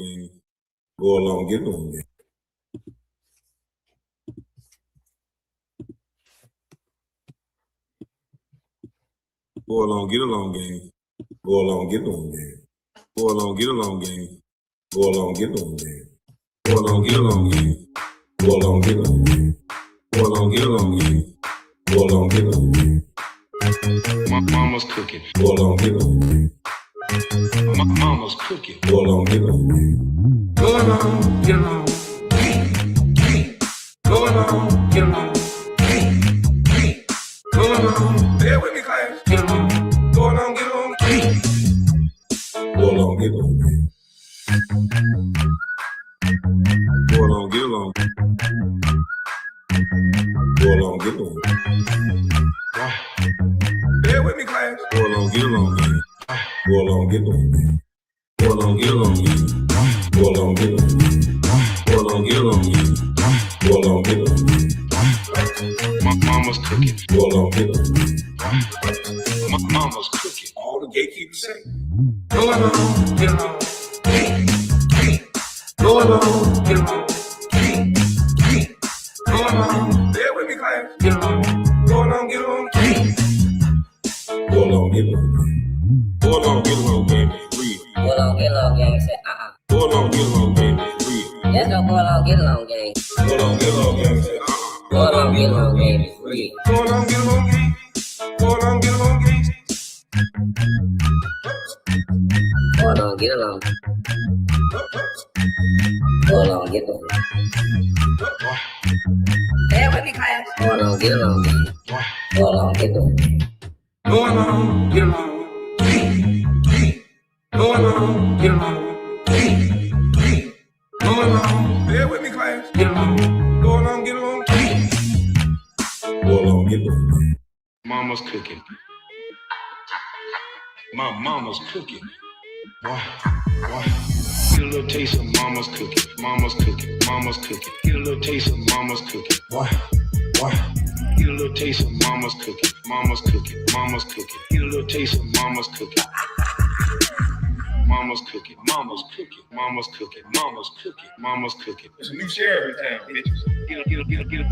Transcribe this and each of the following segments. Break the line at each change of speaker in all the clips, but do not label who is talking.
game. Go along, get along game. Go along, get along game. Go along, get along game. Go along, get along game. Go along, get along game. Go along, get along game. Go along, get along game. Go along, get along game. Go along, get along game.
My mama's cooking.
Go along, get along game.
My mama's cooking.
Go along, get along game.
Go along, get along. Go along, get along. Go along. Bear with me, class. Get along. Go along, get along.
Go along, get along game. Go along, get along. Go along, get along.
Bear with me, class.
Go along, get along game. Go along, get along game. Go along, get along game. Go along, get along game. Go along, get along game. Go along, get along game.
My mama's cooking.
Go along, get along game.
My mama's cooking.
All the gatekeepers say.
Go along, get along. Go along, get along. Go along.
Bear with me, class.
Get along.
Go along, get along. Go along, get along game. Go along, get along game. Free.
Go along, get along, gang. Say,
Go along, get along game. Free.
Let's go go along, get along, gang.
Go along, get along game. Say,
Go along, get along, gang. It's free.
Go along, get along game. Go along, get along game.
Go along, get along. Go along, get along. Bear with me, class. Go along, get along, gang. Go along, get along.
Go along, get along. Go along, get along. Go along.
Bear with me, class.
Get along.
Go along, get along. Go along, get along game.
Mama's cooking. My mama's cooking. Why? Get a little taste of mama's cooking. Mama's cooking. Mama's cooking. Get a little taste of mama's cooking.
Why?
Get a little taste of mama's cooking. Mama's cooking. Mama's cooking. Get a little taste of mama's cooking. Mama's cooking. Mama's cooking. Mama's cooking. Mama's cooking. Mama's cooking.
There's a new sheriff in town, bitches.
Get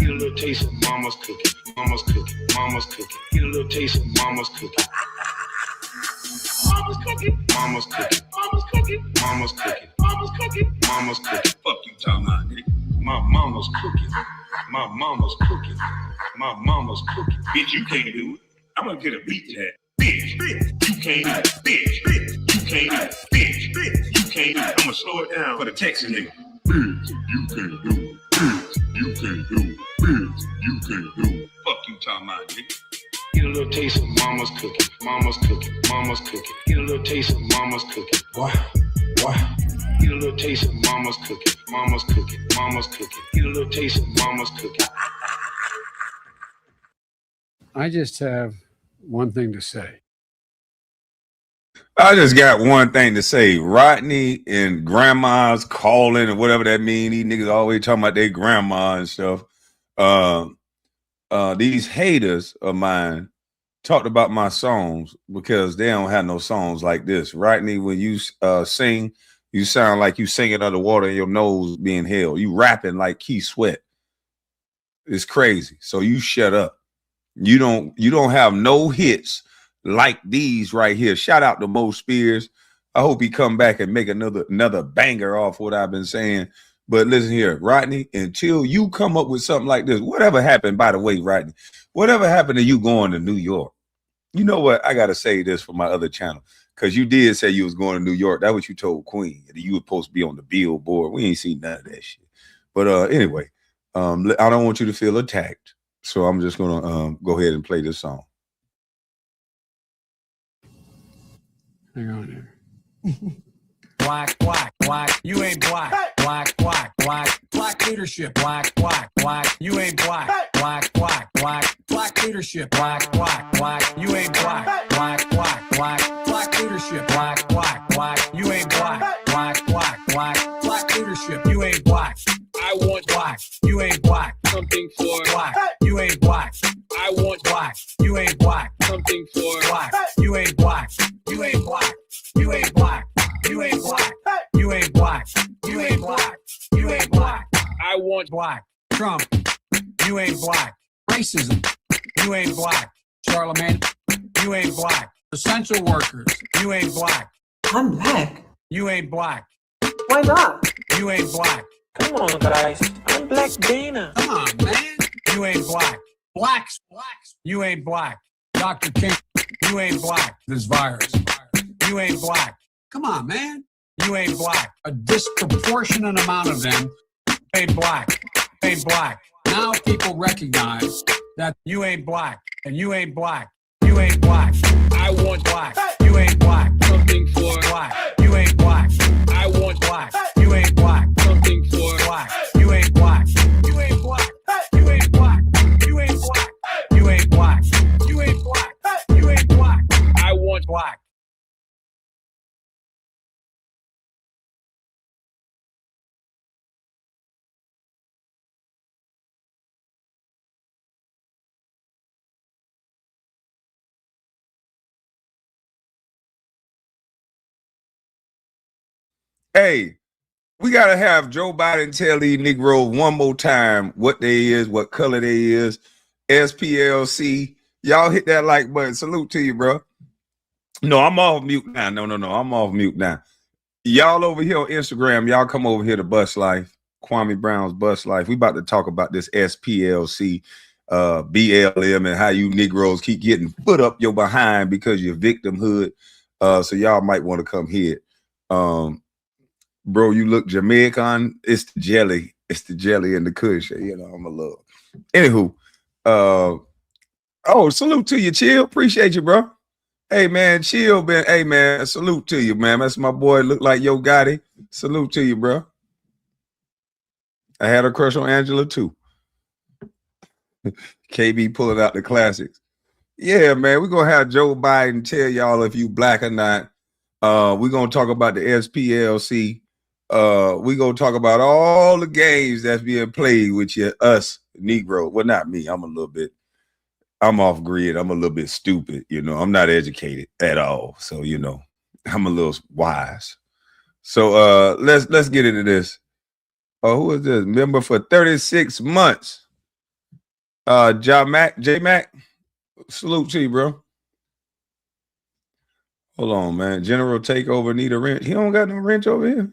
a little taste of mama's cooking. Mama's cooking. Mama's cooking. Get a little taste of mama's cooking. Mama's cooking. Mama's cooking. Mama's cooking. Mama's cooking. Mama's cooking. Mama's cooking.
Fuck you talking about, nigga.
My mama's cooking. My mama's cooking. My mama's cooking.
Bitch, you can't do it. I'm gonna get a beat to that. Bitch, you can't do it. Bitch, you can't do it. Bitch, you can't do it. I'm gonna slow it down for the Texas nigga. Bitch, you can't do it. Bitch, you can't do it. Bitch, you can't do it. Fuck you talking about, nigga.
Get a little taste of mama's cooking. Mama's cooking. Mama's cooking. Get a little taste of mama's cooking.
Why?
Get a little taste of mama's cooking. Mama's cooking. Mama's cooking. Get a little taste of mama's cooking.
I just have one thing to say.
I just got one thing to say. Rodney and grandma's calling and whatever that mean. These niggas always talking about their grandma and stuff. These haters of mine talked about my songs because they don't have no songs like this. Rodney, when you sing, you sound like you singing underwater and your nose being held. You rapping like Keith Sweat. It's crazy. So you shut up. You don't have no hits like these right here. Shout out to Mo Spears. I hope he come back and make another banger off what I've been saying. But listen here, Rodney, until you come up with something like this, whatever happened, by the way, Rodney, whatever happened to you going to New York? You know what? I got to say this for my other channel, because you did say you was going to New York. That's what you told Queen. You were supposed to be on the billboard. We ain't seen none of that shit. But anyway, I don't want you to feel attacked. So I'm just going to go ahead and play this song.
Hang on here.
Black, you ain't black. Black, black leadership. Black, you ain't black. Black leadership. Black, you ain't black. Black leadership. Black, you ain't black. Black leadership. You ain't black. I want black. You ain't black. Something for black. You ain't black. I want black. You ain't black. Something for black. You ain't black. You ain't black. You ain't black. You ain't black. You ain't black. want black. Trump, you ain't black. Racism, you ain't black. Charlemagne, you ain't black. Essential workers, you ain't black.
I'm black.
You ain't black.
Why not?
You ain't black.
Come on, guys. I'm Black Dana.
Come on, man. You ain't black. Blacks. You ain't black. Dr. King, you ain't black. This virus. You ain't black. Come on, man. You ain't black. A disproportionate amount of them ain't black. Ain't black. Now people recognize that you ain't black and you ain't black. You ain't black. I want black. You ain't black. Something for black. You ain't black. I want black. You ain't black. Something for black. You ain't black. You ain't black. You ain't black. You ain't black. You ain't black. You ain't black. You ain't black. I want black.
Hey, we gotta have Joe Biden tell these Negroes one more time what they is, what color they is. SPLC, y'all hit that like button. Salute to you, bro. No, I'm off mute now. No, I'm off mute now. Y'all over here on Instagram, y'all come over here to Bus Life, Kwame Brown's Bus Life. We about to talk about this SPLC, BLM, and how you Negroes keep getting foot up your behind because you're victimhood. So y'all might want to come here. Bro, you look Jamaican. It's the jelly. It's the jelly and the kush. You know, I'm a little. Anywho, oh, salute to you, Chill. Appreciate you, bro. Hey, man, Chill, man. Hey, man, salute to you, man. That's my boy. Look like Yo Gotti. Salute to you, bro. I had a crush on Angela, too. KB pulling out the classics. Yeah, man, we're going to have Joe Biden tell y'all if you black or not. We're going to talk about the SPLC. We're going to talk about all the games that's being played with us Negro. Well, not me. I'm off grid. I'm a little bit stupid. You know, I'm not educated at all. So, you know, I'm a little wise. So let's get into this. Who is this? Member for 36 months. J Mac. Salute to you, bro. Hold on, man. General Takeover need a wrench. He don't got no wrench over here.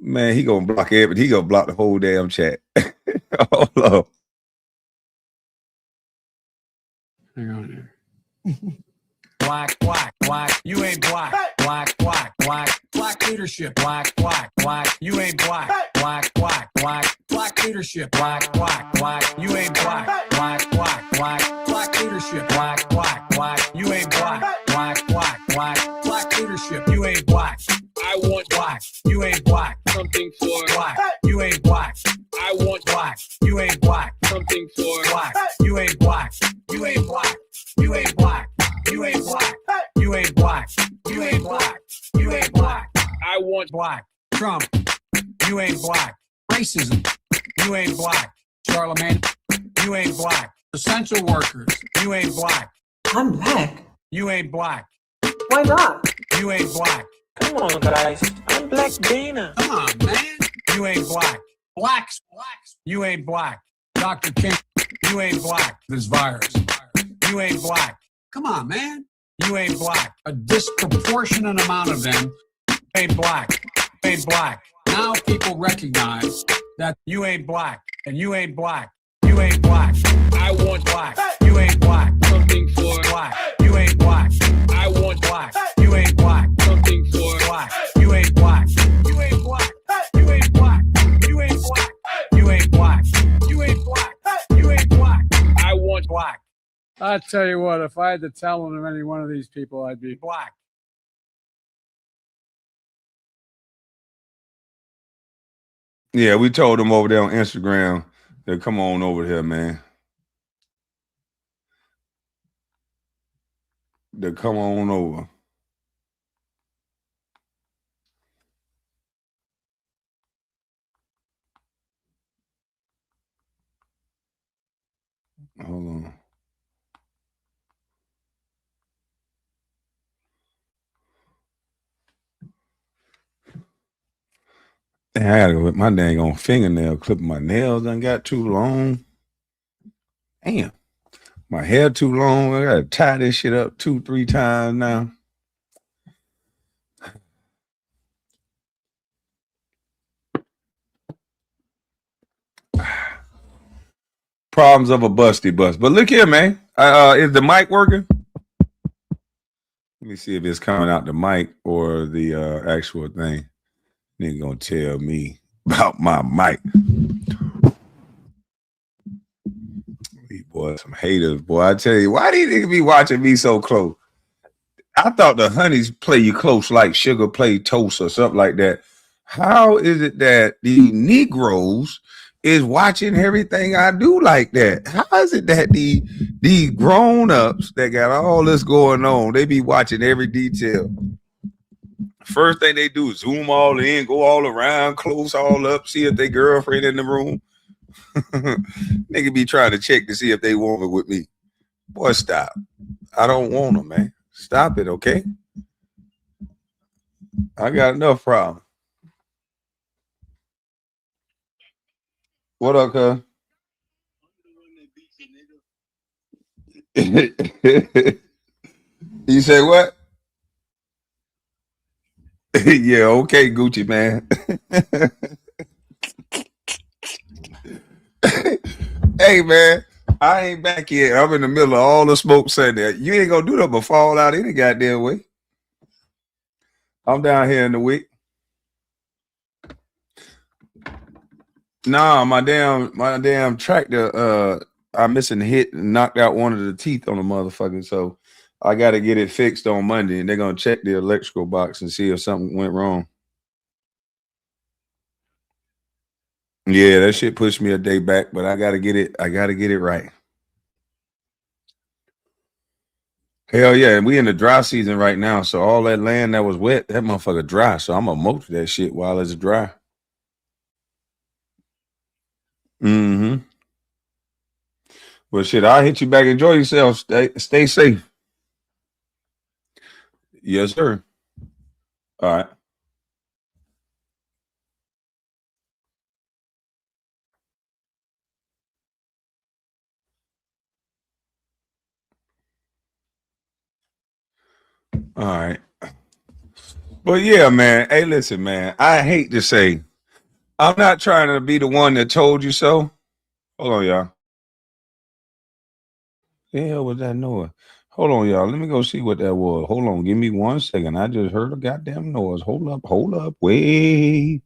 Man, he gonna block everything. He gonna block the whole damn chat. Hold on.
Hang on here.
Black, you ain't black. Black, black leadership. Black, you ain't black. Black leadership. Black, you ain't black. Black leadership. Black, you ain't black. Black leadership. You ain't black. I want black. You ain't black. Something for black. You ain't black. I want black. You ain't black. Something for black. You ain't black. You ain't black. You ain't black. You ain't black. You ain't black. You ain't black. You ain't black. I want black. Trump, you ain't black. Racism, you ain't black. Charlemagne, you ain't black. Essential workers, you ain't black.
I'm black.
You ain't black.
Why not?
You ain't black.
Come on, guys. I'm Black Dana.
Come on, man. You ain't black. Blacks. You ain't black. Dr. King, you ain't black. This virus. You ain't black. Come on, man. You ain't black. A disproportionate amount of them ain't black. Ain't black. Now people recognize that you ain't black and you ain't black. You ain't black. I want black. You ain't black. Something for black. You ain't black. I want black. You ain't black. Something for black. You ain't black. You ain't black. You ain't black. You ain't black. You ain't black. You ain't black. You ain't black. I want black.
I tell you what, if I had to tell them of any one of these people, I'd be
Black.
Yeah, we told them over there on Instagram to come on over here, man. To come on over. Hold on. I gotta go with my dang on fingernail clipping. My nails done got too long. Damn, my hair too long. I gotta tie this shit up 2-3 times now. Problems of a busty bus. But look here, man. Is the mic working? Let me see if it's coming out the mic or the actual thing. Nigga gonna tell me about my mic. Boy, some haters, boy. I tell you, why do you niggas be watching me so close? I thought the honeys play you close like Sugar play toast or something like that. How is it that the Negroes is watching everything I do like that? How is it that the grown-ups that got all this going on, they be watching every detail? First thing they do is zoom all in, go all around, close all up, see if they girlfriend in the room. Nigga be trying to check to see if they want it with me. Boy, stop. I don't want them, man. Stop it, okay? I got enough problems. What up, cuz? You say what? Yeah, okay, Gucci, man. Hey, man, I ain't back yet. I'm in the middle of all the smoke saying that. You ain't gonna do that but fall out any goddamn way. I'm down here in the week. Nah, my damn tractor, I'm missing the hit and knocked out one of the teeth on the motherfucker. So I got to get it fixed on Monday, and they're gonna check the electrical box and see if something went wrong. Yeah, that shit pushed me a day back, but I gotta get it. I gotta get it right. Hell yeah, and we in the dry season right now, so all that land that was wet, that motherfucker dry. So I'm gonna mulch that shit while it's dry. Mm-hmm. Well, shit, I'll hit you back. Enjoy yourself. Stay safe. Yes, sir. All right. All right. But yeah, man. Hey, listen, man. I hate to say, I'm not trying to be the one that told you so. Hold on, y'all. The hell was that noise? Hold on, y'all. Let me go see what that was. Hold on. Give me 1 second. I just heard a goddamn noise. Hold up. Hold up. Wait.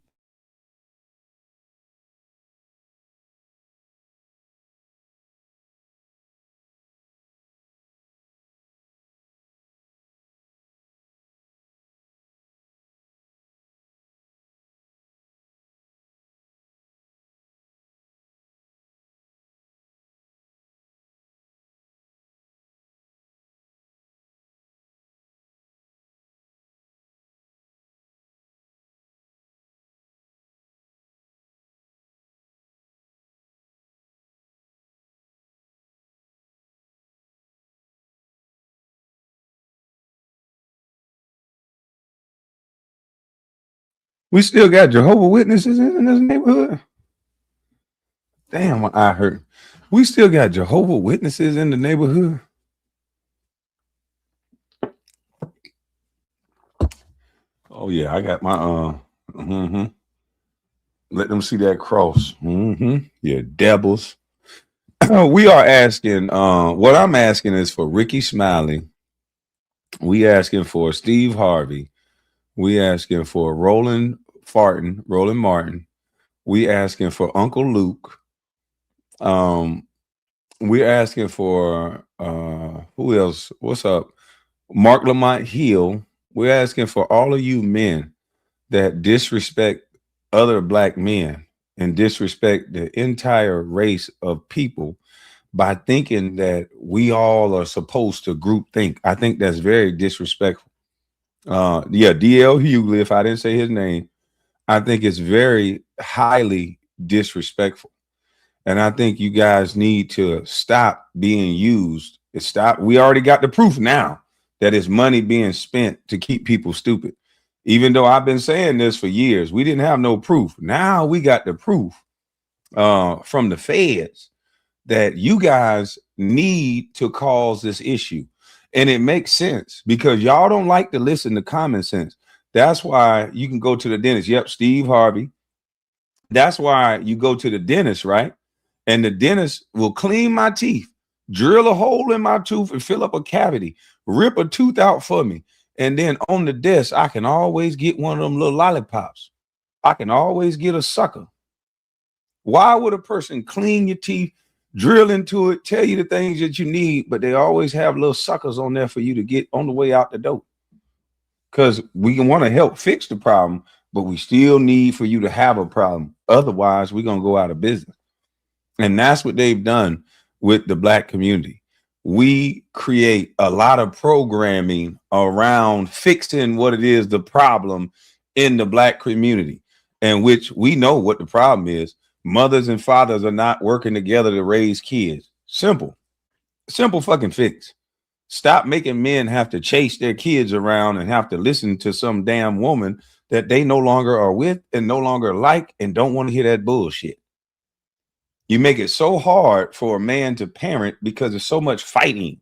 We still got Jehovah's Witnesses in this neighborhood. Damn, my eye hurt. We still got Jehovah's Witnesses in the neighborhood. Oh yeah, I got my Let them see that cross. Yeah, devils. We are asking. What I'm asking is for Ricky Smiley. We asking for Steve Harvey. We asking for Rollin Martin. We asking for Uncle Luke. We're asking for who else? What's up? Mark Lamont Hill. We're asking for all of you men that disrespect other black men and disrespect the entire race of people by thinking that we all are supposed to group think. I think that's very disrespectful. Yeah, DL Hughley, if I didn't say his name, I think it's very highly disrespectful. And I think you guys need to stop being used. We already got the proof now that it's money being spent to keep people stupid. Even though I've been saying this for years, we didn't have no proof. Now we got the proof from the feds that you guys need to cause this issue. And it makes sense because y'all don't like to listen to common sense. That's why you can go to the dentist. Yep, Steve Harvey. That's why you go to the dentist, right? And the dentist will clean my teeth, drill a hole in my tooth and fill up a cavity, rip a tooth out for me. And then on the desk, I can always get one of them little lollipops. I can always get a sucker. Why would a person clean your teeth, drill into it, tell you the things that you need, but they always have little suckers on there for you to get on the way out the door? Because we want to help fix the problem, but we still need for you to have a problem. Otherwise, we're going to go out of business. And that's what they've done with the Black community. We create a lot of programming around fixing what it is, the problem in the Black community, in which we know what the problem is. Mothers and fathers are not working together to raise kids. Simple fucking fix. Stop making men have to chase their kids around and have to listen to some damn woman that they no longer are with and no longer like and don't want to hear that bullshit. You make it so hard for a man to parent because there's so much fighting.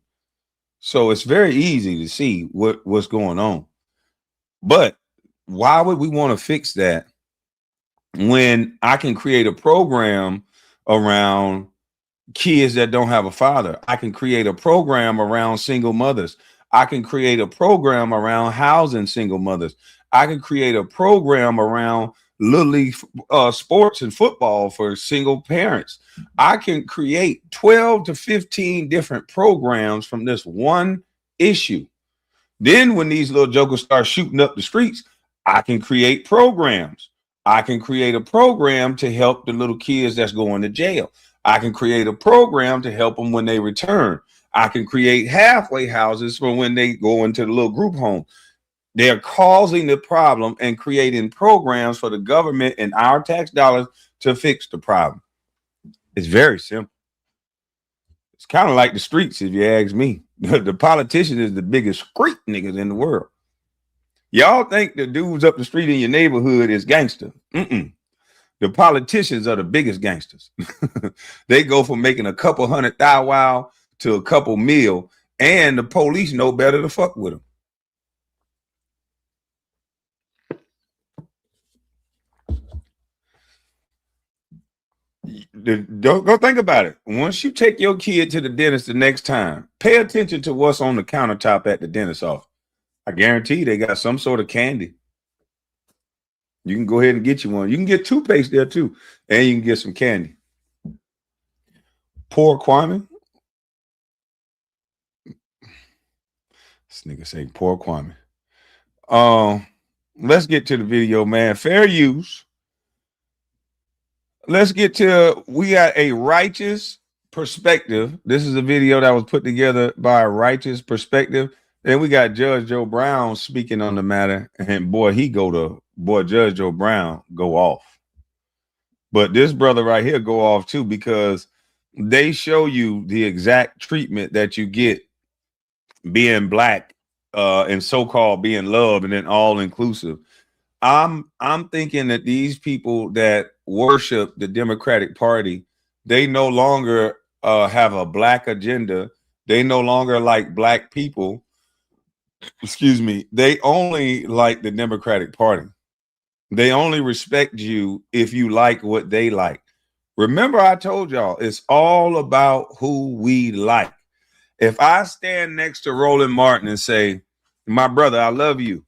So it's very easy to see what's going on. But why would we want to fix that when I can create a program around kids that don't have a father? I can create a program around single mothers. I can create a program around housing single mothers. I can create a program around little league sports and football for single parents. I can create 12 to 15 different programs from this one issue. Then when these little jokers start shooting up the streets, I can create programs. I can create a program to help the little kids that's going to jail. I can create a program to help them when they return. I can create halfway houses for when they go into the little group home. They're causing the problem and creating programs for the government and our tax dollars to fix the problem. It's very simple. It's kind of like the streets, if you ask me. The politician is the biggest street niggas in the world. Y'all think the dudes up the street in your neighborhood is gangster. The politicians are the biggest gangsters. They go from making a couple $100,000 wow to a couple mil, and the police know better to fuck with them. Don't go think about it. Once you take your kid to the dentist the next time, pay attention to what's on the countertop at the dentist's office. I guarantee they got some sort of candy. You can go ahead and get you one. You can get toothpaste there too, and you can get some candy. Poor Kwame. This nigga say poor Kwame. Let's get to the video, man. Fair use. Let's get to, we got a righteous perspective. This is a video that was put together by a righteous perspective. Then we got Judge Joe Brown speaking on the matter. And boy, Judge Joe Brown go off. But this brother right here go off too, because they show you the exact treatment that you get being Black and so-called being loved and then all inclusive. I'm thinking that these people that worship the Democratic Party, they no longer have a Black agenda. They no longer like Black people. Excuse me. They only like the Democratic Party. They only respect you if you like what they like. Remember, I told y'all, it's all about who we like. If I stand next to Rollin Martin and say, my brother, I love you.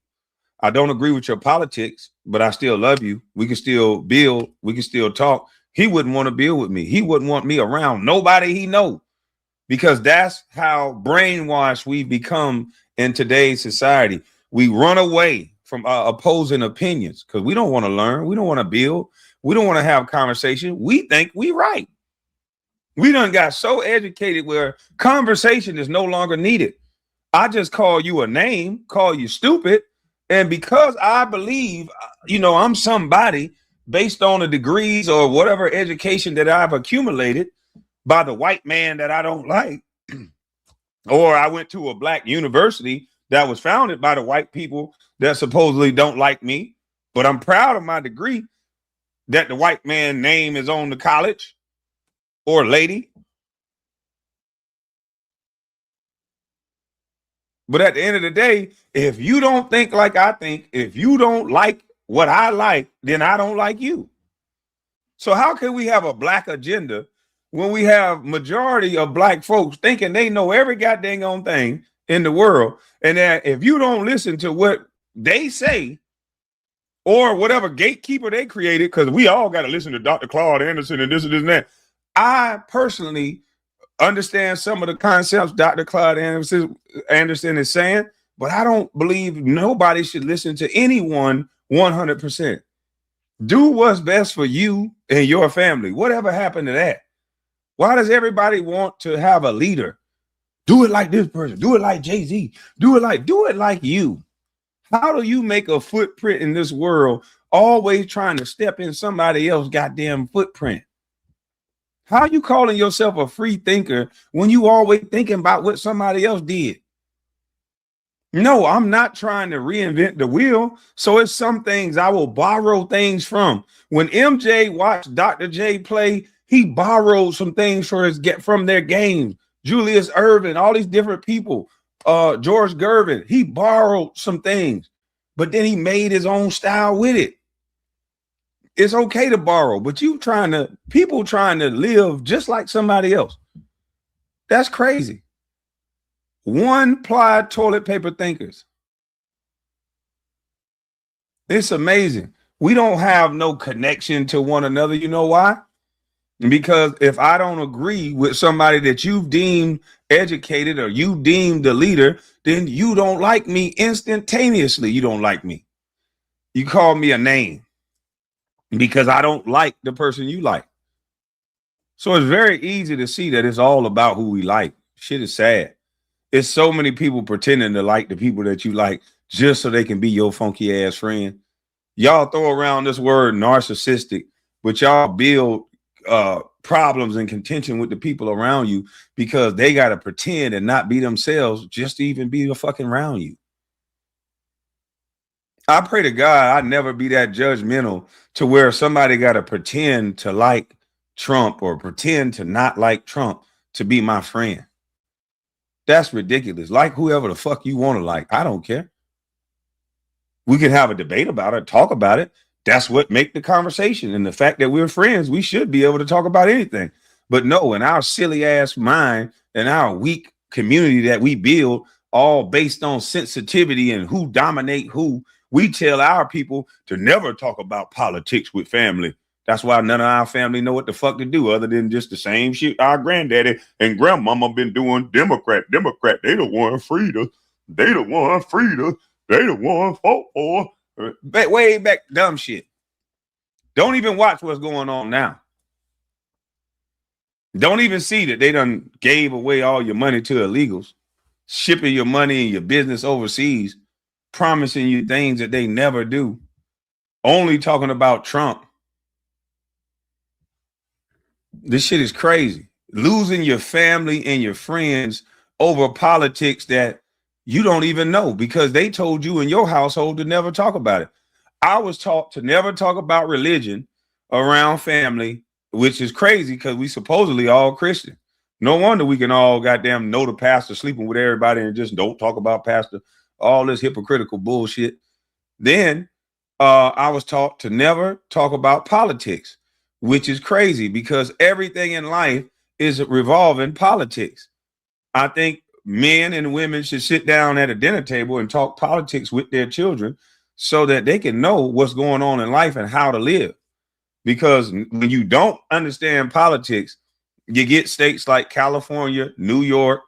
I don't agree with your politics, but I still love you. We can still build. We can still talk. He wouldn't want to build with me. He wouldn't want me around nobody he know, because that's how brainwashed we've become in today's society. We run away from opposing opinions because we don't want to learn. We don't want to build. We don't want to have conversation. We think we right. We done got so educated where conversation is no longer needed. I just call you a name, call you stupid. And because I believe, I'm somebody based on the degrees or whatever education that I've accumulated by the white man that I don't like, or I went to a Black university that was founded by the white people that supposedly don't like me. But I'm proud of my degree that the white man name is on the college or lady. But at the end of the day, if you don't think like I think, if you don't like what I like, then I don't like you. So how can we have a black agenda when we have majority of black folks thinking they know every goddamn thing in the world? And that if you don't listen to what they say or whatever gatekeeper they created, because we all got to listen to Dr. Claude Anderson and this and that. I personally understand some of the concepts Dr. Claude Anderson is saying, but I don't believe nobody should listen to anyone 100%. Do what's best for you and your family. Whatever happened to that? Why does everybody want to have a leader? Do it like this person. Do it like Jay-Z. Do it like you. How do you make a footprint in this world always trying to step in somebody else's goddamn footprint? How you calling yourself a free thinker when you always thinking about what somebody else did? No, I'm not trying to reinvent the wheel. So it's some things I will borrow things from. When MJ watched Dr. J play, he borrowed some things from their games. Julius Erving, all these different people, George Gervin, he borrowed some things, but then he made his own style with it. It's okay to borrow, but people trying to live just like somebody else. That's crazy. One-ply toilet paper thinkers. It's amazing. We don't have no connection to one another. You know why? Because if I don't agree with somebody that you've deemed educated or you deemed the leader, then you don't like me instantaneously. You don't like me. You call me a name because I don't like the person you like. So it's very easy to see that it's all about who we like. Shit is sad. It's so many people pretending to like the people that you like just so they can be your funky ass friend. Y'all throw around this word narcissistic, but y'all build problems and contention with the people around you because they got to pretend and not be themselves just to even be fucking around you. I pray to God I never be that judgmental to where somebody got to pretend to like Trump or pretend to not like Trump to be my friend. That's ridiculous. Like whoever the fuck you want to like. I don't care. We can have a debate about it, talk about it. That's what make the conversation. And the fact that we're friends, we should be able to talk about anything. But no, in our silly ass mind and our weak community that we build, all based on sensitivity and who dominate who, we tell our people to never talk about politics with family. That's why none of our family know what the fuck to do other than just the same shit our granddaddy and grandmama been doing. Democrat. They the one freed us. They the one fought for. Way back, dumb shit. Don't even watch what's going on now. Don't even see that they done gave away all your money to illegals, shipping your money and your business overseas, promising you things that they never do, only talking about Trump. This shit is crazy. Losing your family and your friends over politics that you don't even know because they told you in your household to never talk about it. I was taught to never talk about religion around family, which is crazy because we supposedly all Christian. No wonder we can all goddamn know the pastor sleeping with everybody and just don't talk about pastor, all this hypocritical bullshit. Then I was taught to never talk about politics, which is crazy because everything in life is revolving politics. I think men and women should sit down at a dinner table and talk politics with their children so that they can know what's going on in life and how to live. Because when you don't understand politics, you get states like California, New York,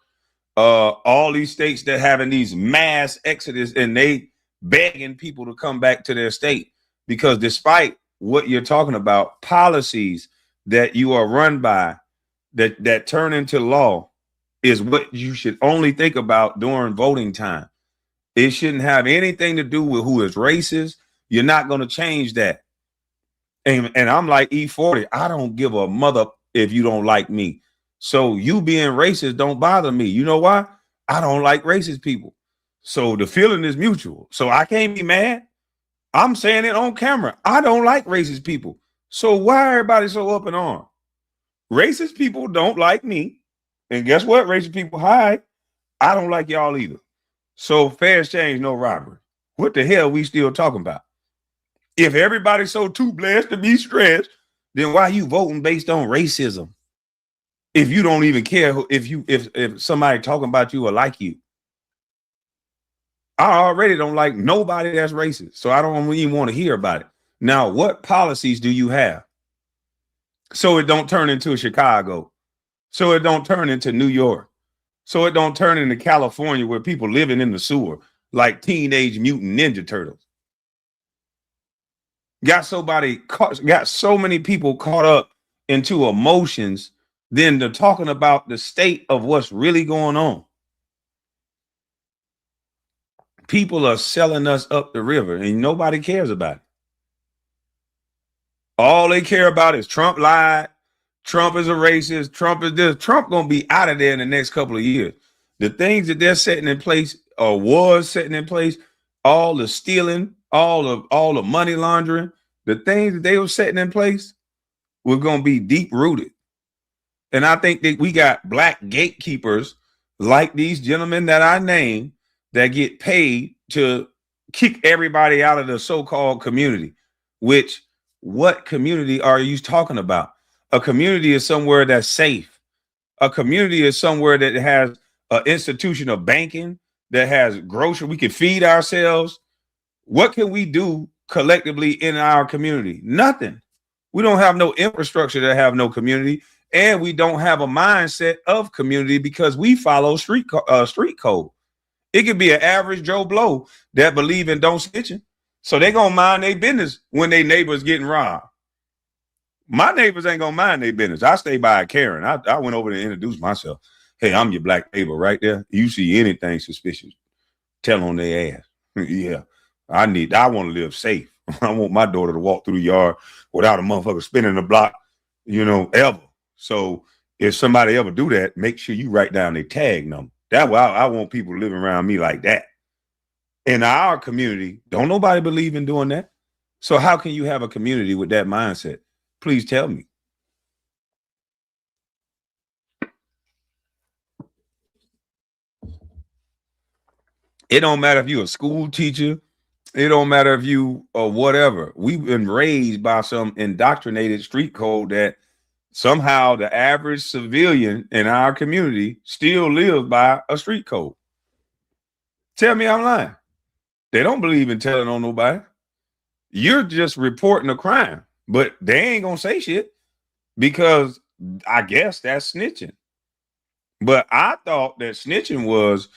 all these states that having these mass exodus and they begging people to come back to their state because despite what you're talking about, policies that you are run by that turn into law is what you should only think about during voting time. It shouldn't have anything to do with who is racist. You're not going to change that. And I'm like E40. I don't give a mother if you don't like me. So you being racist don't bother me. You know why? I don't like racist people. So the feeling is mutual. So I can't be mad. I'm saying it on camera. I don't like racist people. So why everybody so up in arms? Racist people don't like me. And guess what? Racist people hide. I don't like y'all either. So fair exchange, no robbery. What the hell we still talking about? If everybody's so too blessed to be stressed, then why you voting based on racism? If you don't even care if somebody talking about you or like you. I already don't like nobody that's racist, so I don't even want to hear about it. Now, what policies do you have? So it don't turn into Chicago. So it don't turn into New York. So it don't turn into California where people living in the sewer like Teenage Mutant Ninja Turtles. Got so many people caught up into emotions than they're talking about the state of what's really going on. People are selling us up the river and nobody cares about it. All they care about is Trump lied. Trump is a racist. Trump is this. Trump going to be out of there in the next couple of years. The things that they're setting in place or was setting in place, all the stealing, all the money laundering, the things that they were setting in place were going to be deep rooted. And I think that we got black gatekeepers like these gentlemen that I named that get paid to kick everybody out of the so-called community, which what community are you talking about? A community is somewhere that's safe. A community is somewhere that has an institution of banking, that has grocery. We can feed ourselves. What can we do collectively in our community? Nothing. We don't have no infrastructure to have no community. And we don't have a mindset of community because we follow street code. It could be an average Joe Blow that believe in don't snitching. So they gonna mind their business when their neighbors getting robbed. My neighbors ain't gonna mind their business. I stay by a Karen. I went over to introduce myself. Hey, I'm your black neighbor right there. You see anything suspicious, tell on their ass. Yeah, I want to live safe. I want my daughter to walk through the yard without a motherfucker spinning the block, ever. So if somebody ever do that, make sure you write down their tag number. That way I want people living around me like that. In our community, don't nobody believe in doing that. So how can you have a community with that mindset? Please tell me. It don't matter if you're a school teacher. It don't matter if you or whatever. We've been raised by some indoctrinated street code that somehow the average civilian in our community still lives by a street code. Tell me I'm lying. They don't believe in telling on nobody. You're just reporting a crime, but they ain't gonna say shit because I guess that's snitching. But I thought that snitching was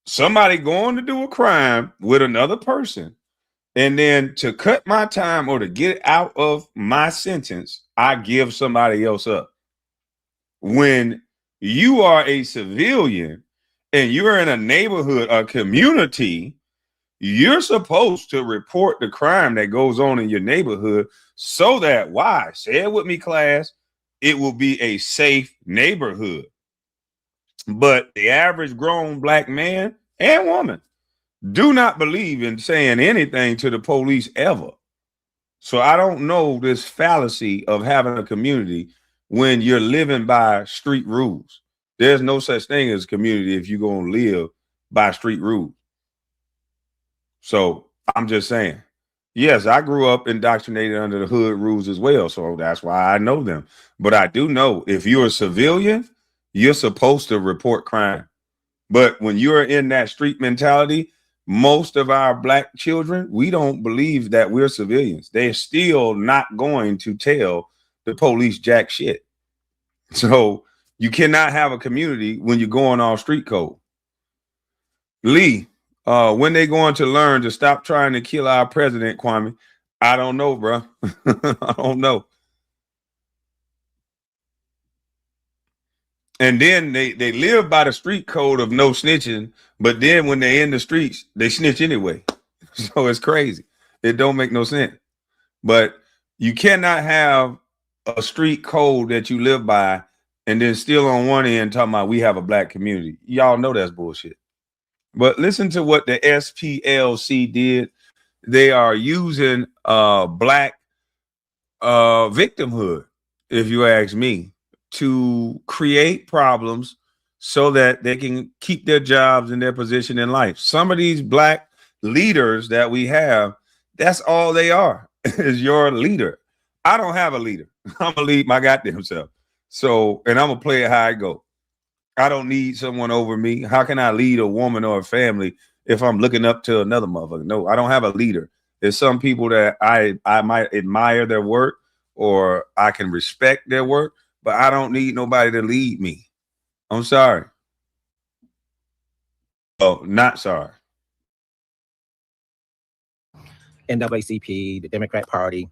somebody going to do a crime with another person, and then to cut my time or to get out of my sentence, I give somebody else up. When you are a civilian and you're in a neighborhood, a community, you're supposed to report the crime that goes on in your neighborhood so that, why? Say it with me, class, it will be a safe neighborhood. But the average grown black man and woman do not believe in saying anything to the police ever. So I don't know this fallacy of having a community when you're living by street rules. There's no such thing as community if you're going to live by street rules. So I'm just saying, yes, I grew up indoctrinated under the hood rules as well. So that's why I know them. But I do know if you're a civilian, you're supposed to report crime. But when you're in that street mentality, most of our black children, we don't believe that we're civilians. They're still not going to tell the police jack shit. So you cannot have a community when you're going off street code. Lee, when they going to learn to stop trying to kill our president, Kwame? I don't know, bro. I don't know. And then they live by the street code of no snitching, but then when they're in the streets, they snitch anyway. So it's crazy. It don't make no sense. But you cannot have a street code that you live by and then still on one end talking about we have a black community. Y'all know that's bullshit. But listen to what the SPLC did. They are using black victimhood, if you ask me, to create problems so that they can keep their jobs and their position in life. Some of these black leaders that we have, that's all they are, is your leader. I don't have a leader. I'm gonna lead my goddamn self. So, and I'm gonna play it how I go. I don't need someone over me. How can I lead a woman or a family if I'm looking up to another motherfucker? No, I don't have a leader. There's some people that I might admire their work or I can respect their work, but I don't need nobody to lead me. I'm sorry. Oh, not sorry.
NAACP, the Democrat Party,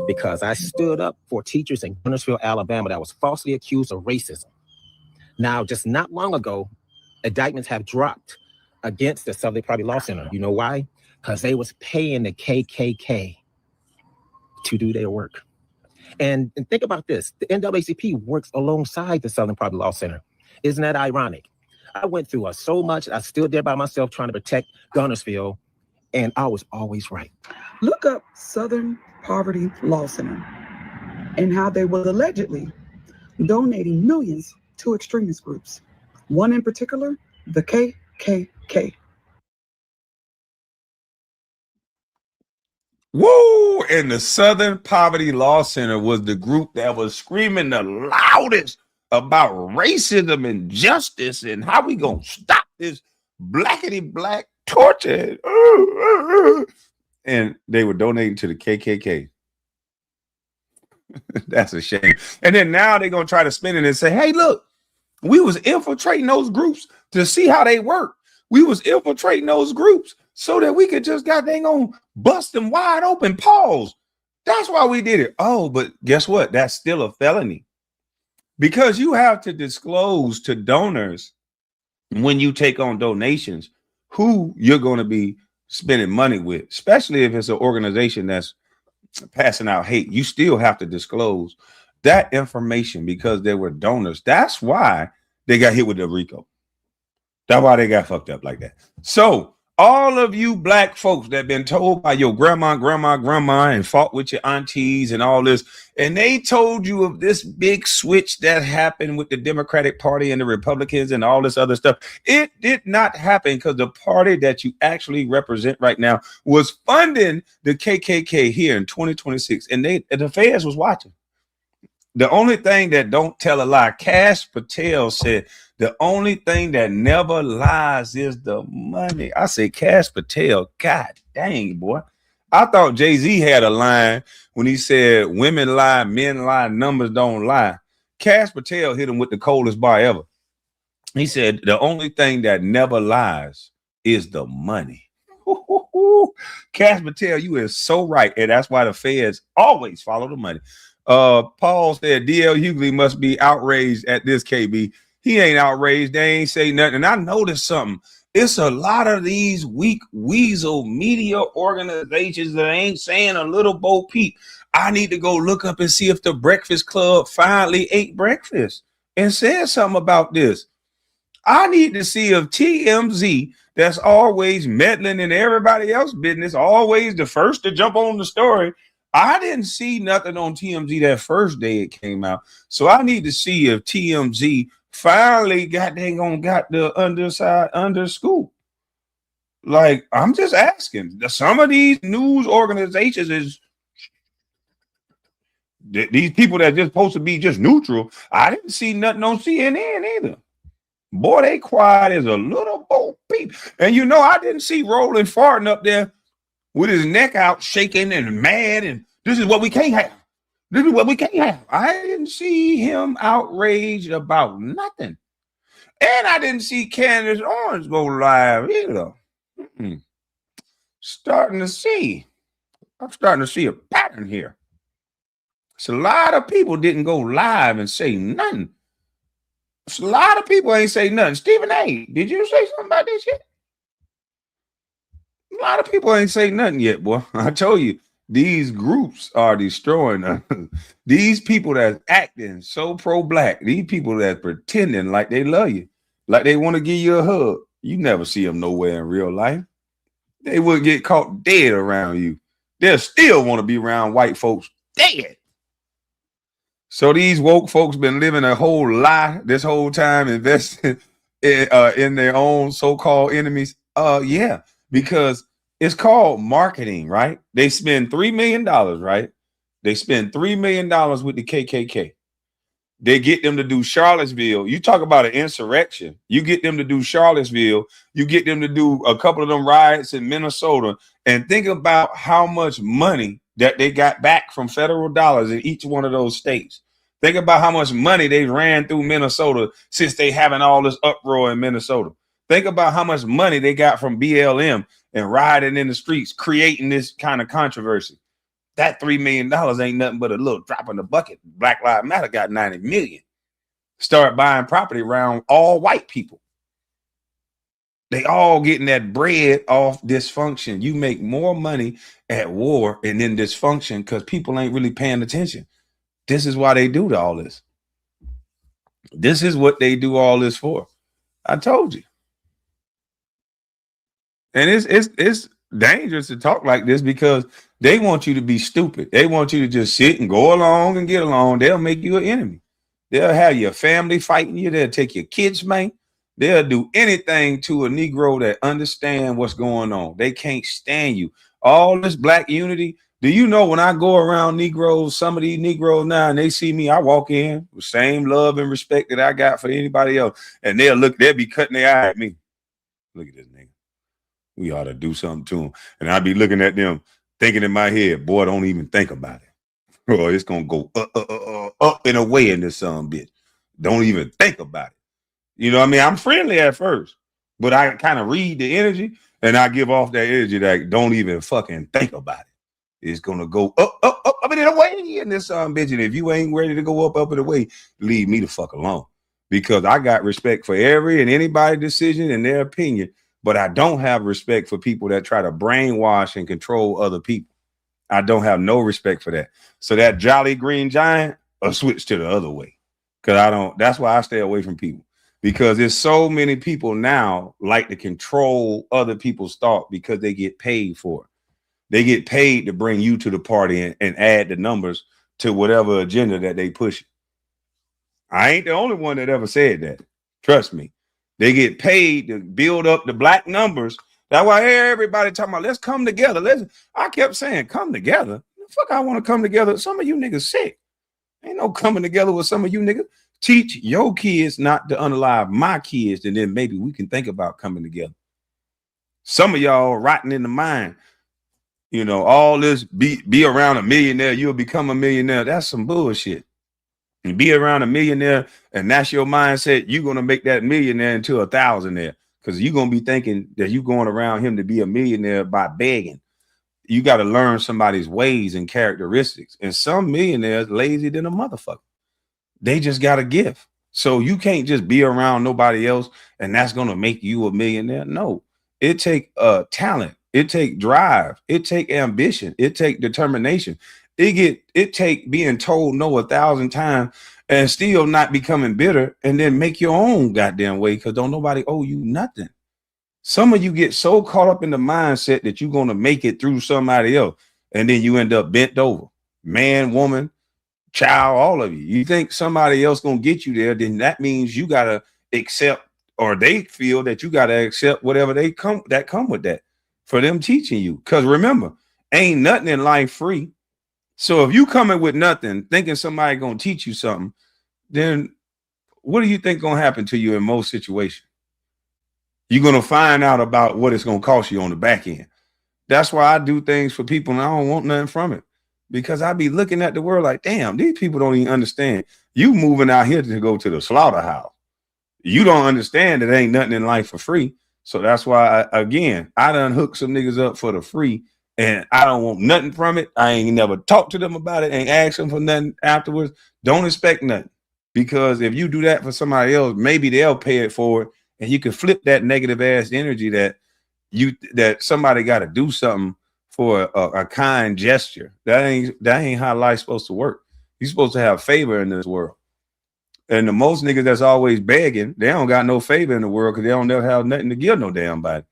because I stood up for teachers in Huntersville, Alabama that was falsely accused of racism. Now, just not long ago, indictments have dropped against the Southern Poverty Law Center. You know why? Because they was paying the KKK to do their work. And think about this. The NAACP works alongside the Southern Poverty Law Center. Isn't that ironic? I went through so much. I stood there by myself trying to protect Gunnersville, and I was always right.
Look up Southern Poverty Law Center and how they were allegedly donating millions to extremist groups. One in particular, the KKK.
Woo! And the Southern Poverty Law Center was the group that was screaming the loudest about racism and justice and how we gonna stop this blackity black torture. And they were donating to the KKK. That's a shame. And then now they're gonna try to spin it and say, hey, look, we was infiltrating those groups to see how they work. We was infiltrating those groups so that we could just goddamn on bust them wide open. Pause. That's why we did it. Oh, but guess what? That's still a felony. Because you have to disclose to donors when you take on donations who you're going to be spending money with, especially if it's an organization that's passing out hate. You still have to disclose that information because they were donors. That's why they got hit with the RICO. That's why they got fucked up like that. So all of you black folks that been told by your grandma, and fought with your aunties and all this, and they told you of this big switch that happened with the Democratic Party and the Republicans and all this other stuff. It did not happen because the party that you actually represent right now was funding the KKK here in 2026, and the feds was watching. The only thing that don't tell a lie, Cash Patel said, the only thing that never lies is the money. I say Cash Patel, God dang, boy. I thought Jay-Z had a line when he said, women lie, men lie, numbers don't lie. Cash Patel hit him with the coldest bar ever. He said, the only thing that never lies is the money. Cash Patel, you is so right. And that's why the feds always follow the money. Paul said DL Hughley must be outraged at this, KB. He ain't outraged. They ain't say nothing. And I noticed something. It's a lot of these weak weasel media organizations that ain't saying a little bo peep. I need to go look up and see if the Breakfast Club finally ate breakfast and said something about this. I need to see if TMZ, that's always meddling in everybody else's business, always the first to jump on the story. I didn't see nothing on TMZ that first day it came out. So I need to see if TMZ finally got the underside under scoop. Like, I'm just asking. Some of these news organizations is these people that just supposed to be just neutral. I didn't see nothing on CNN either. Boy, they quiet as a little bo peep. And you know, I didn't see Rollin farting up there with his neck out, shaking and mad, and this is what we can't have. This is what we can't have. I didn't see him outraged about nothing. And I didn't see Candace Owens go live either. I'm starting to see a pattern here. So a lot of people didn't go live and say nothing. So a lot of people ain't say nothing. Stephen A., did you say something about this yet? A lot of people ain't say nothing yet, boy. I told you, these groups are destroying us. These people that's acting so pro-black, these people that's pretending like they love you, like they want to give you a hug. You never see them nowhere in real life. They would get caught dead around you. They'll still want to be around white folks dead. So these woke folks been living a whole lie this whole time, investing in their own so-called enemies. Yeah, because it's called marketing, right? They spend $3 million, right? They spend $3 million with the KKK. They get them to do Charlottesville. You talk about an insurrection. You get them to do Charlottesville. You get them to do a couple of them riots in Minnesota. And think about how much money that they got back from federal dollars in each one of those states. Think about how much money they ran through Minnesota since they having all this uproar in Minnesota. Think about how much money they got from BLM and rioting in the streets, creating this kind of controversy. That $3 million ain't nothing but a little drop in the bucket. Black Lives Matter got 90 million. Start buying property around all white people. They all getting that bread off dysfunction. You make more money at war and in dysfunction because people ain't really paying attention. This is why they do all this. This is what they do all this for. I told you. And it's dangerous to talk like this because they want you to be stupid. They want you to just sit and go along and get along. They'll make you an enemy. They'll have your family fighting you. They'll take your kids, man. They'll do anything to a Negro that understand what's going on. They can't stand you. All this black unity. Do you know when I go around Negroes, some of these Negroes now, and they see me, I walk in with same love and respect that I got for anybody else. And they'll be cutting their eye at me. Look at this nigga. We ought to do something to him. And I'll be looking at them, thinking in my head, boy, don't even think about it. Or it's going to go up and away in this son bitch. Don't even think about it. You know what I mean? I'm friendly at first, but I kind of read the energy and I give off that energy that don't even fucking think about it. It's going to go up and away in this son bitch. And if you ain't ready to go up and away, leave me the fuck alone. Because I got respect for every and anybody decision and their opinion. But I don't have respect for people that try to brainwash and control other people. I don't have no respect for that. So that jolly green giant, I'll switch to the other way. Because that's why I stay away from people. Because there's so many people now like to control other people's thought because they get paid for it. They get paid to bring you to the party and add the numbers to whatever agenda that they push. I ain't the only one that ever said that. Trust me. They get paid to build up the black numbers. That's why everybody talking about, let's come together. I kept saying, come together. The fuck I want to come together. Some of you niggas sick. Ain't no coming together with some of you niggas. Teach your kids not to unalive my kids, and then maybe we can think about coming together. Some of y'all rotting in the mind. You know, all this be around a millionaire, you'll become a millionaire. That's some bullshit. And be around a millionaire, and that's your mindset. You're going to make that millionaire into a thousandaire because you're going to be thinking that you're going around him to be a millionaire by begging. You got to learn somebody's ways and characteristics. And some millionaires lazy than a motherfucker. They just got a gift. So you can't just be around nobody else and that's going to make you a millionaire. No, it take talent. It take drive. It take ambition. It take determination. It take being told no 1,000 times and still not becoming bitter and then make your own goddamn way because don't nobody owe you nothing. Some of you get so caught up in the mindset that you're going to make it through somebody else and then you end up bent over. Man, woman, child, all of you. You think somebody else going to get you there, then that means you got to accept, or they feel that you got to accept whatever come with that for them teaching you. Because remember, ain't nothing in life free. So if you coming with nothing, thinking somebody going to teach you something, then what do you think going to happen to you in most situations? You're going to find out about what it's going to cost you on the back end. That's why I do things for people and I don't want nothing from it. Because I be looking at the world like, damn, these people don't even understand. You moving out here to go to the slaughterhouse. You don't understand that ain't nothing in life for free. So that's why, I done hooked some niggas up for the free. And I don't want nothing from it. I ain't never talked to them about it. Ain't asked them for nothing afterwards. Don't expect nothing. Because if you do that for somebody else, maybe they'll pay it forward. And you can flip that negative ass energy that somebody got to do something for a kind gesture. That ain't how life's supposed to work. You're supposed to have favor in this world. And the most niggas that's always begging, they don't got no favor in the world because they don't never have nothing to give no damn body.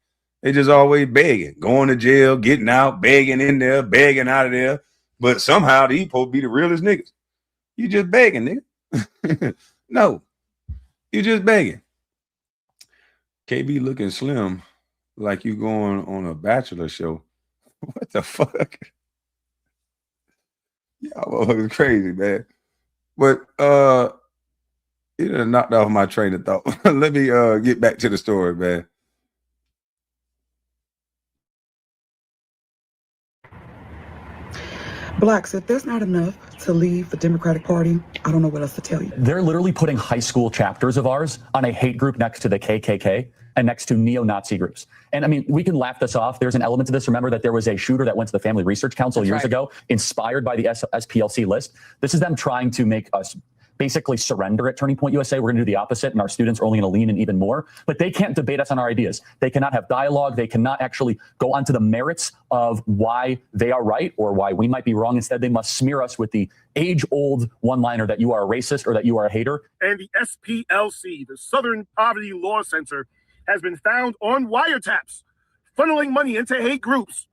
They just always begging, going to jail, getting out, begging in there, begging out of there. But somehow these supposed to be the realest niggas. You just begging, nigga. No, you just begging. KB looking slim like you going on a bachelor show. What the fuck? Y'all motherfuckers crazy, man. But you done knocked off my train of thought. Let me get back to the story, man.
Blacks, if that's not enough to leave the Democratic Party, I don't know what else to tell you.
They're literally putting high school chapters of ours on a hate group next to the KKK and next to neo-Nazi groups. And I mean, we can laugh this off. There's an element to this. Remember that there was a shooter that went to the Family Research Council years ago, inspired by the SPLC list. This is them trying to make us basically surrender at Turning Point USA. We're going to do the opposite, and our students are only going to lean in even more. But they can't debate us on our ideas. They cannot have dialogue. They cannot actually go onto the merits of why they are right or why we might be wrong. Instead, they must smear us with the age-old one-liner that you are a racist or that you are a hater.
And the SPLC, the Southern Poverty Law Center, has been found on wiretaps, funneling money into hate groups,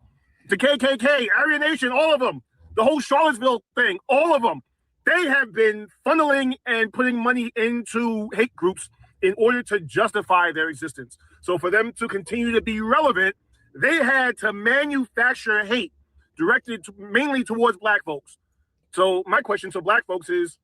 to KKK, Aryan Nation, all of them, the whole Charlottesville thing, all of them. They have been funneling and putting money into hate groups in order to justify their existence. So for them to continue to be relevant, they had to manufacture hate directed mainly towards Black folks. So my question to Black folks is,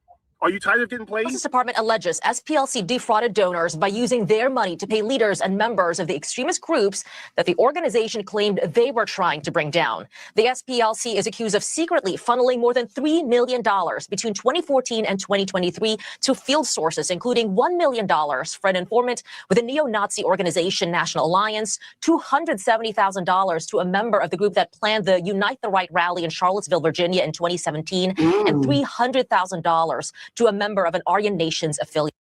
are you tired of getting played?
The Justice Department alleges SPLC defrauded donors by using their money to pay leaders and members of the extremist groups that the organization claimed they were trying to bring down. The SPLC is accused of secretly funneling more than $3 million between 2014 and 2023 to field sources, including $1 million for an informant with a neo-Nazi organization, National Alliance, $270,000 to a member of the group that planned the Unite the Right rally in Charlottesville, Virginia in 2017, and $300,000 to a member of an Aryan Nations affiliate.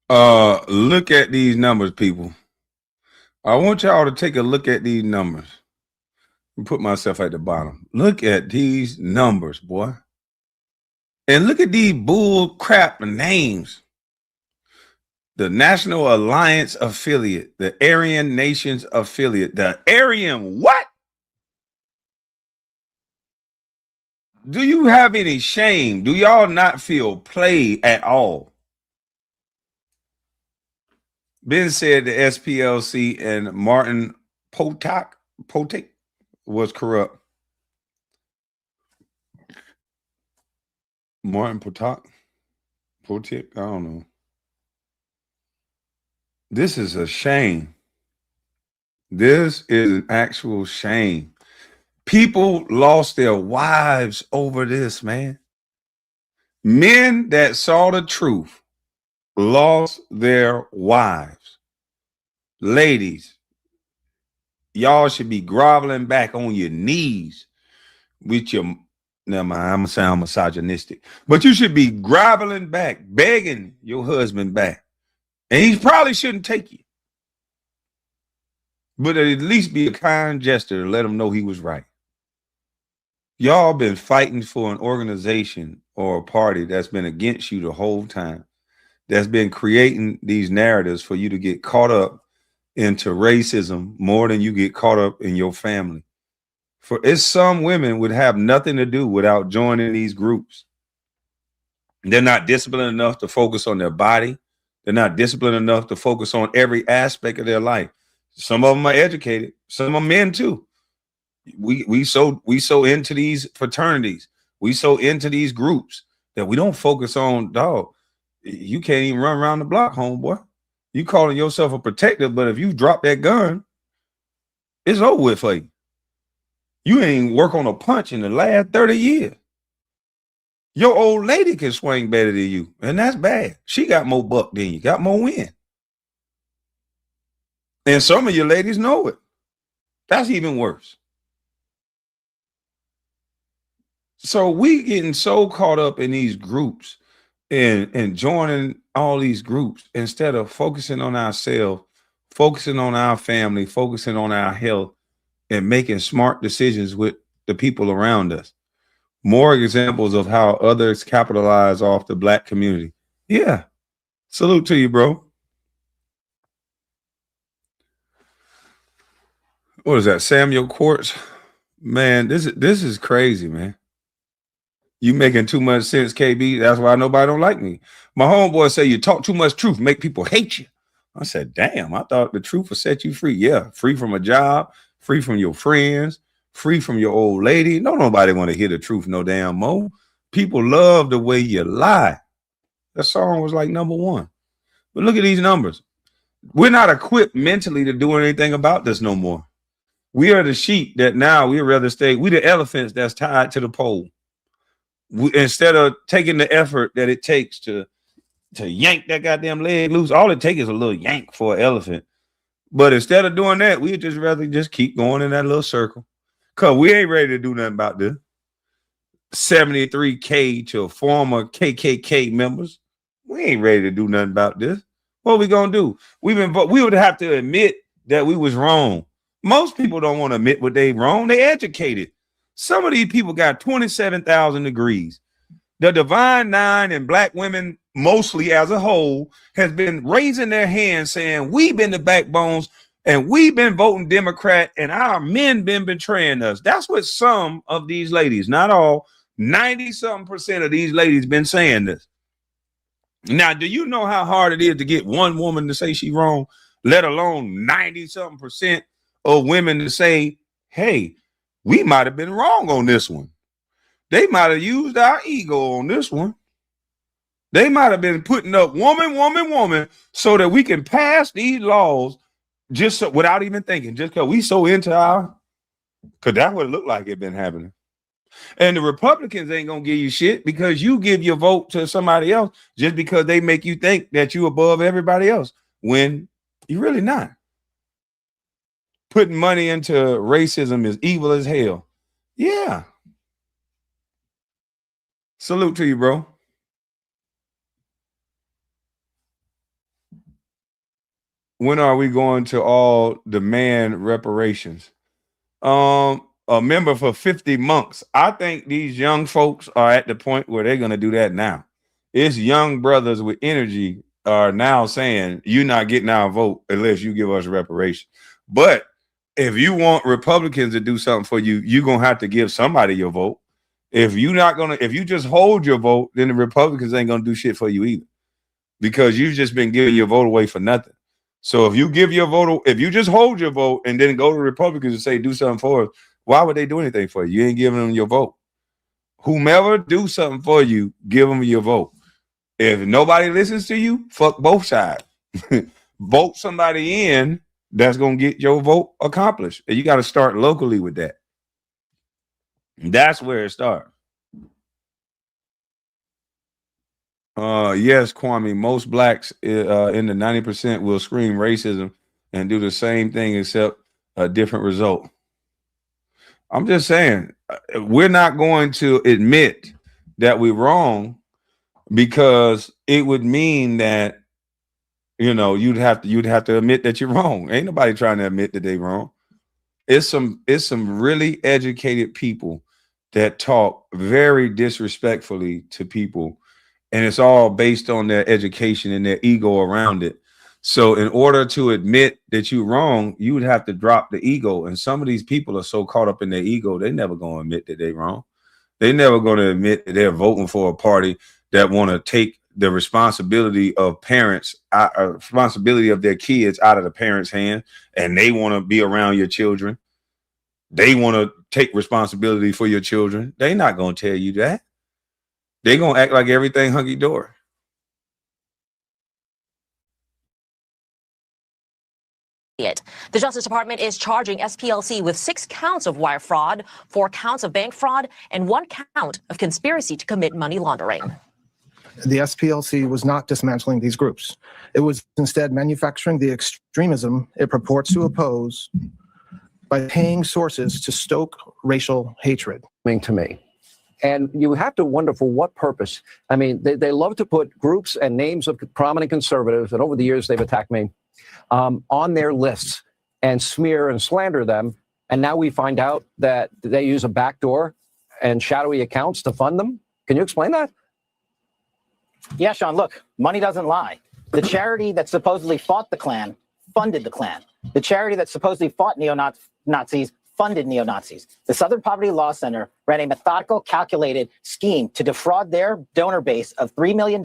Look at these numbers, people. I want y'all to take a look at these numbers. And put myself at the bottom. Look at these numbers, boy. And look at these bull crap names. The National Alliance affiliate, the Aryan Nations affiliate, the Aryan what? Do you have any shame? Do y'all not feel played at all? Ben said the SPLC and Martin Potok was corrupt. Martin Potok? I don't know. This is a shame. This is an actual shame. People lost their wives over this, man. Men that saw the truth lost their wives. Ladies, y'all should be groveling back on your knees with your, never mind, I'm gonna sound misogynistic, but you should be groveling back, begging your husband back. And he probably shouldn't take you. But at least be a kind gesture to let him know he was right. Y'all been fighting for an organization or a party that's been against you the whole time, that's been creating these narratives for you to get caught up into racism more than you get caught up in your family. For it's some women would have nothing to do without joining these groups. They're not disciplined enough to focus on their body. They're not disciplined enough to focus on every aspect of their life. Some of them are educated. Some are men too. We so into these fraternities. We so into these groups that we don't focus on, dog. You can't even run around the block, homeboy. You calling yourself a protector, but if you drop that gun, it's over with for you. You ain't work on a punch in the last 30 years. Your old lady can swing better than you, and that's bad. She got more buck than you, got more wind. And some of your ladies know it. That's even worse. So we getting so caught up in these groups and joining all these groups instead of focusing on ourselves, focusing on our family, focusing on our health, and making smart decisions with the people around us. More examples of how others capitalize off the black community. Yeah. Salute to you, bro. What is that? Samuel Quartz? Man, this is crazy, man. You making too much sense, KB. That's why nobody don't like me. My homeboy say you talk too much truth, make people hate you. I said, damn, I thought the truth would set you free. Yeah, free from a job, free from your friends, free from your old lady. No, nobody want to hear the truth no damn more. People love the way you lie. That song was like #1. But look at these numbers. We're not equipped mentally to do anything about this no more. We are the sheep that now we'd rather stay. We the elephants that's tied to the pole. Instead of taking the effort that it takes to yank that goddamn leg loose, all it takes is a little yank for an elephant. But instead of doing that, we'd just rather just keep going in that little circle. Because we ain't ready to do nothing about this. 73K to former KKK members. We ain't ready to do nothing about this. What are we going to do? We would have to admit that we was wrong. Most people don't want to admit what they wrong. They educated. Some of these people got 27,000 degrees. The Divine Nine and black women, mostly as a whole, has been raising their hands saying, we've been the backbones and we've been voting Democrat and our men been betraying us. That's what some of these ladies, not all, 90-something% of these ladies been saying this. Now, do you know how hard it is to get one woman to say she wrong, let alone 90-something% of women to say, hey, we might have been wrong on this one. They might have used our ego on this one. They might have been putting up woman, so that we can pass these laws just so, without even thinking, just because we so into our, because that's what it looked like it been happening. And the Republicans ain't going to give you shit because you give your vote to somebody else just because they make you think that you above everybody else when you're really not. Putting money into racism is evil as hell. Yeah. Salute to you, bro. When are we going to all demand reparations? A member for 50 months. I think these young folks are at the point where they're going to do that now. It's young brothers with energy are now saying you're not getting our vote unless you give us reparations. But if you want Republicans to do something for you, you're going to have to give somebody your vote. If you just hold your vote, then the Republicans ain't going to do shit for you either because you've just been giving your vote away for nothing. So if you give your vote, if you just hold your vote and then go to Republicans and say, do something for us, why would they do anything for you? You ain't giving them your vote. Whomever do something for you, give them your vote. If nobody listens to you, fuck both sides. Vote somebody in that's going to get your vote accomplished. And you got to start locally with that. That's where it starts. Yes, Kwame, most blacks in the 90% will scream racism and do the same thing except a different result. I'm just saying, we're not going to admit that we're wrong because it would mean that, you know, you'd have to admit that you're wrong. Ain't nobody trying to admit that they're wrong. It's some really educated people that talk very disrespectfully to people, and it's all based on their education and their ego around it. So in order to admit that you're wrong, you would have to drop the ego. And some of these people are so caught up in their ego, they never going to admit that they're wrong. They never going to admit that they're voting for a party that want to take the responsibility of parents, responsibility of their kids out of the parents' hands, and they want to be around your children. They want to take responsibility for your children. They're not going to tell you that. They're going to act like everything hunky-dory.
The Justice Department is charging SPLC with 6 counts of wire fraud, 4 counts of bank fraud, and 1 count of conspiracy to commit money laundering.
The SPLC was not dismantling these groups. It was instead manufacturing the extremism it purports to oppose by paying sources to stoke racial hatred.
To me. And you have to wonder for what purpose. I mean, they love to put groups and names of prominent conservatives, and over the years they've attacked me, on their lists and smear and slander them. And now we find out that they use a backdoor and shadowy accounts to fund them? Can you explain that?
Yeah, Sean, look, money doesn't lie. The charity that supposedly fought the Klan funded the Klan. The charity that supposedly fought neo-Nazis funded neo-Nazis. The Southern Poverty Law Center ran a methodical, calculated scheme to defraud their donor base of $3 million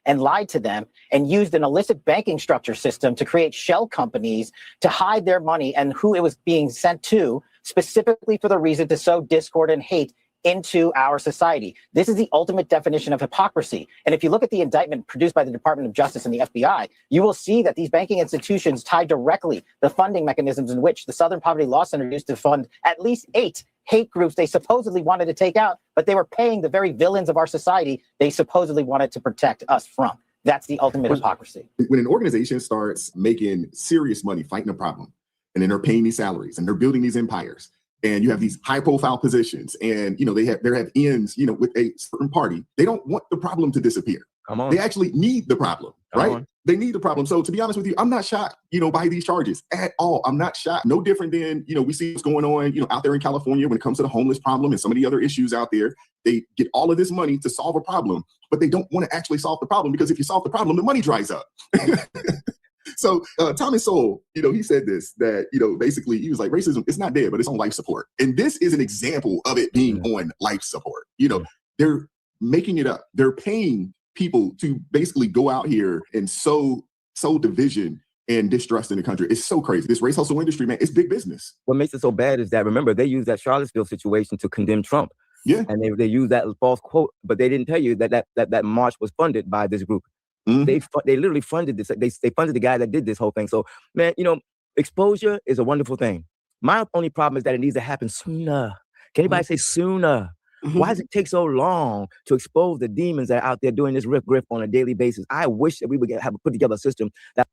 and lied to them and used an illicit banking structure system to create shell companies to hide their money and who it was being sent to, specifically for the reason to sow discord and hate into our society. This is the ultimate definition of hypocrisy. And if you look at the indictment produced by the Department of Justice and the FBI, you will see that these banking institutions tie directly the funding mechanisms in which the Southern Poverty Law Center used to fund at least 8 hate groups they supposedly wanted to take out, but they were paying the very villains of our society they supposedly wanted to protect us from. That's the ultimate hypocrisy.
When an organization starts making serious money fighting a problem, and then they're paying these salaries and they're building these empires, and you have these high profile positions, and they have ends, with a certain party, they don't want the problem to disappear.
Come on.
They actually need the problem, right? They need the problem. So to be honest with you, I'm not shocked, by these charges at all. I'm not shocked. No different than, we see what's going on, out there in California when it comes to the homeless problem and some of the other issues out there. They get all of this money to solve a problem, but they don't want to actually solve the problem, because if you solve the problem, the money dries up. So Thomas Sowell, he said this, that, basically he was like, racism, it's not dead, but it's on life support. And this is an example of it being on life support. They're making it up. They're paying people to basically go out here and sow division and distrust in the country. It's so crazy. This race hustle industry, man, it's big business.
What makes it so bad is that, remember, they used that Charlottesville situation to condemn Trump.
Yeah.
And they used that false quote, but they didn't tell you that march was funded by this group. They literally funded this. They funded the guy that did this whole thing. So, man, exposure is a wonderful thing. My only problem is that it needs to happen sooner. Can anybody say sooner? Why does it take so long to expose the demons that are out there doing this riff-griff on a daily basis? I wish that we would have put together a system that...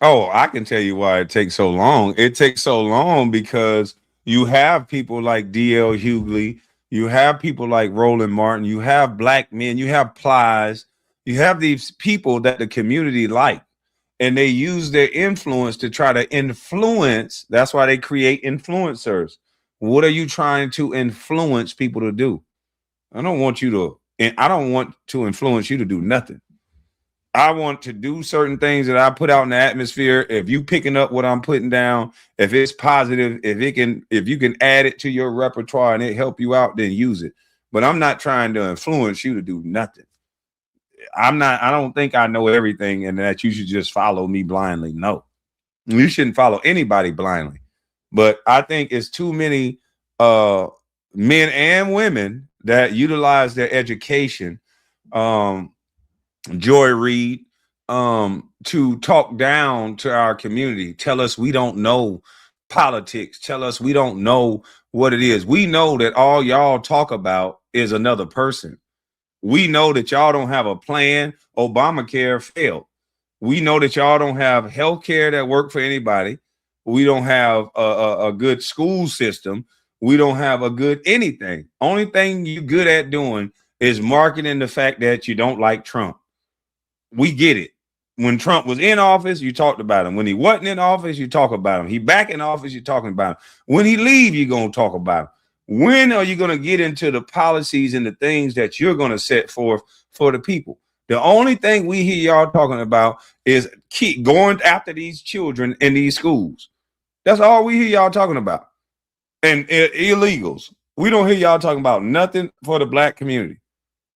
Oh, I can tell you why it takes so long. It takes so long because you have people like D.L. Hughley, you have people like Rollin Martin, you have black men, you have Plies, you have these people that the community like, and they use their influence to try to influence. That's why they create influencers. What are you trying to influence people to do? I don't want to influence you to do nothing. I want to do certain things that I put out in the atmosphere. If you picking up what I'm putting down, if it's positive, if you can add it to your repertoire and it help you out, then use it. But I'm not trying to influence you to do nothing. I don't think I know everything and that you should just follow me blindly. No, you shouldn't follow anybody blindly. But I think it's too many men and women that utilize their education, Joy Reid, to talk down to our community, tell us we don't know politics, tell us we don't know what it is. We know that all y'all talk about is another person. We know that y'all don't have a plan. Obamacare failed. We know that y'all don't have health care that work for anybody. We don't have a good school system. We don't have a good anything. Only thing you're good at doing is marketing the fact that you don't like Trump. We get it. When Trump was in office, you talked about him. When he wasn't in office, you talk about him. He back in office, you're talking about him. When he leave, you're going to talk about him. When are you going to get into the policies and the things that you're going to set forth for the people? The only thing we hear y'all talking about is keep going after these children in these schools. That's all we hear y'all talking about. And illegals. We don't hear y'all talking about nothing for the black community.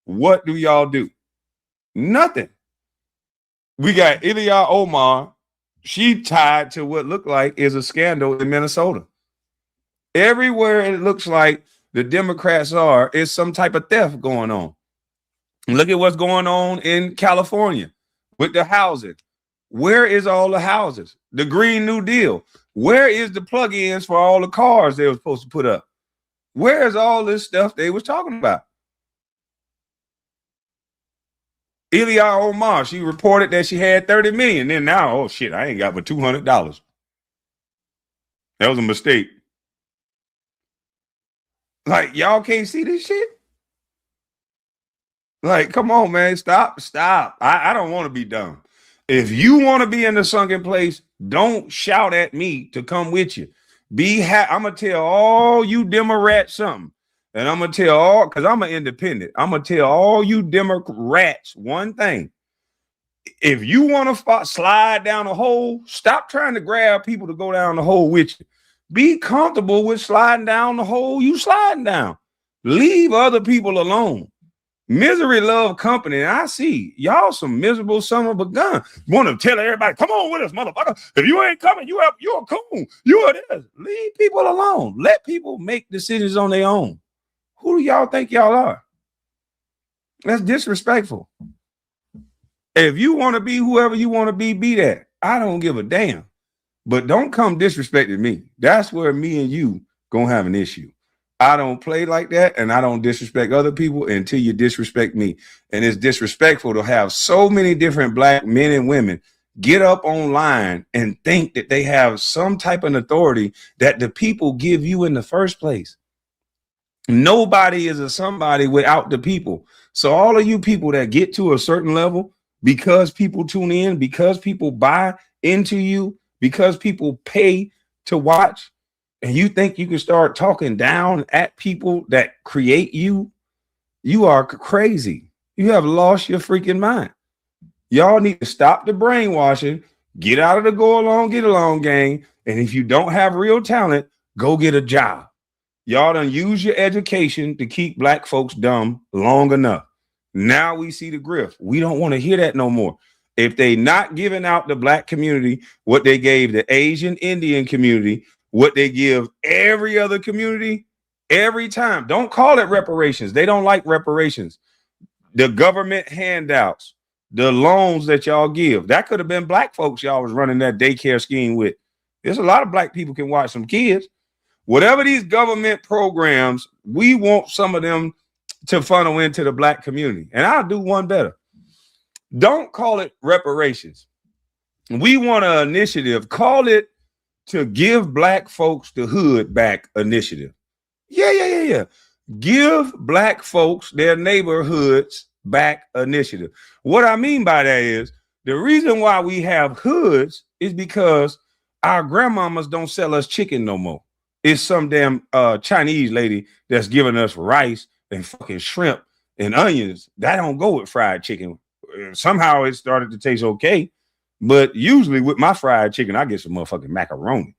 What do y'all do? Nothing. We got Ilya Omar. She tied to what looked like is a scandal in Minnesota. Everywhere it looks like the Democrats are, is some type of theft going on. Look at what's going on in California with the housing. Where is all the houses? The Green New Deal. Where is the plug-ins for all the cars they were supposed to put up? Where is all this stuff they was talking about? Ilya Omar, she reported that she had 30 million. Then now, oh shit, I ain't got but $200. That was a mistake. Like, y'all can't see this shit? Like, come on, man, stop. I don't want to be dumb. If you want to be in the sunken place, don't shout at me to come with you. I'm gonna tell all you Democrats something, and I'm gonna tell all, because I'm an independent. I'm gonna tell all you Democrats one thing. If you want to slide down a hole, stop trying to grab people to go down the hole with you. Be comfortable with sliding down the hole you sliding down. Leave other people alone. Misery love company. And I see y'all some miserable son of a gun. Want to tell everybody, come on with us, motherfucker. If you ain't coming, you're a coon. You're this. Leave people alone. Let people make decisions on their own. Who do y'all think y'all are? That's disrespectful. If you want to be whoever you want to be that. I don't give a damn. But don't come disrespecting me. That's where me and you gonna have an issue. I don't play like that, and I don't disrespect other people until you disrespect me. And it's disrespectful to have so many different black men and women get up online and think that they have some type of authority that the people give you in the first place. Nobody is a somebody without the people. So all of you people that get to a certain level, because people tune in, because people buy into you, because people pay to watch, and you think you can start talking down at people that create you, you are crazy. You have lost your freaking mind. Y'all need to stop the brainwashing, get out of the go along, get along game. And if you don't have real talent, go get a job. Y'all done use your education to keep black folks dumb long enough. Now we see the grift. We don't want to hear that no more. If they not giving out the black community what they gave the Asian Indian community, what they give every other community every time, don't call it reparations. They don't like reparations. The government handouts, the loans that y'all give, that could have been black folks y'all was running that daycare scheme with. There's a lot of black people can watch some kids. Whatever these government programs, we want some of them to funnel into the black community. And I'll do one better. Don't call it reparations. We want an initiative. Call it to give black folks the hood back initiative. Yeah. Give black folks their neighborhoods back initiative. What I mean by that is the reason why we have hoods is because our grandmamas don't sell us chicken no more. It's some damn Chinese lady that's giving us rice and fucking shrimp and onions. That don't go with fried chicken. Somehow it started to taste okay. But usually with my fried chicken, I get some motherfucking macaroni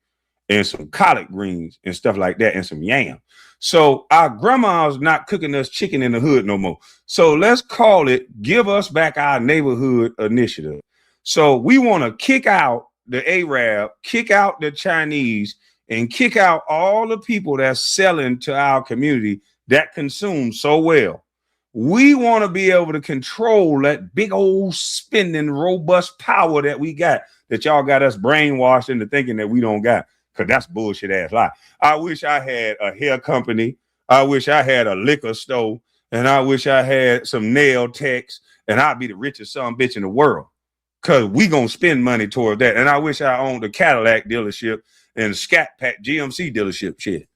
and some collard greens and stuff like that and some yam. So our grandma's not cooking us chicken in the hood no more. So let's call it Give Us Back Our Neighborhood Initiative. So we want to kick out the Arab, kick out the Chinese, and kick out all the people that's selling to our community that consume so well. We want to be able to control that big old spending robust power that we got, that y'all got us brainwashed into thinking that we don't got, because that's bullshit ass lie. I wish I had a hair company. I wish I had a liquor store, and I wish I had some nail techs, and I'd be the richest son bitch in the world, because we gonna spend money toward that. And I wish I owned a Cadillac dealership and a Scat Pack GMC dealership shit,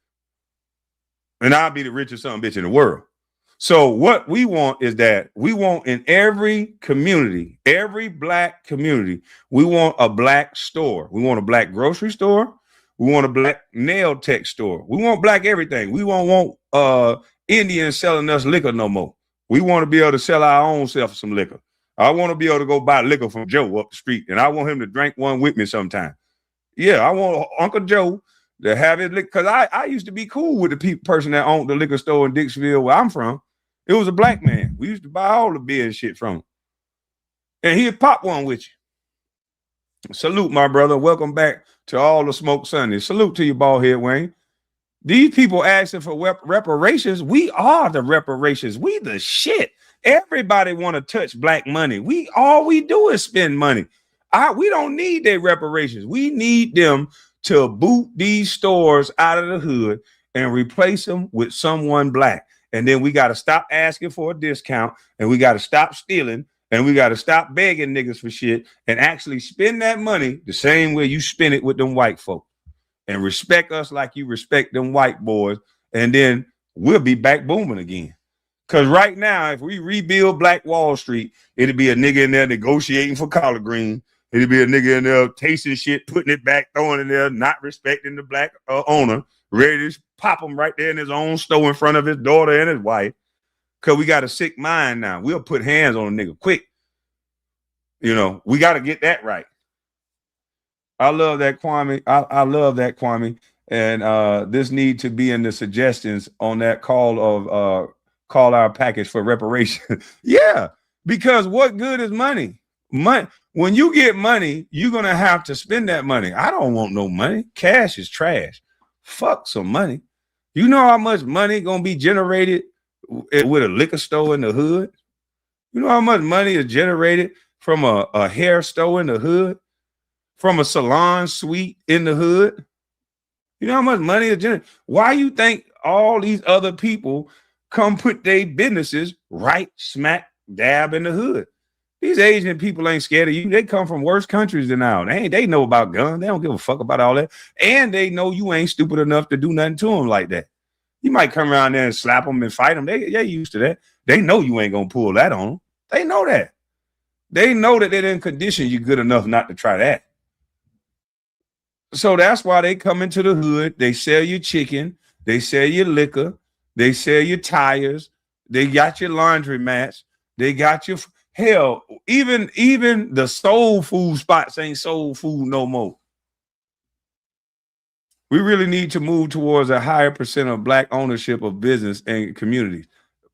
and I'll be the richest son bitch in the world. So what we want is that we want in every community, every black community, we want a black store. We want a black grocery store. We want a black nail tech store. We want black everything. We won't want Indians selling us liquor no more. We want to be able to sell our own self some liquor. I want to be able to go buy liquor from Joe up the street, and I want him to drink one with me sometime. Yeah, I want Uncle Joe to have it, because I used to be cool with the person that owned the liquor store in Dixville where I'm from. It was a black man. We used to buy all the beer and shit from him. And he'd pop one with you. Salute, my brother. Welcome back to all the Smoke Sundays. Salute to you, bald head Wayne. These people asking for reparations. We are the reparations. We the shit. Everybody want to touch black money. All we do is spend money. We don't need their reparations. We need them to boot these stores out of the hood and replace them with someone black. And then we got to stop asking for a discount, and we got to stop stealing, and we got to stop begging niggas for shit and actually spend that money the same way you spend it with them white folk, and respect us like you respect them white boys. And then we'll be back booming again. Because right now, if we rebuild Black Wall Street, it'll be a nigga in there negotiating for collard green, It'd be a nigga in there tasting shit, putting it back, throwing it in there, not respecting the black owner, ready to pop him right there in his own store in front of his daughter and his wife. Because we got a sick mind now. We'll put hands on a nigga quick. You know, we got to get that right. I love that, Kwame. I love that, Kwame. And this need to be in the suggestions on that call our package for reparation. Yeah, because what good is money? When you get money, you're going to have to spend that money. I don't want no money. Cash is trash. Fuck some money. You know how much money going to be generated with a liquor store in the hood? You know how much money is generated from a hair store in the hood? From a salon suite in the hood? You know how much money is generated? Why you think all these other people come put their businesses right smack dab in the hood? These Asian people ain't scared of you. They come from worse countries than ours. They know about guns. They don't give a fuck about all that. And they know you ain't stupid enough to do nothing to them like that. You might come around there and slap them and fight them. They used to that. They know you ain't going to pull that on them. They know that. They know that they didn't condition you good enough not to try that. So that's why they come into the hood. They sell you chicken. They sell you liquor. They sell you tires. They got your laundry mats. They got your hell. Even the soul food spots ain't soul food no more. We really need to move towards a higher percent of black ownership of business and communities.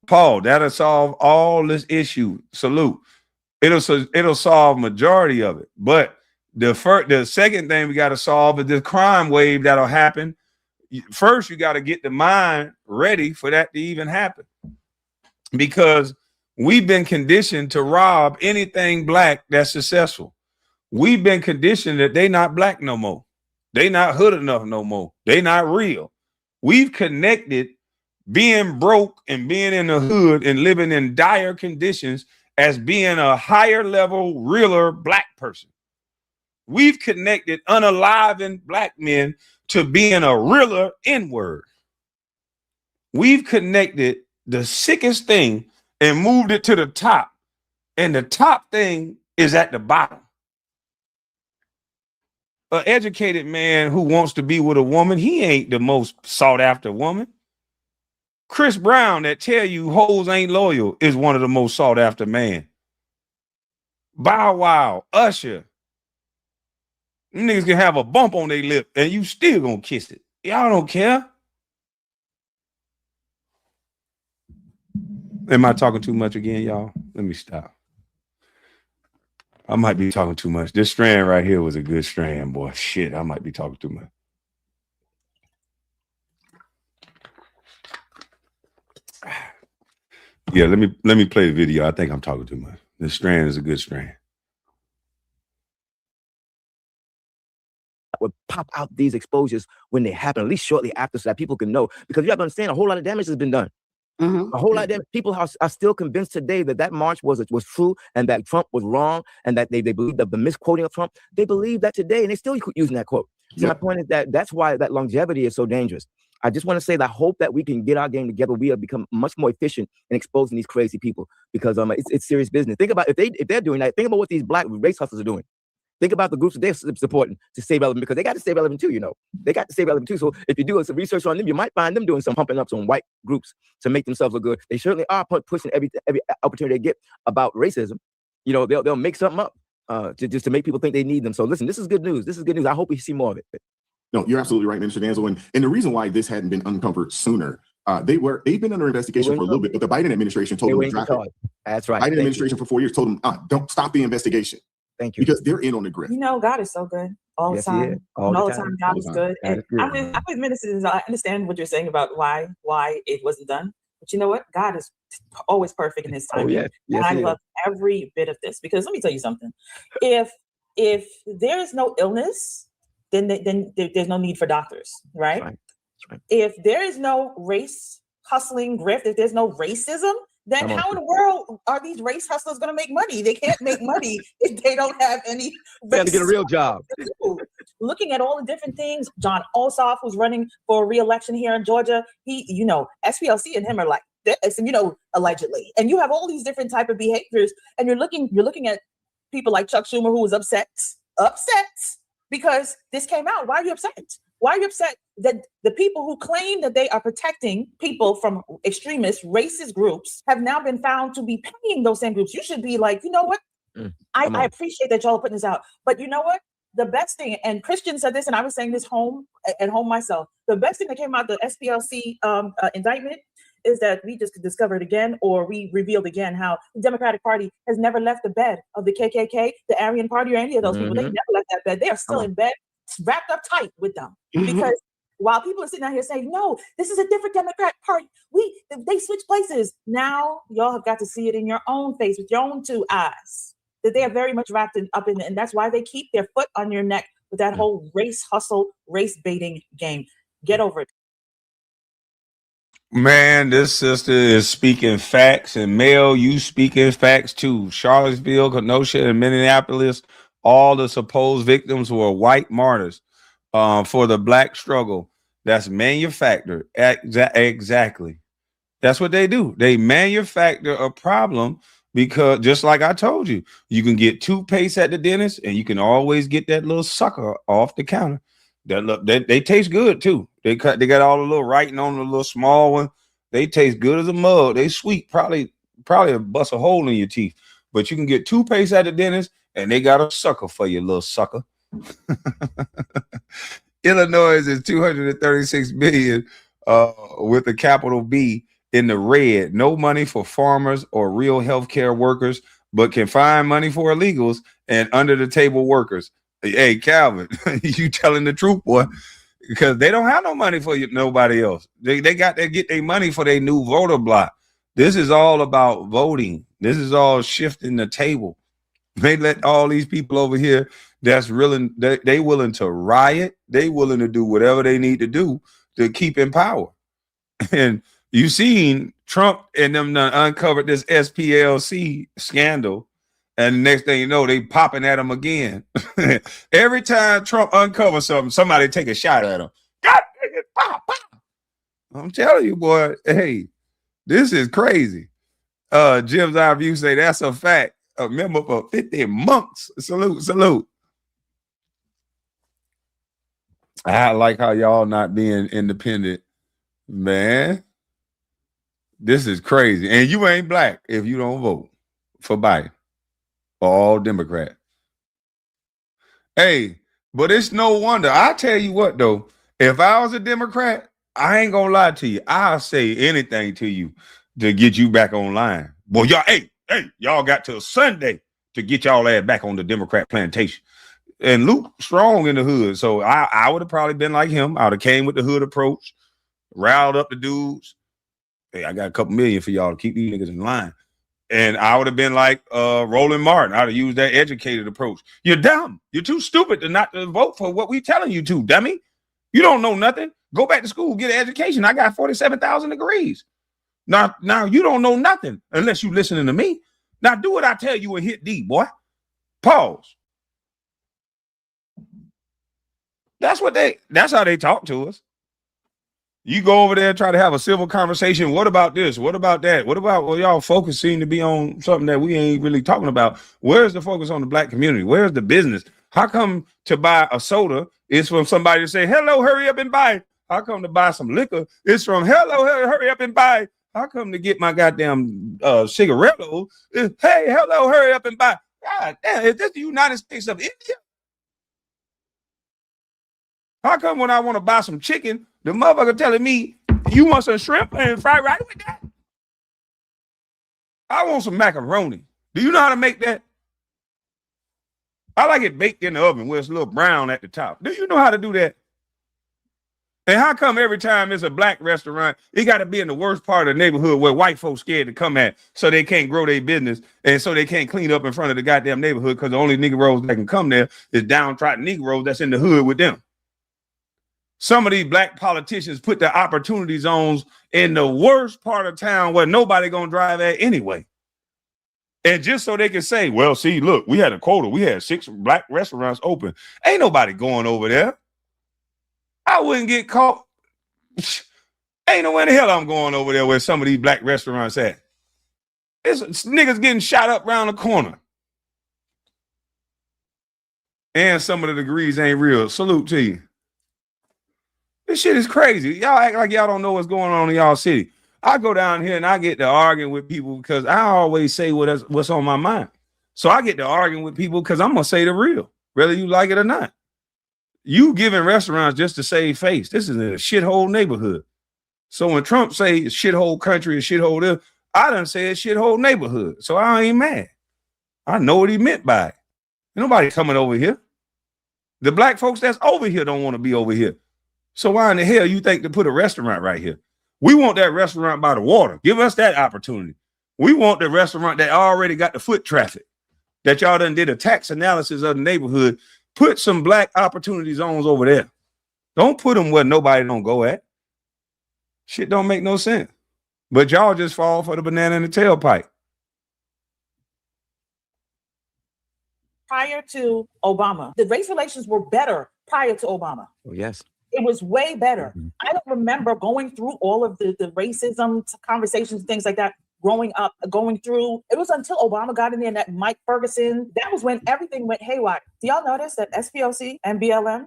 Paul, that'll solve all this issue. Salute. It'll solve majority of it. But the second thing we got to solve is the crime wave that'll happen. First, you got to get the mind ready for that to even happen. Because we've been conditioned to rob anything black that's successful. We've been conditioned that they not black no more. They not hood enough no more. They not real. We've connected being broke and being in the hood and living in dire conditions as being a higher level, realer black person. We've connected unaliving black men to being a realer N-word. We've connected the sickest thing and moved it to the top. And the top thing is at the bottom. An educated man who wants to be with a woman, he ain't the most sought after woman. Chris Brown that tell you hoes ain't loyal is one of the most sought after man. Bow Wow, Usher. Them niggas can have a bump on their lip and you still gonna kiss it. Y'all don't care. Am I talking too much again, y'all? Let me stop. I might be talking too much. This strand right here was a good strand, boy. Shit, I might be talking too much. Yeah, let me play the video. I think I'm talking too much. This strand is a good strand.
Would pop out these exposures when they happen, at least shortly after, so that people can know. Because you have to understand, a whole lot of damage has been done. A whole lot of damage. People are still convinced today that that march was true and that Trump was wrong and that they believe the misquoting of Trump. They believe that today and they still using that quote. So my point is that's why that longevity is so dangerous. I just want to say that I hope that we can get our game together. We have become much more efficient in exposing these crazy people because it's serious business. Think about if they're doing that. Think about what these black race hustlers are doing. Think about the groups that they're supporting to stay relevant because they got to stay relevant too, you know. They got to stay relevant too. So if you do some research on them, you might find them doing some pumping up some white groups to make themselves look good. They certainly are pushing every opportunity they get about racism. You know, they'll make something up just to make people think they need them. So listen, this is good news. This is good news. I hope we see more of it.
No, you're absolutely right, Minister Danzo. And the reason why this hadn't been uncovered sooner, they've been under investigation for a little bit, but the Biden administration told them to drop it.
That's right.
Biden administration for 4 years told them, don't stop the investigation.
Thank you.
Because they're in on the grift.
You know, God is so good all the time. All the time, God is good. And I'm with ministers. I understand what you're saying about why it wasn't done. But you know what? God is always perfect in his time.
Yes,
and I love every bit of this because let me tell you something. If there is no illness, then there's no need for doctors, right?
That's right.
If there is no race hustling grift, if there's no racism, then how in the world are these race hustlers going to make money? They can't make money if they don't have any.
They have to get a real job.
Looking at all the different things, John Ossoff, who's running for re-election here in Georgia, SPLC and him are like this, and allegedly. And you have all these different type of behaviors, and you're looking at people like Chuck Schumer, who was upset because this came out. Why are you upset? Why are you upset that the people who claim that they are protecting people from extremist, racist groups have now been found to be paying those same groups? You should be like, you know what? I appreciate that y'all are putting this out, but you know what? The best thing, and Christian said this, and I was saying this at home myself, the best thing that came out of the SPLC indictment is that we just discovered again, or we revealed again, how the Democratic Party has never left the bed of the KKK, the Aryan Party, or any of those people. They never left that bed. They are still in bed, wrapped up tight with them. Because while people are sitting out here saying, no, this is a different Democratic Party, they switch places. Now y'all have got to see it in your own face with your own two eyes, that they are very much wrapped up in it. And that's why they keep their foot on your neck with that whole race hustle, race baiting game. Get over it.
Man, this sister is speaking facts, and Mel, you speaking facts too. Charlottesville, Kenosha, and Minneapolis, all the supposed victims were white martyrs for the black struggle. That's manufactured. Exactly. That's what they do. They manufacture a problem because, just like I told you, you can get toothpaste at the dentist, and you can always get that little sucker off the counter. They taste good too. They got all the little writing on the little small one. They taste good as a mug. They sweet, probably bust a hole in your teeth. But you can get toothpaste at the dentist, and they got a sucker for you, little sucker. Illinois is 236 billion with a capital B in the red. No money for farmers or real healthcare workers, but can find money for illegals and under the table workers. Hey, Calvin, you telling the truth, boy, because they don't have no money for you, nobody else. They got to get their money for their new voter block. This is all about voting. This is all shifting the table. They let all these people over here that's willing, they willing to riot. They willing to do whatever they need to do to keep in power. And you seen Trump and them uncovered this SPLC scandal. And the next thing you know, they popping at him again. Every time Trump uncovers something, somebody take a shot at him. God dang it, pop, pop. I'm telling you, boy, hey, this is crazy. Jim's Our View say that's a fact. A member for 50 months. Salute, salute. I like how y'all not being independent, man. This is crazy. And you ain't black if you don't vote for Biden. All Democrat. Hey, but it's no wonder. I tell you what, though, if I was a Democrat, I ain't gonna lie to you. I'll say anything to you to get you back online. Boy, y'all, hey, y'all got till Sunday to get y'all ass back on the Democrat plantation. And Luke strong in the hood, so I would have probably been like him. I would have came with the hood approach, riled up the dudes. Hey, I got a couple million for y'all to keep these niggas in line. And I would have been like Rollin Martin. I'd have used that educated approach. You're dumb. You're too stupid not to vote for what we telling you to, dummy. You don't know nothing. Go back to school, get an education. I got 47,000 degrees. Now you don't know nothing unless you listening to me. Now do what I tell you and hit D, boy. Pause. That's how they talk to us. You go over there and try to have a civil conversation. What about this? What about that? What about, well, y'all focus seem to be on something that we ain't really talking about. Where's the focus on the black community? Where's the business? How come to buy a soda is from somebody to say, hello, hurry up and buy? How come to buy some liquor? It's from, hello, hurry up and buy. How come to get my goddamn cigaretto? Hey, hello, hurry up and buy. God damn, is this the United States of India? How come when I want to buy some chicken, the motherfucker telling me, you want some shrimp and fried rice with that? I want some macaroni. Do you know how to make that? I like it baked in the oven where it's a little brown at the top. Do you know how to do that? And how come every time it's a black restaurant, it got to be in the worst part of the neighborhood where white folks scared to come at so they can't grow their business and so they can't clean up in front of the goddamn neighborhood because the only Negroes that can come there is downtrodden Negroes that's in the hood with them. Some of these black politicians put the opportunity zones in the worst part of town where nobody gonna drive at anyway. And just so they can say, well, see, look, we had a quota. We had 6 black restaurants open. Ain't nobody going over there. I wouldn't get caught. Ain't no way in the hell I'm going over there where some of these black restaurants at. It's niggas getting shot up around the corner. and some of the degrees ain't real. Salute to you. This shit is crazy. Y'all act like y'all don't know what's going on in y'all city. I go down here and I get to arguing with people because I always say what's on my mind. So I get to arguing with people because I'm gonna say the real, whether you like it or not. You giving restaurants just to save face. This is a shithole neighborhood. So when Trump say it's shithole country and shithole this, I done say it's shithole neighborhood. So I ain't mad. I know what he meant by it. Ain't nobody coming over here. The black folks that's over here don't want to be over here. So why in the hell you think to put a restaurant right here? We want that restaurant by the water. Give us that opportunity. We want the restaurant that already got the foot traffic, that y'all done did a tax analysis of the neighborhood. Put some black opportunity zones over there. Don't put them where nobody don't go at. Shit don't make no sense. But y'all just fall for the banana in the tailpipe.
Prior to Obama, the race relations were better prior to Obama.
Oh, yes.
It was way better. I don't remember going through all of the racism conversations, things like that, growing up, going through. It was until Obama got in there and that Mike Ferguson, that was when everything went haywire. Do y'all notice that SPLC and BLM,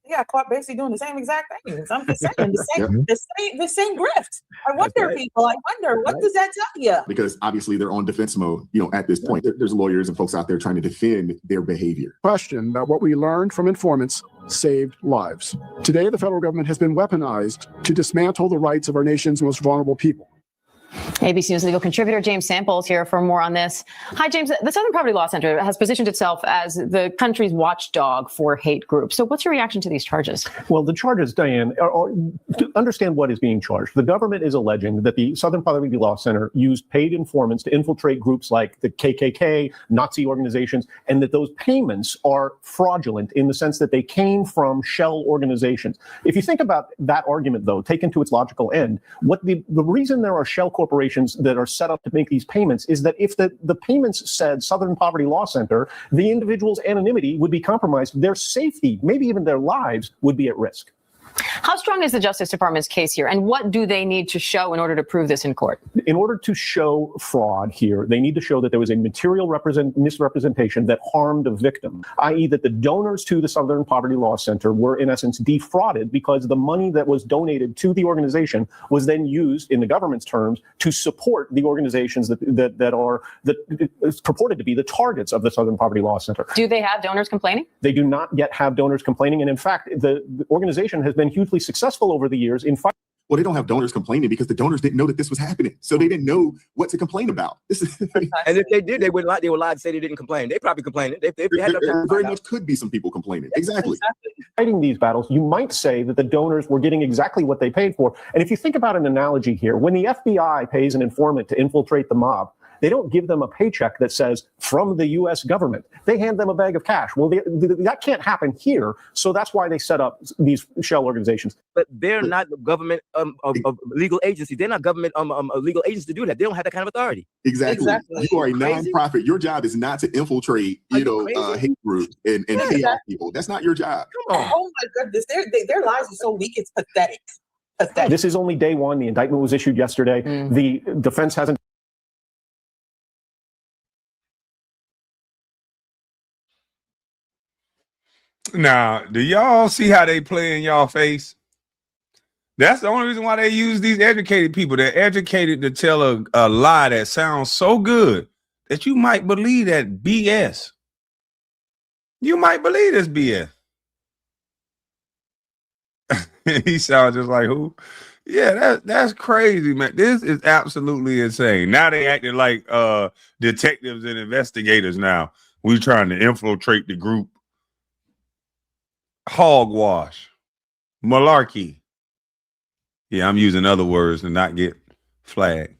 they got caught basically doing the same exact things? I'm just saying, the same grift. I wonder, people, what does that tell you?
Because obviously they're on defense mode, at this point. There's lawyers and folks out there trying to defend their behavior.
Question about what we learned from informants saved lives. Today, the federal government has been weaponized to dismantle the rights of our nation's most vulnerable people.
ABC News legal contributor James Samples here for more on this. Hi, James. The Southern Poverty Law Center has positioned itself as the country's watchdog for hate groups. So what's your reaction to these charges?
Well, the charges, Diane, are to understand what is being charged. The government is alleging that the Southern Poverty Law Center used paid informants to infiltrate groups like the KKK, Nazi organizations, and that those payments are fraudulent in the sense that they came from shell organizations. If you think about that argument, though, taken to its logical end, what the reason there are shell corporations that are set up to make these payments is that if the payments said Southern Poverty Law Center, the individual's anonymity would be compromised. Their safety, maybe even their lives, would be at risk.
How strong is the Justice Department's case here, and what do they need to show in order to prove this in court?
In order to show fraud here, they need to show that there was a material misrepresentation that harmed a victim, i.e. that the donors to the Southern Poverty Law Center were, in essence, defrauded because the money that was donated to the organization was then used, in the government's terms, to support the organizations that are purported to be the targets of the Southern Poverty Law Center.
Do they have donors complaining?
They do not yet have donors complaining, and in fact, the organization has been hugely successful over the years in fighting.
Well, they don't have donors complaining because the donors didn't know that this was happening. So they didn't know what to complain about.
And if they did, they would lie to say they didn't complain. They probably complained.
There very much could be some people complaining. Exactly.
Fighting these battles, you might say that the donors were getting exactly what they paid for. And if you think about an analogy here, when the FBI pays an informant to infiltrate the mob, they don't give them a paycheck that says from the U.S. government. They hand them a bag of cash. Well, that can't happen here. So that's why they set up these shell organizations.
But they're not the government legal agency. They're not government legal agents to do that. They don't have that kind of authority.
Exactly. You are a nonprofit. Your job is not to infiltrate, hate groups and hate people. That's not your job.
Come on. Oh my goodness, their lives are so weak. It's pathetic.
This is only day one. The indictment was issued yesterday. The defense hasn't.
Now, do y'all see how they play in y'all face? That's the only reason why they use these educated people. They're educated to tell a lie that sounds so good that you might believe that BS. You might believe this BS. He sounds just like who? Yeah, that's crazy, man. This is absolutely insane. Now they acting like detectives and investigators now. We trying to infiltrate the group. Hogwash, malarkey. Yeah, I'm using other words to not get flagged.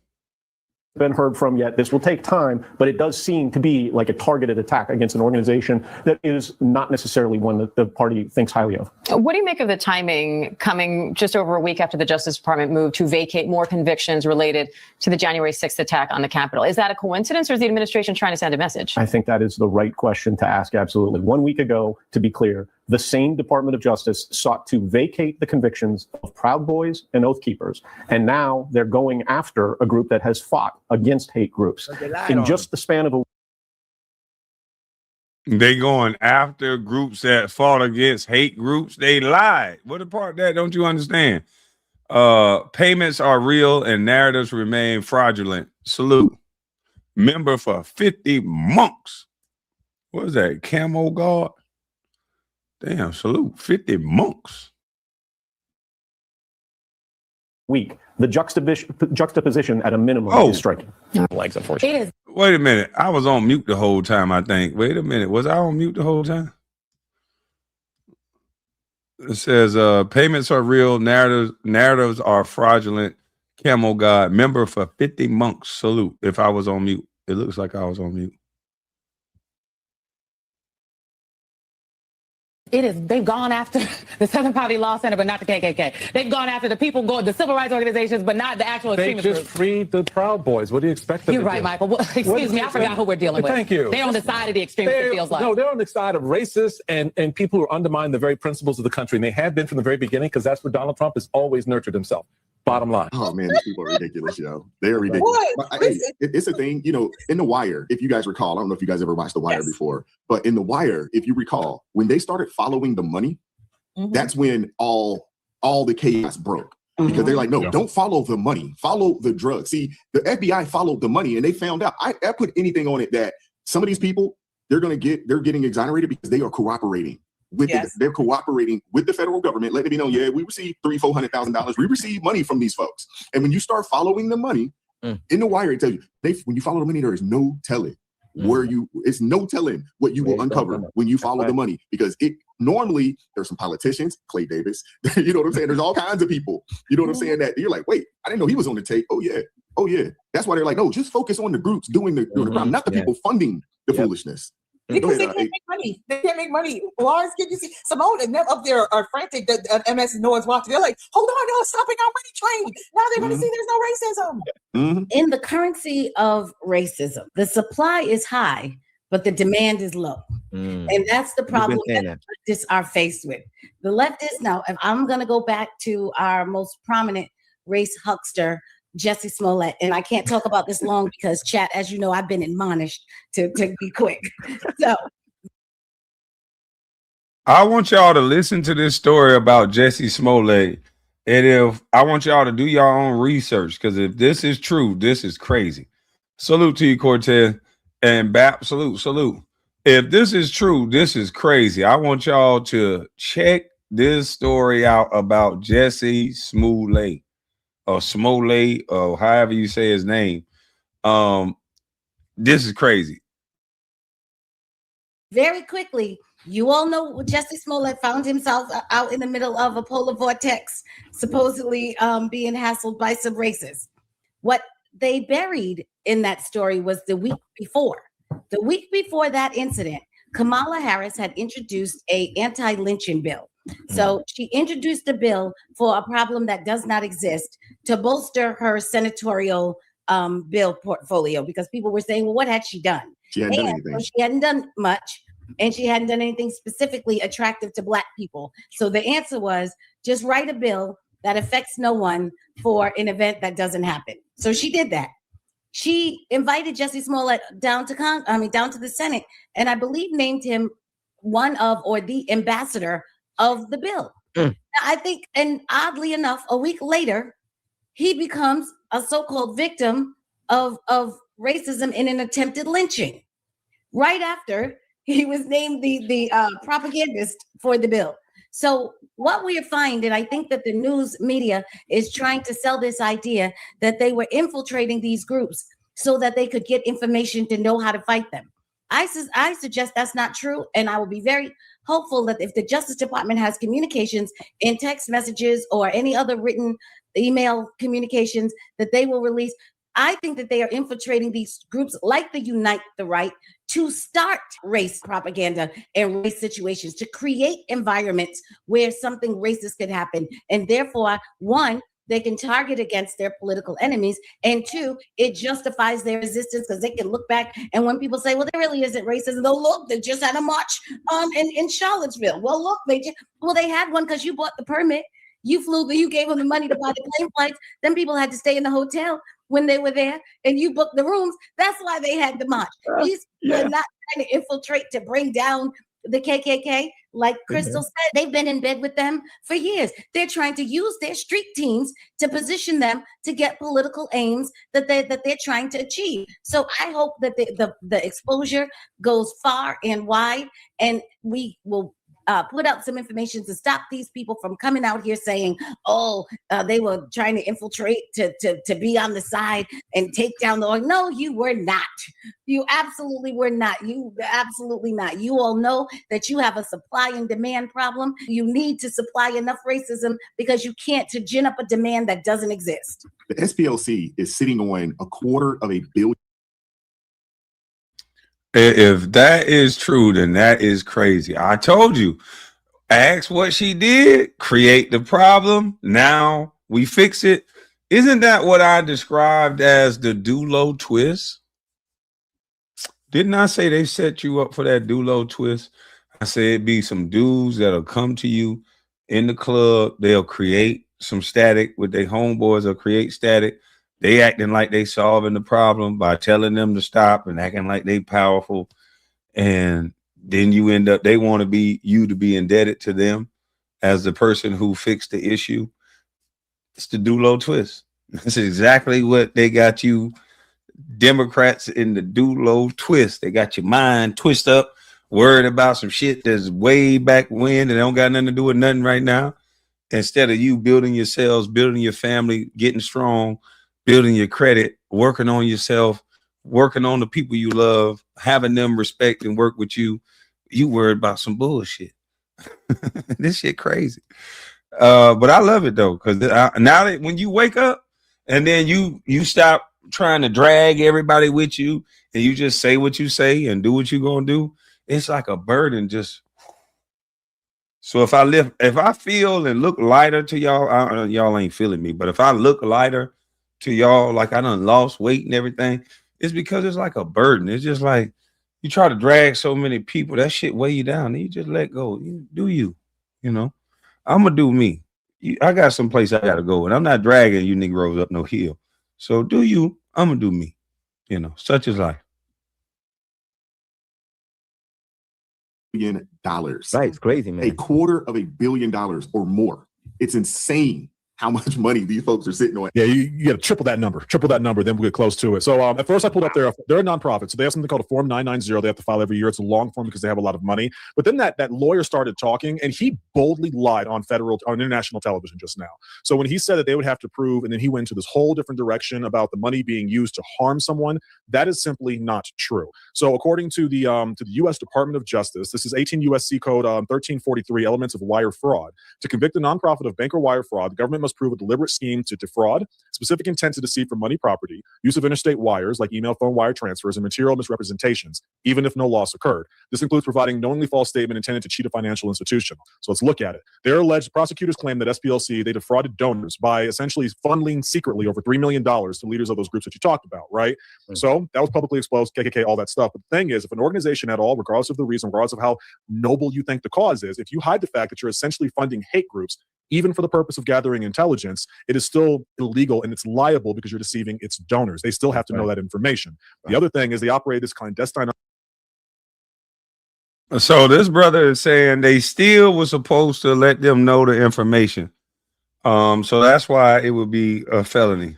Been heard from yet. This will take time, but it does seem to be like a targeted attack against an organization that is not necessarily one that the party thinks highly of.
What do you make of the timing coming just over a week after the Justice Department moved to vacate more convictions related to the January 6th attack on the Capitol? Is that a coincidence, or is the administration trying to send a message?
I think that is the right question to ask, absolutely. 1 week ago, to be clear, the same Department of Justice sought to vacate the convictions of Proud Boys and Oath Keepers. And now they're going after a group that has fought against hate groups. In just the span of a
They going after groups that fought against hate groups. They lied. What a part of that don't you understand? Payments are real and narratives remain fraudulent. Salute. Member for 50 monks. What is that? Camo guard? Damn, salute. 50 monks.
Weak. The juxtaposition at a minimum is striking.
Legs, unfortunately.
Wait a minute. I was on mute the whole time, I think. Wait a minute. Was I on mute the whole time? It says payments are real, narratives are fraudulent. Camel God, member for 50 monks. Salute. If I was on mute. It looks like I was on mute.
It is. They've gone after the Southern Poverty Law Center, but not the KKK. They've gone after the people, the civil rights organizations, but not the actual
They
extremist
just
groups.
freed the Proud Boys. What do you expect them
You're
to
right,
do?
Michael. Well, excuse me, I forgot who we're dealing with.
Thank you.
They're on the side of the extremists, it feels like.
No, they're on the side of racists and people who undermine the very principles of the country. And they have been from the very beginning because that's where Donald Trump has always nurtured himself. Bottom line.
Oh man, these people are ridiculous, yo. They are ridiculous. But, hey, it's a thing, you know, in The Wire, if you guys recall, I don't know if you guys ever watched The Wire before, but in The Wire, if you recall, when they started following the money, that's when all the chaos broke. Because they're like, no, don't follow the money, follow the drugs. See, the FBI followed the money and they found out. I put anything on it that some of these people, they're getting exonerated because they are cooperating with they're cooperating with the federal government, letting it be known, yeah, we received $300,000-$400,000. We received money from these folks. And when you start following the money, in The Wire, it tells you, when you follow the money, there is no telling it's no telling what you will uncover when you follow the money, because normally there's some politicians, Clay Davis, you know what I'm saying? There's all kinds of people, you know what I'm saying, that you're like, wait, I didn't know he was on the tape. Oh yeah. That's why they're like, no, just focus on the groups doing the crime, not the people funding the foolishness.
Because they can't make money. They can't make money. Lars, can you see Simone and them up there are frantic that MS and Noah's watching. They're like, hold on, no, stopping our money train. Now they're going to see there's no racism.
In the currency of racism, the supply is high, but the demand is low. And that's the problem that leftists are faced with. The leftists, now, if I'm going to go back to our most prominent race huckster, Jesse Smollett, and I can't talk about this long because, chat, as you know, I've been admonished to be quick. So
I want y'all to listen to this story about Jesse Smollett, and if I want y'all to do your own research, because if this is true, this is crazy. Salute to you, Cortez, and Bap. Salute. If this is true, this is crazy. I want y'all to check this story out about Jesse Smollett. Or Smollett, or however you say his name. This is crazy.
very quickly, you all know Jesse Smollett found himself out in the middle of a polar vortex, supposedly being hassled by some racists. What they buried in that story was the week before. The week before that incident, Kamala Harris had introduced an anti-lynching bill. So she introduced a bill for a problem that does not exist to bolster her senatorial bill portfolio, because people were saying, well, what had she done?
She hadn't done anything.
So she hadn't done much, and she hadn't done anything specifically attractive to Black people. So the answer was just write a bill that affects no one for an event that doesn't happen. So she did that. She invited Jesse Smollett down to the Senate, and I believe named him one of, or the ambassador of the bill. Now, I think, and oddly enough, a week later, he becomes a so-called victim of racism in an attempted lynching. Right after he was named the propagandist for the bill. So what we are finding, I think that the news media is trying to sell this idea that they were infiltrating these groups so that they could get information to know how to fight them. I suggest that's not true, and I will be very hopeful that if the Justice Department has communications in text messages or any other written email communications that they will release. I think that they are infiltrating these groups like the Unite the Right to start race propaganda and race situations, to create environments where something racist could happen. And therefore, one, they can target against their political enemies. And two, it justifies their resistance because they can look back. And when people say, well, there really isn't racism, they'll look, they just had a march in Charlottesville. Well, look, they had one because you bought the permit. You gave them the money to buy the plane flights. Then people had to stay in the hotel. when they were there and you booked the rooms. That's why they had the march. These people are not trying to infiltrate to bring down the KKK. Like Crystal said, they've been in bed with them for years. They're trying to use their street teams to position them to get political aims that they're trying to achieve. So I hope that the exposure goes far and wide, and we will put out some information to stop these people from coming out here saying, they were trying to infiltrate to be on the side and take down the oil. No, you were not. You absolutely were not. You absolutely not. You all know that you have a supply and demand problem. You need to supply enough racism because you can't to gin up a demand that doesn't exist.
The SPLC is sitting on $250 million.
If that is true, then that is crazy. I told you, ask what she did, create the problem. Now we fix it. Isn't that what I described as the do-low twist? Didn't I say they set you up for that do-low twist? I said it'd be some dudes that'll come to you in the club. They'll create some static with their homeboys or create static. They acting like they solving the problem by telling them to stop and acting like they powerful. And then you end up, they want to be you to be indebted to them as the person who fixed the issue. It's the do-low twist. That's exactly what they got you Democrats in the do-low twist. They got your mind twisted up, worried about some shit that's way back when and they don't got nothing to do with nothing right now. Instead of you building yourselves, building your family, getting strong, building your credit, working on yourself, working on the people you love, having them respect and work with you, you worried about some bullshit. This shit crazy. But I love it though, because now that when you wake up and then you stop trying to drag everybody with you and you just say what you say and do what you're gonna do, it's like a burden just. So if I feel and look lighter to y'all, y'all ain't feeling me, but if I look lighter to y'all, like I done lost weight and everything, it's because it's like a burden. It's just like you try to drag so many people, that shit weigh you down, and you just let go. You do you know. I'm gonna do me. I got some place I gotta go, and I'm not dragging you Negroes up no hill. So do you? I'm gonna do me. Such is life.
$1 billion.
Right, it's crazy, man.
$250 million or more. It's insane how much money these folks are sitting on.
Yeah, you got to triple that number, then we'll get close to it. So at first I pulled up they're a nonprofit. So they have something called a Form 990. They have to file every year. It's a long form because they have a lot of money. But then that lawyer started talking and he boldly lied on international television just now. So when he said that they would have to prove, and then he went into this whole different direction about the money being used to harm someone, that is simply not true. So according to the U.S. Department of Justice, this is 18 U.S.C. Code 1343, elements of wire fraud. To convict a nonprofit of bank or wire fraud, the government must prove a deliberate scheme to defraud, specific intent to deceive for money, property, use of interstate wires like email, phone wire transfers, and material misrepresentations, even if no loss occurred. This includes providing knowingly false statement intended to cheat a financial institution. So let's look at it. They're alleged, prosecutors claim that SPLC, they defrauded donors by essentially funneling secretly over $3 million to leaders of those groups that you talked about, right? So that was publicly exposed, KKK, all that stuff. But the thing is, if an organization at all, regardless of the reason, regardless of how noble you think the cause is, if you hide the fact that you're essentially funding hate groups, even for the purpose of gathering intelligence, it is still illegal and it's liable because you're deceiving its donors. They still have to know that information. The other thing is they operate this clandestine.
So this brother is saying they still was supposed to let them know the information. So that's why it would be a felony.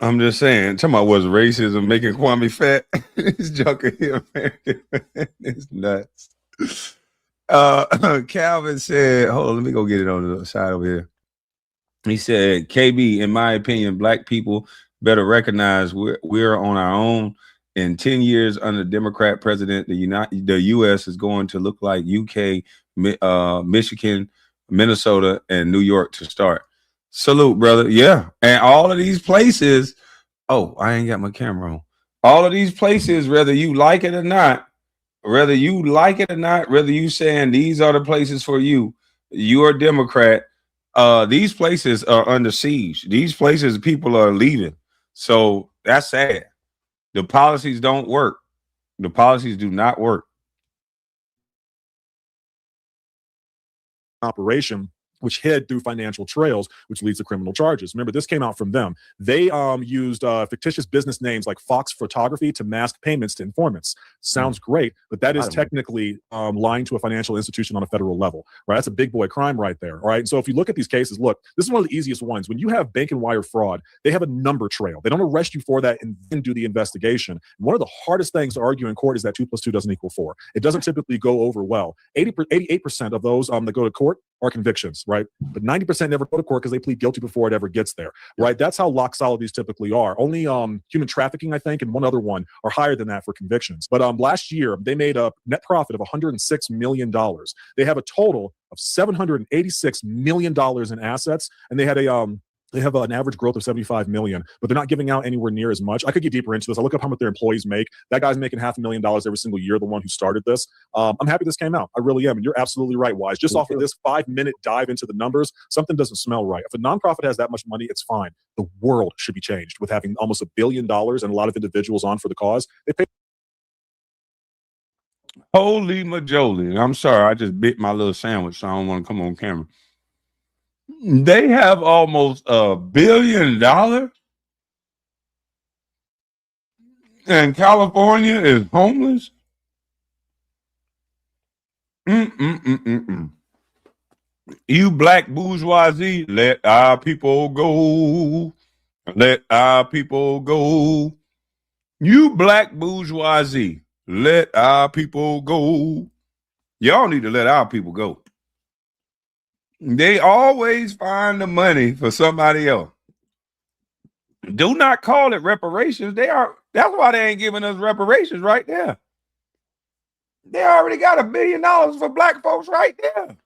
I'm just saying, talking about was racism making Kwame fat? This junker here, man. It's nuts. Calvin said, hold on, let me go get it on the side over here. He said, KB, in my opinion, black people better recognize we're on our own. In 10 years under Democrat president, the U.S. is going to look like UK, Michigan, Minnesota, and New York to start. Salute, brother. Yeah. And all of these places, I ain't got my camera on. All of these places, whether you like it or not, whether you saying these are the places for you, you're a Democrat, these places are under siege. These places, people are leaving. So that's sad. The policies don't work. The policies do not work.
Operation which hid through financial trails, which leads to criminal charges. Remember, this came out from them. They used fictitious business names like Fox Photography to mask payments to informants. Sounds great, but that is technically lying to a financial institution on a federal level, right? That's a big boy crime right there, all right? And so if you look at these cases, look, this is one of the easiest ones. When you have bank and wire fraud, they have a number trail. They don't arrest you for that and then do the investigation. And one of the hardest things to argue in court is that 2 + 2 doesn't equal 4. It doesn't typically go over well. 88% of those that go to court are convictions, right? But 90% never go to court because they plead guilty before it ever gets there, right? That's how lock solid these typically are. Only human trafficking, I think, and one other one are higher than that for convictions. But last year, they made a net profit of $106 million. They have a total of $786 million in assets, and they had they have an average growth of 75 million, but they're not giving out anywhere near as much. I could get deeper into this. I look up how much their employees make. That guy's making $500,000 every single year, the one who started this. I'm happy this came out. I really am. And you're absolutely right, Wise. Just off of this 5-minute dive into the numbers, something doesn't smell right. If a nonprofit has that much money, it's fine. The world should be changed with having almost $1 billion and a lot of individuals on for the cause. They pay.
Holy majoli. I'm sorry. I just bit my little sandwich, so I don't want to come on camera. They have almost $1 billion, and California is homeless. You black bourgeoisie, let our people go. Let our people go. You black bourgeoisie, let our people go. Y'all need to let our people go. They always find the money for somebody else. Do not call it reparations. That's why they ain't giving us reparations right there. They already got $1 billion for black folks right there.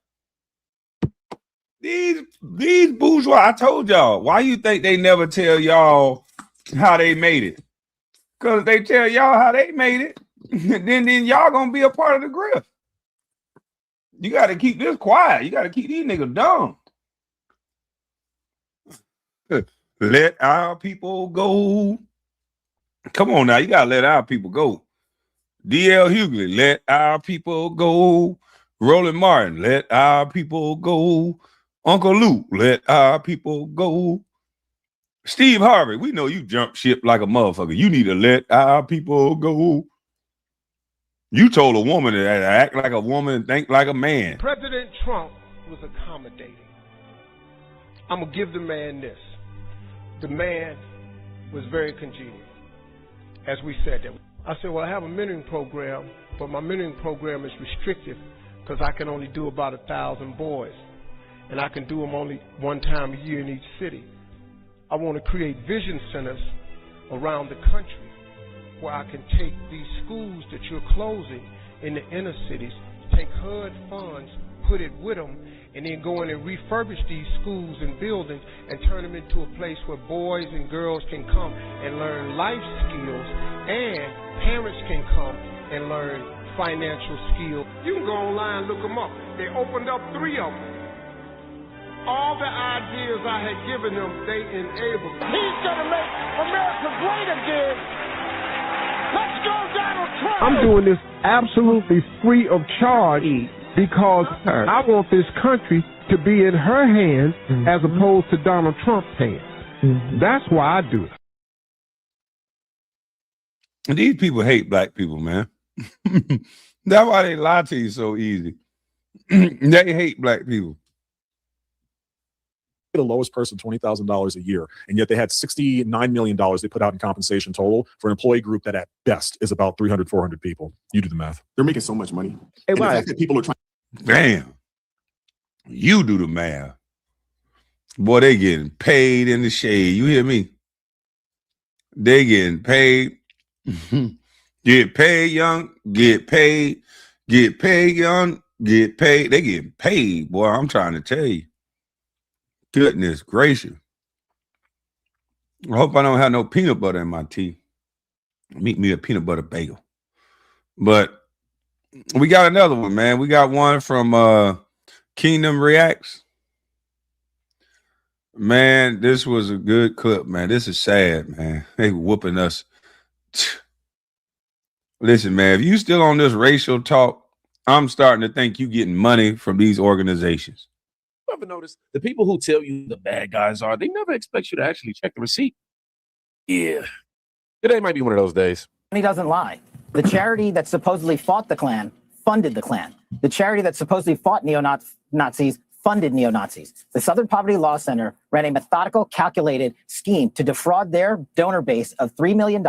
These bourgeois, I told y'all, why you think they never tell y'all how they made it? Because they tell y'all how they made it, then y'all gonna be a part of the grift. You got to keep this quiet. You got to keep these niggas dumb. Let our people go. Come on now. You got to let our people go. D.L. Hughley, let our people go. Rollin Martin, let our people go. Uncle Luke, let our people go. Steve Harvey, we know you jump ship like a motherfucker. You need to let our people go. You told a woman to act like a woman and think like a man.
President Trump was accommodating. I'm going to give the man this. The man was very congenial, as we said. I said, well, I have a mentoring program, but my mentoring program is restrictive because I can only do about 1,000 boys, and I can do them only one time a year in each city. I want to create vision centers around the country where I can take these schools that you're closing in the inner cities, take HUD funds, put it with them, and then go in and refurbish these schools and buildings and turn them into a place where boys and girls can come and learn life skills, and parents can come and learn financial skills. You can go online and look them up. They opened up 3 of them. All the ideas I had given them, they enabled. He's going to make America great again. Let's go, Donald Trump.
I'm doing this absolutely free of charge because I want this country to be in her hands as opposed to Donald Trump's hands. That's why I do it.
And these people hate black people, man. That's why they lie to you so easy. They hate black people.
The lowest person $20,000 a year, and yet they had $69 million they put out in compensation total for an employee group that at best is about 300, 400 people. You do the math.
They're making so much money.
Hey,
and the fact that people are trying.
Damn. You do the math. Boy, they getting paid in the shade. You hear me? They getting paid. Get paid, young. Get paid. Get paid, young. Get paid. They getting paid, boy. I'm trying to tell you. Goodness gracious. I hope I don't have no peanut butter in my tea. Meet me a peanut butter bagel. But we got another one, man. We got one from Kingdom Reacts. Man, this was a good clip, man. This is sad, man. They whooping us. Listen, man, if you still on this racial talk, I'm starting to think you getting money from these organizations.
You ever notice the people who tell you the bad guys are, they never expect you to actually check the receipt? Yeah. Today might be one of those days.
Money doesn't lie. The charity that supposedly fought the Klan funded the Klan. The charity that supposedly fought neo-Nazis funded neo-Nazis. The Southern Poverty Law Center ran a methodical, calculated scheme to defraud their donor base of $3 million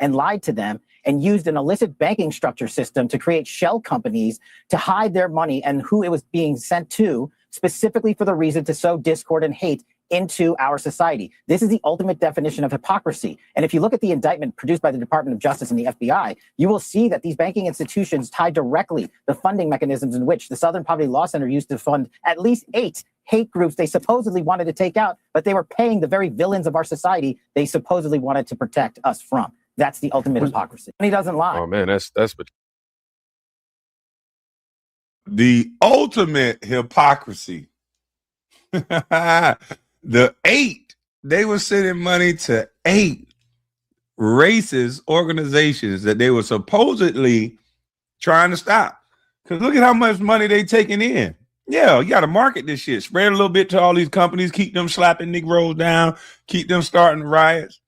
and lied to them and used an illicit banking structure system to create shell companies to hide their money and who it was being sent to, specifically for the reason to sow discord and hate into our society. This is the ultimate definition of hypocrisy. And if you look at the indictment produced by the Department of Justice and the FBI, you will see that these banking institutions tie directly the funding mechanisms in which the Southern Poverty Law Center used to fund at least 8 hate groups they supposedly wanted to take out, but they were paying the very villains of our society they supposedly wanted to protect us from. That's the ultimate hypocrisy. Money doesn't lie.
Oh man, that's
The ultimate hypocrisy. The 8, they were sending money to 8 racist organizations that they were supposedly trying to stop. Because look at how much money they taking in. Yeah, you got to market this shit. Spread a little bit to all these companies. Keep them slapping Negroes down. Keep them starting riots.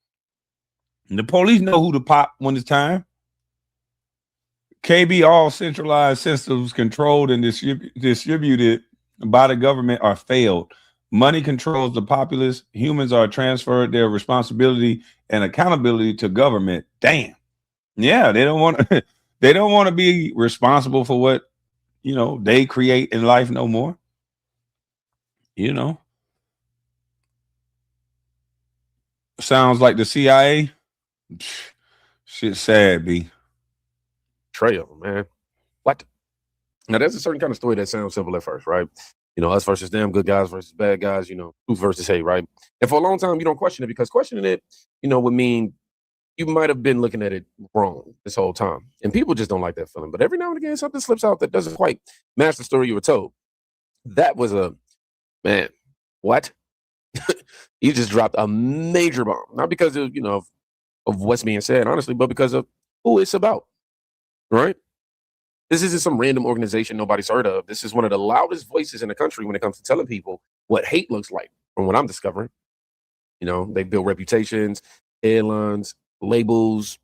And the police know who to pop when it's time. KB, all centralized systems controlled and distributed by the government are failed. Money controls the populace. Humans are transferred their responsibility and accountability to government. Damn. Yeah, they don't want to. They don't want to be responsible for what they create in life no more. Sounds like the CIA. Shit, sad, B.
Betrayal, man. What? Now, there's a certain kind of story that sounds simple at first, right? Us versus them, good guys versus bad guys, truth versus hate, right? And for a long time, you don't question it because questioning it, would mean you might have been looking at it wrong this whole time. And people just don't like that feeling. But every now and again, something slips out that doesn't quite match the story you were told. That was man, what? You just dropped a major bomb. Not because of, of what's being said, honestly, but because of who it's about, right? This isn't some random organization nobody's heard of. This is one of the loudest voices in the country when it comes to telling people what hate looks like, from what I'm discovering. They build reputations, headlines, labels,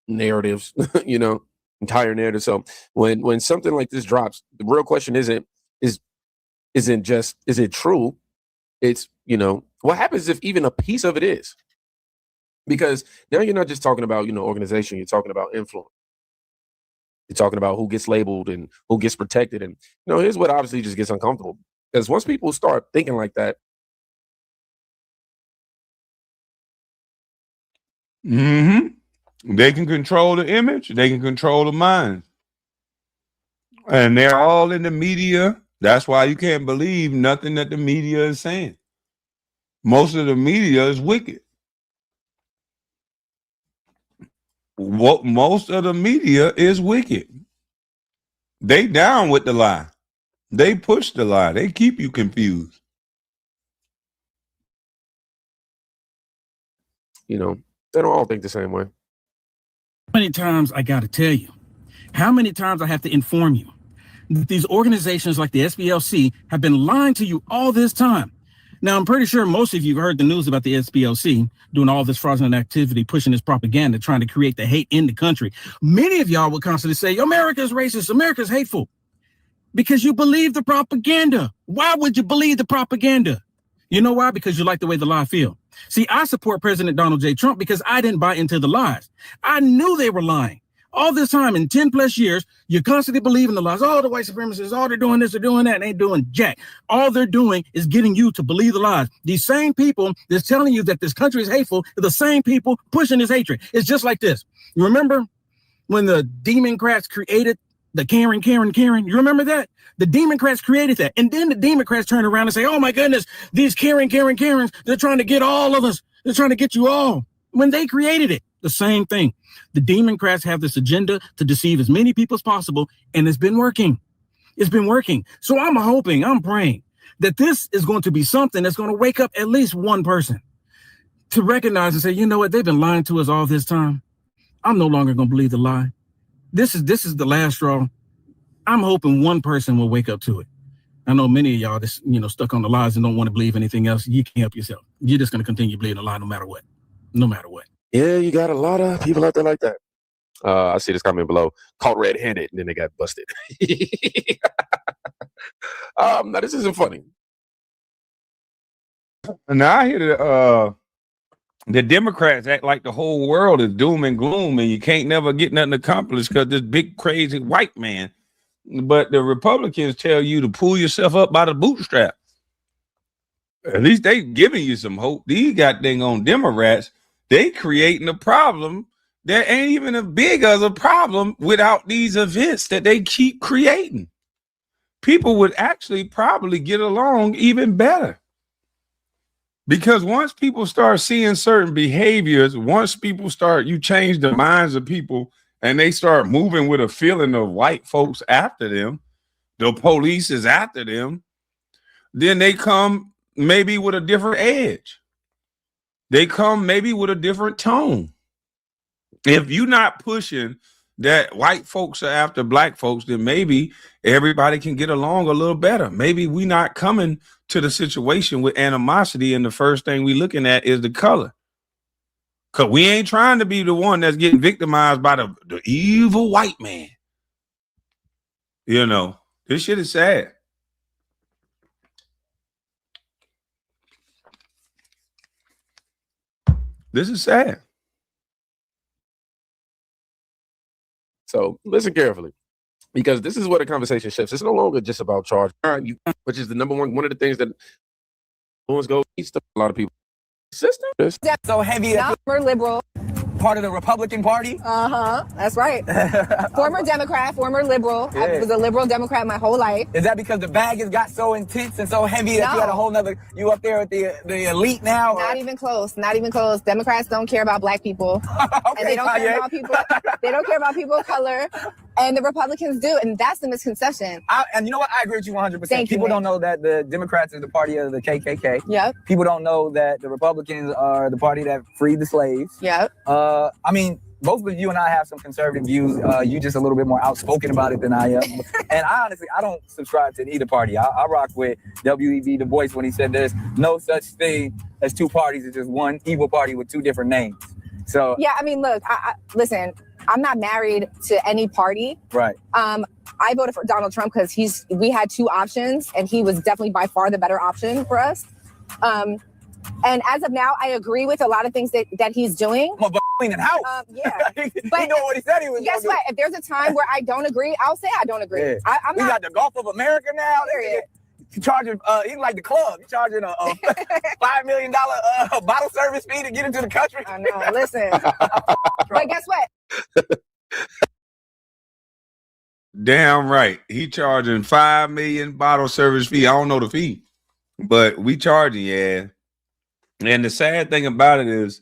narratives, entire narratives. So when something like this drops, the real question isn't just, is it true? It's, what happens if even a piece of it is? Because now you're not just talking about, organization, you're talking about influence. You're talking about who gets labeled and who gets protected. And, here's what obviously just gets uncomfortable. Because once people start thinking like that.
They can control the image. They can control the mind. And they're all in the media. That's why you can't believe nothing that the media is saying. Most of the media is wicked. Most of the media is wicked. They down with the lie. They push the lie. They keep you confused.
They don't all think the same way.
How many times I got to tell you? How many times I have to inform you that these organizations like the SPLC have been lying to you all this time? Now, I'm pretty sure most of you have heard the news about the SPLC doing all this fraudulent activity, pushing this propaganda, trying to create the hate in the country. Many of y'all would constantly say, America's racist, America's hateful, because you believe the propaganda. Why would you believe the propaganda? You know why? Because you like the way the lie feel. See, I support President Donald J. Trump because I didn't buy into the lies. I knew they were lying. All this time, in 10 plus years, you constantly believe in the lies. Oh, the white supremacists, they're doing this, they're doing that, and ain't doing jack. All they're doing is getting you to believe the lies. These same people that's telling you that this country is hateful are the same people pushing this hatred. It's just like this. You remember when the Democrats created the Karen? You remember that? The Democrats created that. And then the Democrats turn around and say, oh my goodness, these Karens, they're trying to get all of us. They're trying to get you all. When they created it, the same thing. The Democrats have this agenda to deceive as many people as possible, and it's been working. It's been working. So I'm hoping, I'm praying that this is going to be something that's going to wake up at least one person to recognize and say, you know what, they've been lying to us all this time. I'm no longer going to believe the lie. This is the last straw. I'm hoping one person will wake up to it. I know many of y'all just, stuck on the lies and don't want to believe anything else. You can't help yourself. You're just going to continue believing the lie no matter what. No matter what.
Yeah, you got a lot of people out there like that. I see this comment below. Caught red-handed, and then they got busted. Now, this isn't funny.
Now I hear the Democrats act like the whole world is doom and gloom, and you can't never get nothing accomplished because this big crazy white man. But the Republicans tell you to pull yourself up by the bootstrap. At least they giving you some hope. These goddamn on Democrats, they creating a problem that ain't even as big as a problem without these events that they keep creating. People would actually probably get along even better. Because once people start seeing certain behaviors, once people start, you change the minds of people and they start moving with a feeling of white folks after them, the police is after them, then they come maybe with a different edge. They come maybe with a different tone. If you're not pushing that white folks are after black folks, then maybe everybody can get along a little better. Maybe we not coming to the situation with animosity and the first thing we looking at is the color. Because we ain't trying to be the one that's getting victimized by the evil white man. This shit is sad. This is sad.
So listen carefully, because this is where the conversation shifts. It's no longer just about charge, which is the number one of the things that influence goes east to a lot of people. System
so heavy that
we're liberal.
Part of the Republican Party.
That's right. Former Democrat, former liberal.
Yeah.
I was a liberal Democrat my whole life.
Is that because the bag has got so intense and so heavy that you got a whole nother, you up there with the elite now?
Not even close. Not even close. Democrats don't care about black people. And they don't care about people. They don't care about people of color. And the Republicans do. And that's the misconception.
And you know what? I agree with you 100%.
Thank you,
people
man.
don't know that the Democrats are the party of the KKK.
Yep.
People don't know that the Republicans are the party that freed the slaves.
Yep.
I mean, both of you and I have some conservative views. You just a little bit more outspoken about it than I am. And I honestly, I don't subscribe to either party. I rock with W.E.B. Du Bois when he said there's no such thing as two parties. It's just one evil party with two different names. So
yeah, I mean, look, listen, I'm not married to any party.
Right.
I voted for Donald Trump because we had two options and he was definitely by far the better option for us. And as of now, I agree with a lot of things that he's doing.
But cleaning house.
Yeah.
But he know what he said he was.
Guess what? If there's a time where I don't agree, I'll say I don't agree.
Yeah. We got the Gulf of America now. He's charging, he's like the club. He's charging a $5 million bottle service fee to get into the country.
I know. Listen. But guess what?
Damn right. He charging $5 million bottle service fee. I don't know the fee, but we charging, yeah. And the sad thing about it is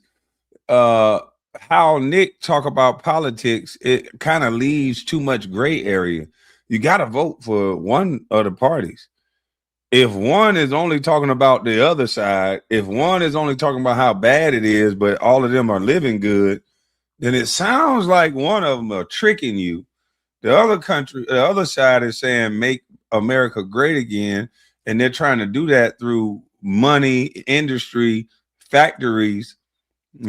how Nick talk about politics, it kind of leaves too much gray area. You got to vote for one of the parties. If one is only talking about the other side, if one is only talking about how bad it is, but all of them are living good, then it sounds like one of them are tricking you. The other side is saying make America great again, and they're trying to do that through money, industry, factories,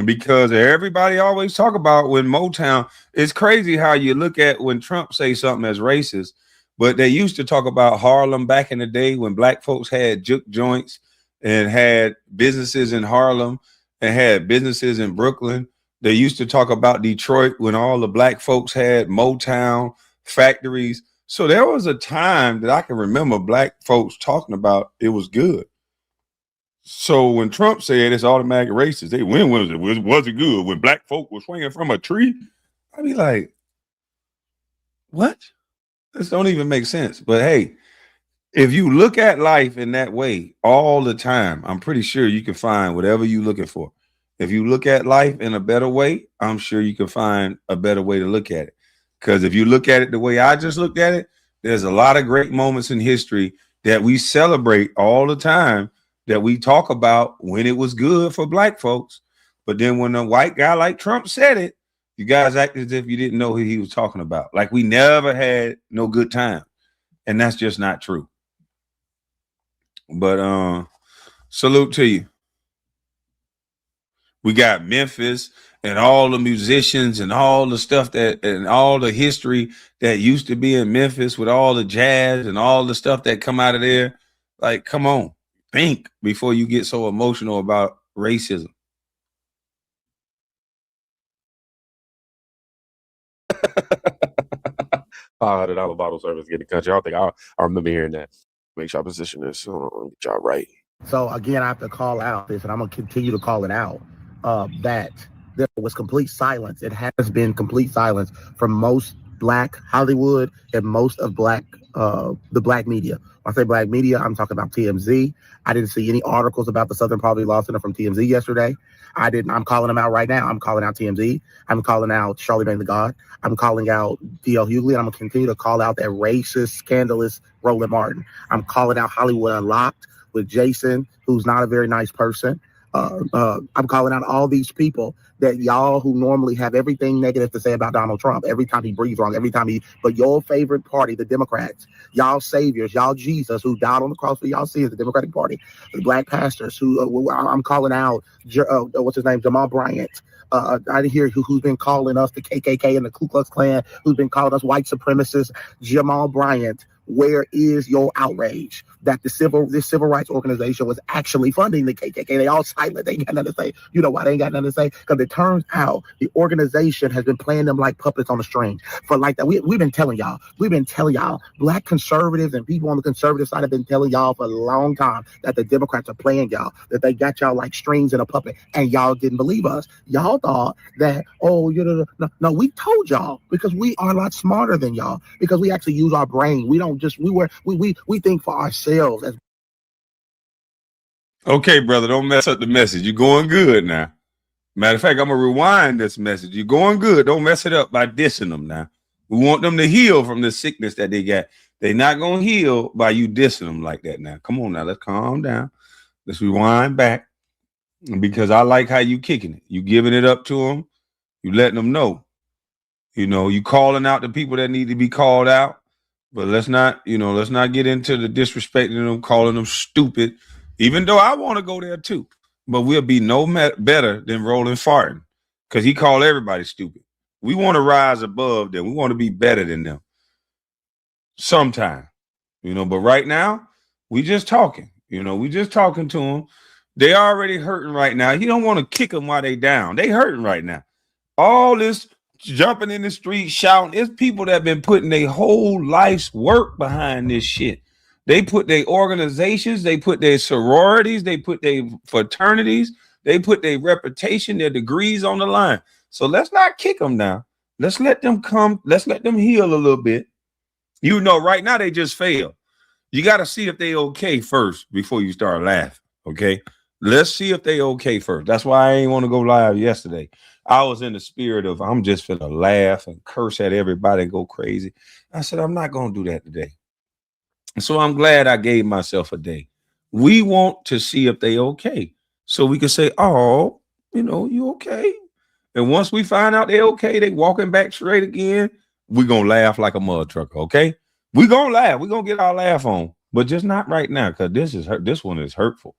because everybody always talk about when Motown. It's crazy how you look at when Trump say something as racist, but they used to talk about Harlem back in the day when black folks had juke joints and had businesses in Harlem and had businesses in Brooklyn. They used to talk about Detroit when all the black folks had Motown factories. So there was a time that I can remember black folks talking about it was good. So when Trump said it's automatic racist, when was it good? When black folk were swinging from a tree? I'd be like, what? This don't even make sense. But hey, if you look at life in that way all the time, I'm pretty sure you can find whatever you're looking for. If you look at life in a better way, I'm sure you can find a better way to look at it. Because if you look at it the way I just looked at it, there's a lot of great moments in history that we celebrate all the time, that we talk about when it was good for black folks. But then when a white guy like Trump said it, you guys act as if you didn't know who he was talking about. Like we never had no good time. And that's just not true. But salute to you. We got Memphis and all the musicians and all the stuff and all the history that used to be in Memphis with all the jazz and all the stuff that come out of there. Like, come on, think before you get so emotional about racism.
$500 bottle service get the country. I don't think I remember hearing that. Make sure I position this. Get y'all right.
So again, I have to call out this, and I'm gonna continue to call it out. That there was complete silence. It has been complete silence from most Black Hollywood and most of the Black media. When I say Black media, I'm talking about TMZ. I didn't see any articles about the Southern Poverty Law Center from TMZ yesterday. I'm calling them out right now. I'm calling out TMZ. I'm calling out Charlie Bang the God. I'm calling out D.L. Hughley, and I'm going to continue to call out that racist, scandalous Rollin Martin. I'm calling out Hollywood Unlocked with Jason, who's not a very nice person. I'm calling out all these people that y'all who normally have everything negative to say about Donald Trump, every time he breathes wrong, but your favorite party, the Democrats, y'all saviors, y'all Jesus, who died on the cross for y'all sins, the Democratic Party, the Black pastors, who I'm calling out, what's his name, Jamal Bryant. I didn't hear who's been calling us the KKK and the Ku Klux Klan, who's been calling us white supremacists. Jamal Bryant, where is your outrage that this civil rights organization was actually funding the KKK? They all silent. They ain't got nothing to say. You know why they ain't got nothing to say? Because it turns out the organization has been playing them like puppets on a string for like that. We've been telling y'all. Black conservatives and people on the conservative side have been telling y'all for a long time that the Democrats are playing y'all, that they got y'all like strings in a puppet, and y'all didn't believe us. Y'all thought that, no, we told y'all because we are a lot smarter than y'all because we actually use our brain. We don't just we think for ourselves.
Okay, brother, don't mess up the message. You're going good now. Matter of fact, I'm gonna rewind this message. You're going good. Don't mess it up by dissing them now. We want them to heal from the sickness that they got. They're not gonna heal by you dissing them like that now. Come on now, let's calm down. Let's rewind back because I like how you kicking it. You giving it up to them. You letting them know. You calling out the people that need to be called out. But let's not get into the disrespecting them, calling them stupid, even though I want to go there too. But we'll be no better than Rollin farting because he called everybody stupid. We want to rise above them. We want to be better than them sometime, but right now we just talking, we just talking to them. They already hurting right now. You don't want to kick them while they down. They hurting right now. All this jumping in the street, shouting. It's people that have been putting their whole life's work behind this shit. They put their organizations, they put their sororities, they put their fraternities, they put their reputation, their degrees on the line. So let's not kick them now. Let's let them come. Let's let them heal a little bit. Right now they just fail. You got to see if they okay first before you start laughing. Okay. Let's see if they okay first. That's why I ain't want to go live yesterday. I was in the spirit of I'm just finna laugh and curse at everybody and go crazy. I said, I'm not going to do that today. So I'm glad I gave myself a day. We want to see if they okay. So we can say, oh, you okay? And once we find out they okay, they walking back straight again, we're going to laugh like a mud trucker, okay? We're going to laugh. We're going to get our laugh on. But just not right now because this one is hurtful.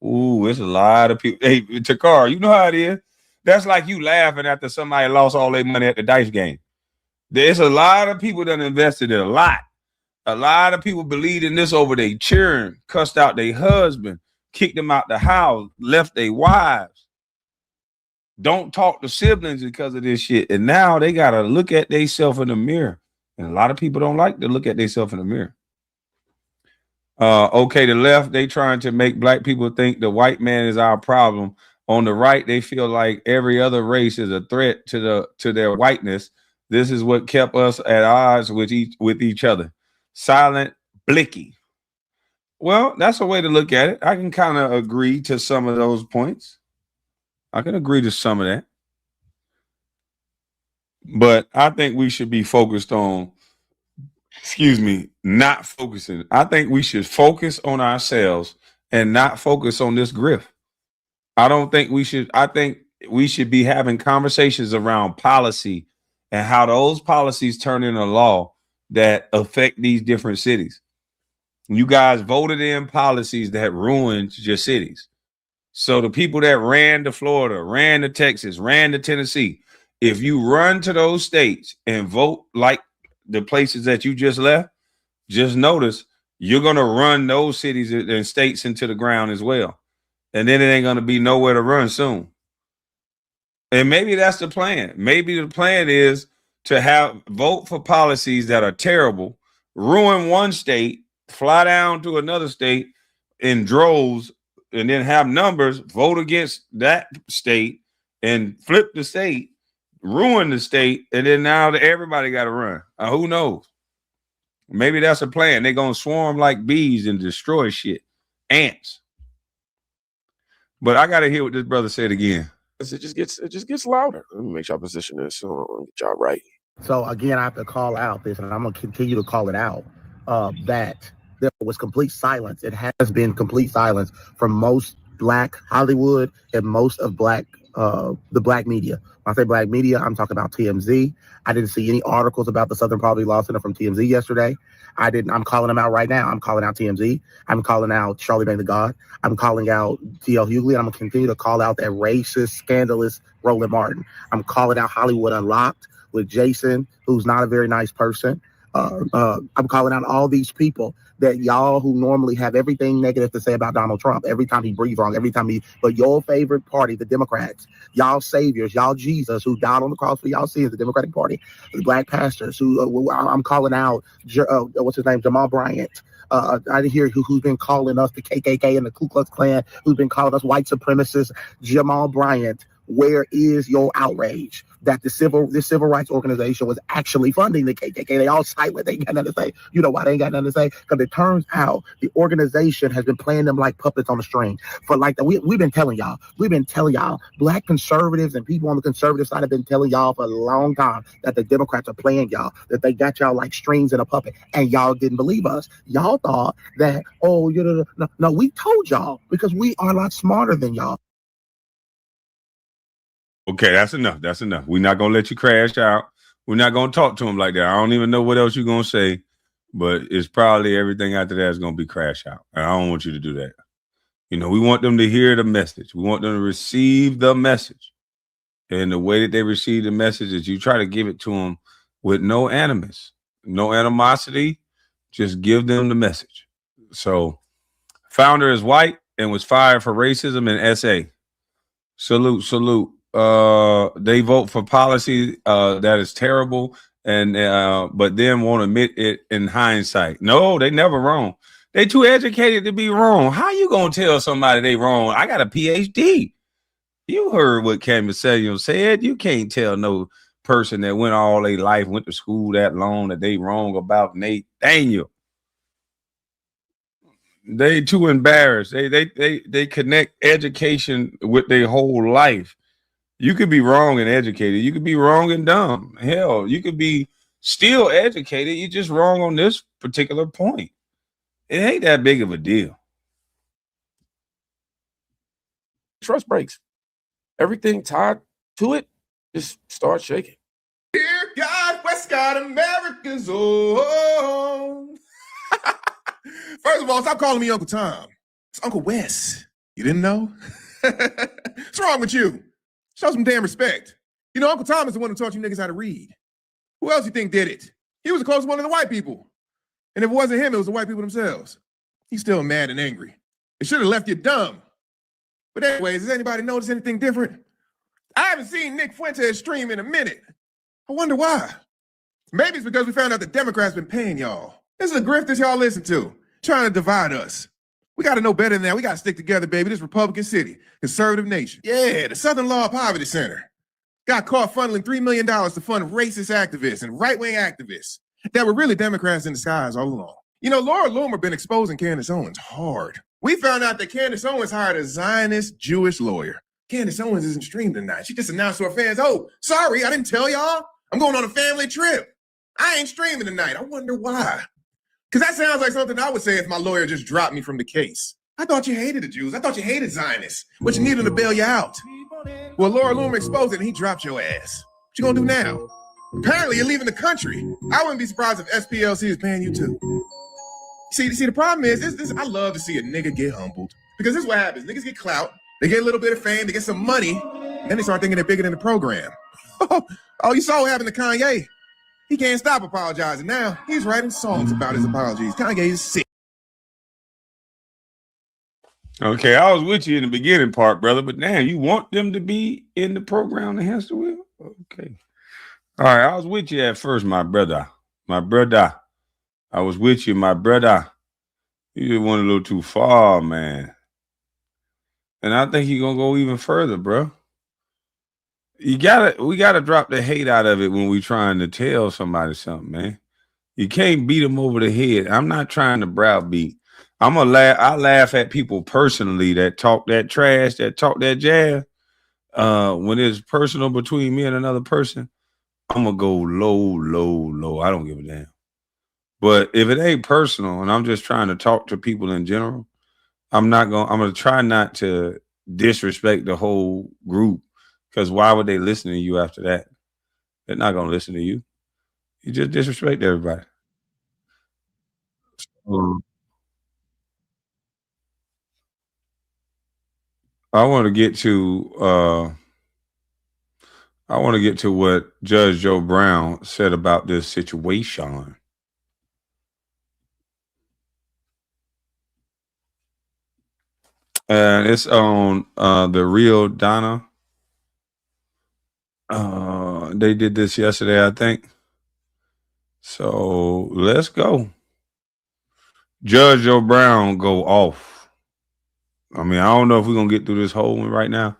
Ooh, it's a lot of people. Hey, Takar, you know how it is? That's like you laughing after somebody lost all their money at the dice game. There's a lot of people that invested in a lot. A lot of people believed in this over their children, cussed out their husband, kicked them out the house, left their wives. Don't talk to siblings because of this shit. And now they got to look at themselves in the mirror. And a lot of people don't like to look at themselves in the mirror. Okay, the left, they trying to make black people think the white man is our problem. On the right, they feel like every other race is a threat to their whiteness. This is what kept us at odds with each other. Silent Blicky. Well, that's a way to look at it. I can kind of agree to some of those points. I can agree to some of that. But I think we should be focused on, not focusing. I think we should focus on ourselves and not focus on this grift. I think we should be having conversations around policy and how those policies turn into law that affect these different cities. You guys voted in policies that ruined your cities. So the people that ran to Florida, ran to Texas, ran to Tennessee, if you run to those states and vote like the places that you just left, just notice you're going to run those cities and states into the ground as well. And then it ain't going to be nowhere to run soon. And maybe that's the plan. Maybe the plan is to have vote for policies that are terrible, ruin one state, fly down to another state in droves, and then have numbers, vote against that state and flip the state, ruin the state, and then now everybody got to run. Who knows? Maybe that's a plan. They're going to swarm like bees and destroy shit. Ants. But I got to hear what this brother said again.
It just gets louder. Let me make sure I position this so I don't get y'all right.
So again, I have to call out this, and I'm going to continue to call it out, that there was complete silence. It has been complete silence from most Black Hollywood and most of the Black media. When I say Black media, I'm talking about TMZ. I didn't see any articles about the Southern Poverty Law Center from TMZ yesterday. I'm calling them out right now. I'm calling out TMZ. I'm calling out Charlamagne the God. I'm calling out D.L. Hughley. I'm going to continue to call out that racist, scandalous Rollin Martin. I'm calling out Hollywood Unlocked with Jason, who's not a very nice person. I'm calling out all these people that y'all who normally have everything negative to say about Donald Trump, every time he breathes wrong, but your favorite party, the Democrats, y'all saviors, y'all Jesus who died on the cross for y'all sins, the Democratic Party, the Black pastors who I'm calling out, what's his name, Jamal Bryant. I didn't hear who's been calling us the KKK and the Ku Klux Klan, who's been calling us white supremacists. Jamal Bryant, where is your outrage that this civil rights organization was actually funding the KKK? They all silent. They ain't got nothing to say. You know why they ain't got nothing to say? Because it turns out the organization has been playing them like puppets on a string. For like that, we've been telling y'all. Black conservatives and people on the conservative side have been telling y'all for a long time that the Democrats are playing y'all, that they got y'all like strings in a puppet, and y'all didn't believe us. Y'all thought that, no, we told y'all because we are a lot smarter than y'all.
Okay, that's enough. That's enough. We're not gonna let you crash out. We're not gonna talk to him like that. I don't even know what else you're gonna say, but it's probably everything after that is gonna be crash out. And I don't want you to do that. You know, we want them to hear the message. We want them to receive the message. And the way that they receive the message is you try to give it to them with no animus, no animosity. Just give them the message. So, founder is white and was fired for racism in SA. Salute. They vote for policy that is terrible, and but then won't admit it in hindsight. No, they never wrong. They too educated to be wrong. How you gonna tell somebody they wrong? I got a PhD. You heard what Kwame said. You can't tell no person that went all their life, went to school that long, that they wrong about Nathaniel. They too embarrassed. They connect education with their whole life. You could be wrong and educated. You could be wrong and dumb. Hell, you could be still educated. You're just wrong on this particular point. It ain't that big of a deal.
Trust breaks. Everything tied to it just starts shaking.
Dear God, Westcott, America's own. First of all, stop calling me Uncle Tom. It's Uncle Wes. You didn't know? What's wrong with you? Show some damn respect. You know, Uncle Tom is the one who taught you niggas how to read. Who else you think did it? He was the closest one to the white people. And if it wasn't him, it was the white people themselves. He's still mad and angry. It should have left you dumb. But anyways, does anybody notice anything different? I haven't seen Nick Fuentes stream in a minute. I wonder why. Maybe it's because we found out the Democrats been paying y'all. This is a grift that y'all listen to, trying to divide us. We got to know better than that. We got to stick together, baby. This Republican city, conservative nation. Yeah, the Southern Law Poverty Center got caught funneling $3 million to fund racist activists and right-wing activists that were really Democrats in disguise all along. You know, Laura Loomer been exposing Candace Owens hard. We found out that Candace Owens hired a Zionist Jewish lawyer. Candace Owens isn't streaming tonight. She just announced to her fans, oh, sorry, I didn't tell y'all. I'm going on a family trip. I ain't streaming tonight. I wonder why. Because that sounds like something I would say if my lawyer just dropped me from the case. I thought you hated the Jews. I thought you hated Zionists, but you needed them to bail you out. Well, Laura Loomer exposed it and he dropped your ass. What you gonna do now? Apparently you're leaving the country. I wouldn't be surprised if SPLC is paying you too.
See, the problem is this. I love to see a nigga get humbled because this is what happens. Niggas get clout, they get a little bit of fame, they get some money, and then they start thinking they're bigger than the program. Oh, you saw what happened to Kanye? He can't stop apologizing now. He's writing songs about his apologies. Kanye is sick.
Okay, I was with you in the beginning part, brother, but now you want them to be in the program to hamster wheel? Okay. All right, I was with you at first, my brother. My brother. I was with you, my brother. You just went a little too far, man. And I think you're gonna go even further, bro. We gotta drop the hate out of it when we trying to tell somebody something, man. You can't beat them over the head. I'm not trying to browbeat. I laugh at people personally that talk that trash, that talk that jazz. When it's personal between me and another person, I'm gonna go low. I don't give a damn. But if it ain't personal and I'm just trying to talk to people in general, I'm gonna try not to disrespect the whole group, because why would they listen to you after that? They're not gonna listen to you. You just disrespect everybody. I want to get to what Judge Joe Brown said about this situation. And it's on the Real Donna. They did this yesterday, I think. So let's go. Judge Joe Brown go off. I mean, I don't know if we're going to get through this whole one right now.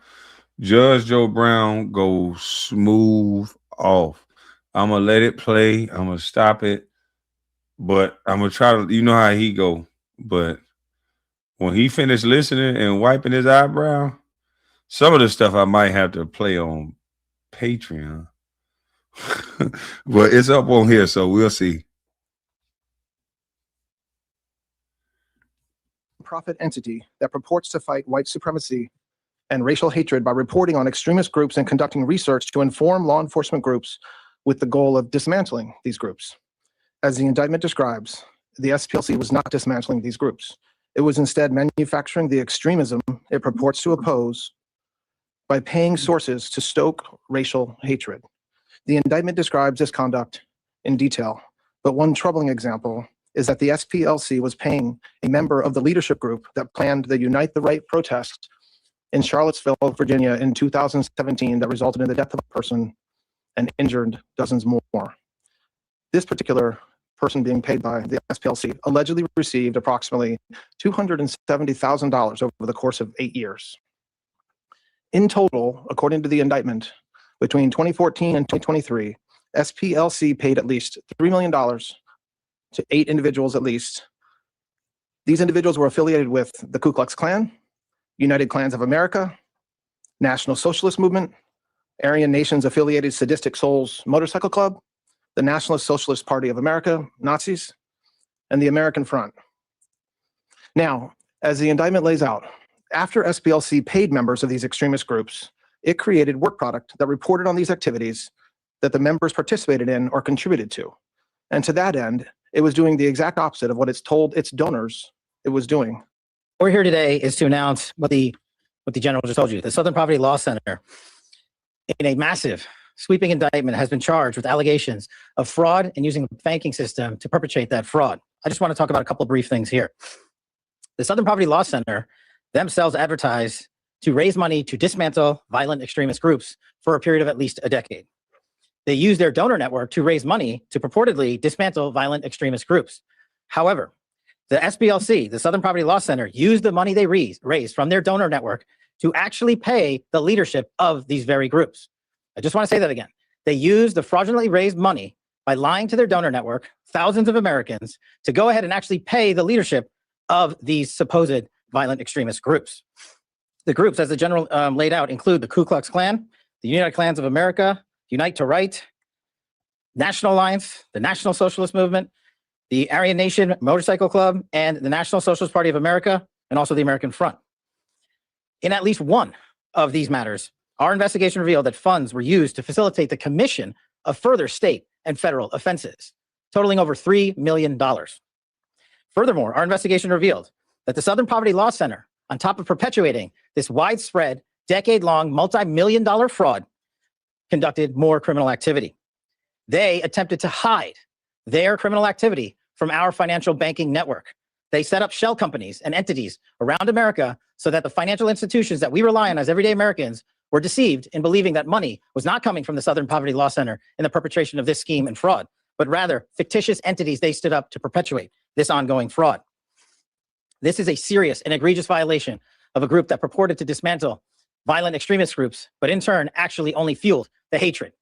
Judge Joe Brown goes smooth off. I'm going to let it play. I'm going to stop it. But I'm going to try to, you know how he go. But when he finished listening and wiping his eyebrow, some of the stuff I might have to play on Patreon. But it's up on here, so we'll see.
Profit entity that purports to fight white supremacy and racial hatred by reporting on extremist groups and conducting research to inform law enforcement groups with the goal of dismantling these groups. As the indictment describes, the SPLC was not dismantling these groups. It was instead manufacturing the extremism it purports to oppose by paying sources to stoke racial hatred. The indictment describes this conduct in detail, but one troubling example is that the SPLC was paying a member of the leadership group that planned the Unite the Right protest in Charlottesville, Virginia in 2017 that resulted in the death of a person and injured dozens more. This particular person being paid by the SPLC allegedly received approximately $270,000 over the course of 8 years. In total, according to the indictment, between 2014 and 2023, SPLC paid at least $3 million to 8 individuals at least. These individuals were affiliated with the Ku Klux Klan, United Klans of America, National Socialist Movement, Aryan Nations Affiliated Sadistic Souls Motorcycle Club, the Nationalist Socialist Party of America, Nazis, and the American Front. Now, as the indictment lays out, after SPLC paid members of these extremist groups, it created work product that reported on these activities that the members participated in or contributed to. And to that end, it was doing the exact opposite of what it's told its donors it was doing.
We're here today is to announce what the general just told you. The Southern Poverty Law Center, in a massive sweeping indictment, has been charged with allegations of fraud and using the banking system to perpetrate that fraud. I just want to talk about a couple of brief things here. The Southern Poverty Law Center themselves advertise to raise money to dismantle violent extremist groups for a period of at least a decade. They use their donor network to raise money to purportedly dismantle violent extremist groups. However, the SPLC, the Southern Poverty Law Center, used the money they raised from their donor network to actually pay the leadership of these very groups. I just want to say that again. They used the fraudulently raised money by lying to their donor network, thousands of Americans, to go ahead and actually pay the leadership of these supposed violent extremist groups. The groups, as the general laid out, include the Ku Klux Klan, the United Klans of America, Unite to Right, National Alliance, the National Socialist Movement, the Aryan Nation Motorcycle Club, and the National Socialist Party of America, and also the American Front. In at least one of these matters, our investigation revealed that funds were used to facilitate the commission of further state and federal offenses, totaling over $3 million. Furthermore, our investigation revealed that the Southern Poverty Law Center, on top of perpetuating this widespread, decade-long, multi-million-dollar fraud, conducted more criminal activity. They attempted to hide their criminal activity from our financial banking network. They set up shell companies and entities around America so that the financial institutions that we rely on as everyday Americans were deceived in believing that money was not coming from the Southern Poverty Law Center in the perpetration of this scheme and fraud, but rather fictitious entities they stood up to perpetuate this ongoing fraud. This is a serious and egregious violation of a group that purported to dismantle violent extremist groups, but in turn actually only fueled the hatred.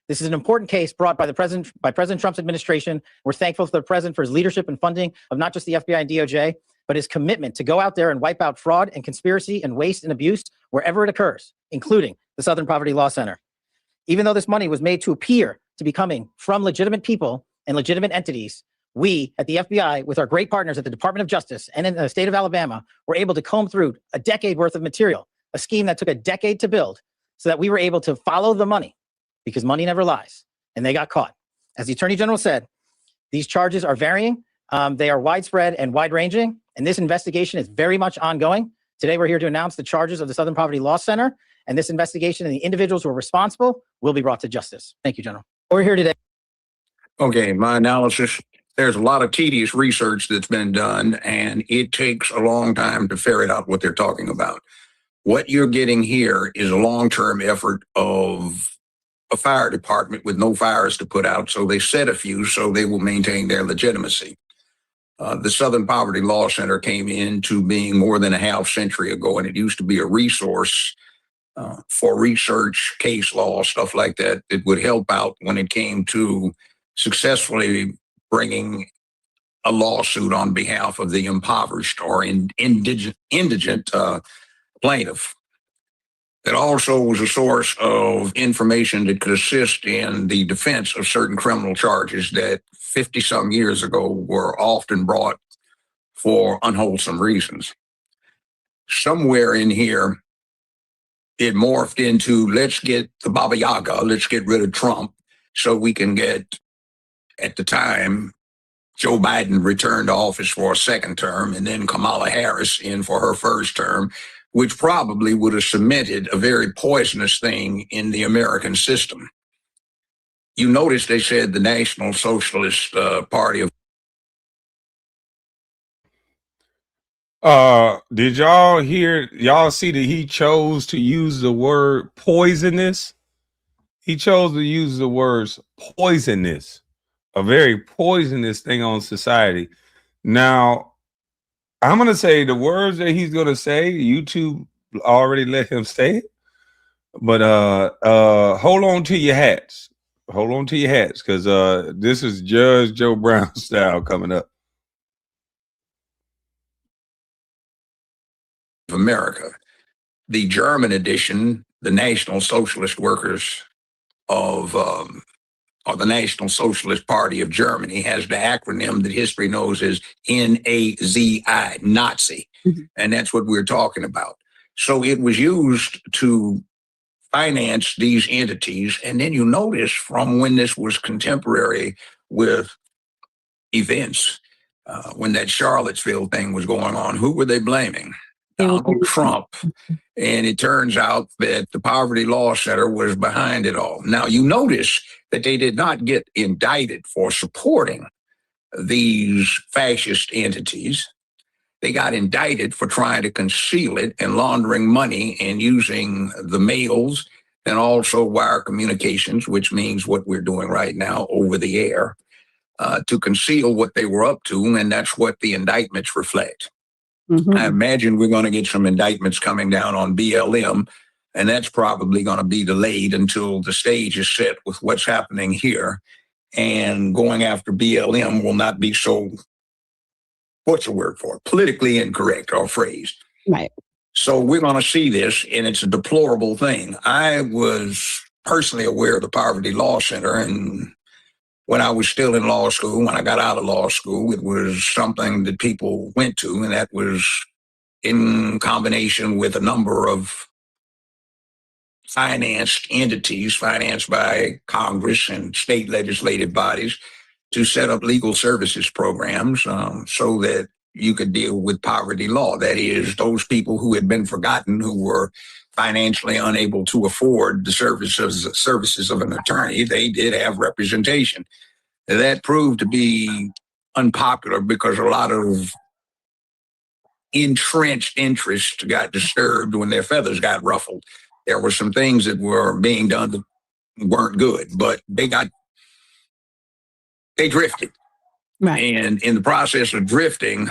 This is an important case brought by President Trump's administration. We're thankful to the president for his leadership and funding of not just the FBI and DOJ, but his commitment to go out there and wipe out fraud and conspiracy and waste and abuse wherever it occurs, including the Southern Poverty Law Center. Even though this money was made to appear to be coming from legitimate people and legitimate entities, we at the FBI, with our great partners at the Department of Justice and in the state of Alabama, were able to comb through a decade worth of material, a scheme that took a decade to build, so that we were able to follow the money, because money never lies, and they got caught. As the Attorney General said, these charges are varying, they are widespread and wide-ranging, and this investigation is very much ongoing. Today, we're here to announce the charges of the Southern Poverty Law Center, and this investigation and the individuals who are responsible will be brought to justice. Thank you, General. We're here today.
Okay, my analysis, there's a lot of tedious research that's been done, and it takes a long time to ferret out what they're talking about. What you're getting here is a long-term effort of a fire department with no fires to put out, so they set a few so they will maintain their legitimacy. The Southern Poverty Law Center came into being more than a half century ago, and it used to be a resource for research, case law, stuff like that. It would help out when it came to successfully bringing a lawsuit on behalf of the impoverished or indigent plaintiff. It also was a source of information that could assist in the defense of certain criminal charges that 50-some years ago were often brought for unwholesome reasons. Somewhere in here, it morphed into, let's get the Baba Yaga, let's get rid of Trump so we can get, at the time, Joe Biden returned to office for a second term, and then Kamala Harris in for her first term, which probably would have cemented a very poisonous thing in the American system. You notice they said the National Socialist Party of...
Did y'all hear, y'all see that he chose to use the word poisonous? He chose to use the words poisonous, a very poisonous thing on society. Now, I'm going to say the words that he's going to say, YouTube already let him say it. But hold on to your hats. Hold on to your hats, because this is Judge Joe Brown style coming up.
America. The German edition, the National Socialist Workers of, or the National Socialist Party of Germany, has the acronym that history knows as N-A-Z-I, Nazi. And that's what we're talking about. So it was used to finance these entities. And then you notice from when this was contemporary with events, when that Charlottesville thing was going on, who were they blaming? Donald Trump. And it turns out that the Poverty Law Center was behind it all. Now, you notice that they did not get indicted for supporting these fascist entities. They got indicted for trying to conceal it and laundering money and using the mails and also wire communications, which means what we're doing right now over the air, to conceal what they were up to. And that's what the indictments reflect. I imagine we're going to get some indictments coming down on BLM, and that's probably going to be delayed until the stage is set with what's happening here. And going after BLM will not be so, what's the word for it? Politically incorrect or phrased.
Right.
So we're going to see this, and it's a deplorable thing. I was personally aware of the Poverty Law Center, and when I was still in law school, when I got out of law school, it was something that people went to, and that was in combination with a number of financed entities, financed by Congress and state legislative bodies, to set up legal services programs so that you could deal with poverty law. That is, those people who had been forgotten, who were financially unable to afford the services of an attorney, they did have representation. That proved to be unpopular because a lot of entrenched interests got disturbed when their feathers got ruffled. There were some things that were being done that weren't good, but they drifted.
Right.
And in the process of drifting,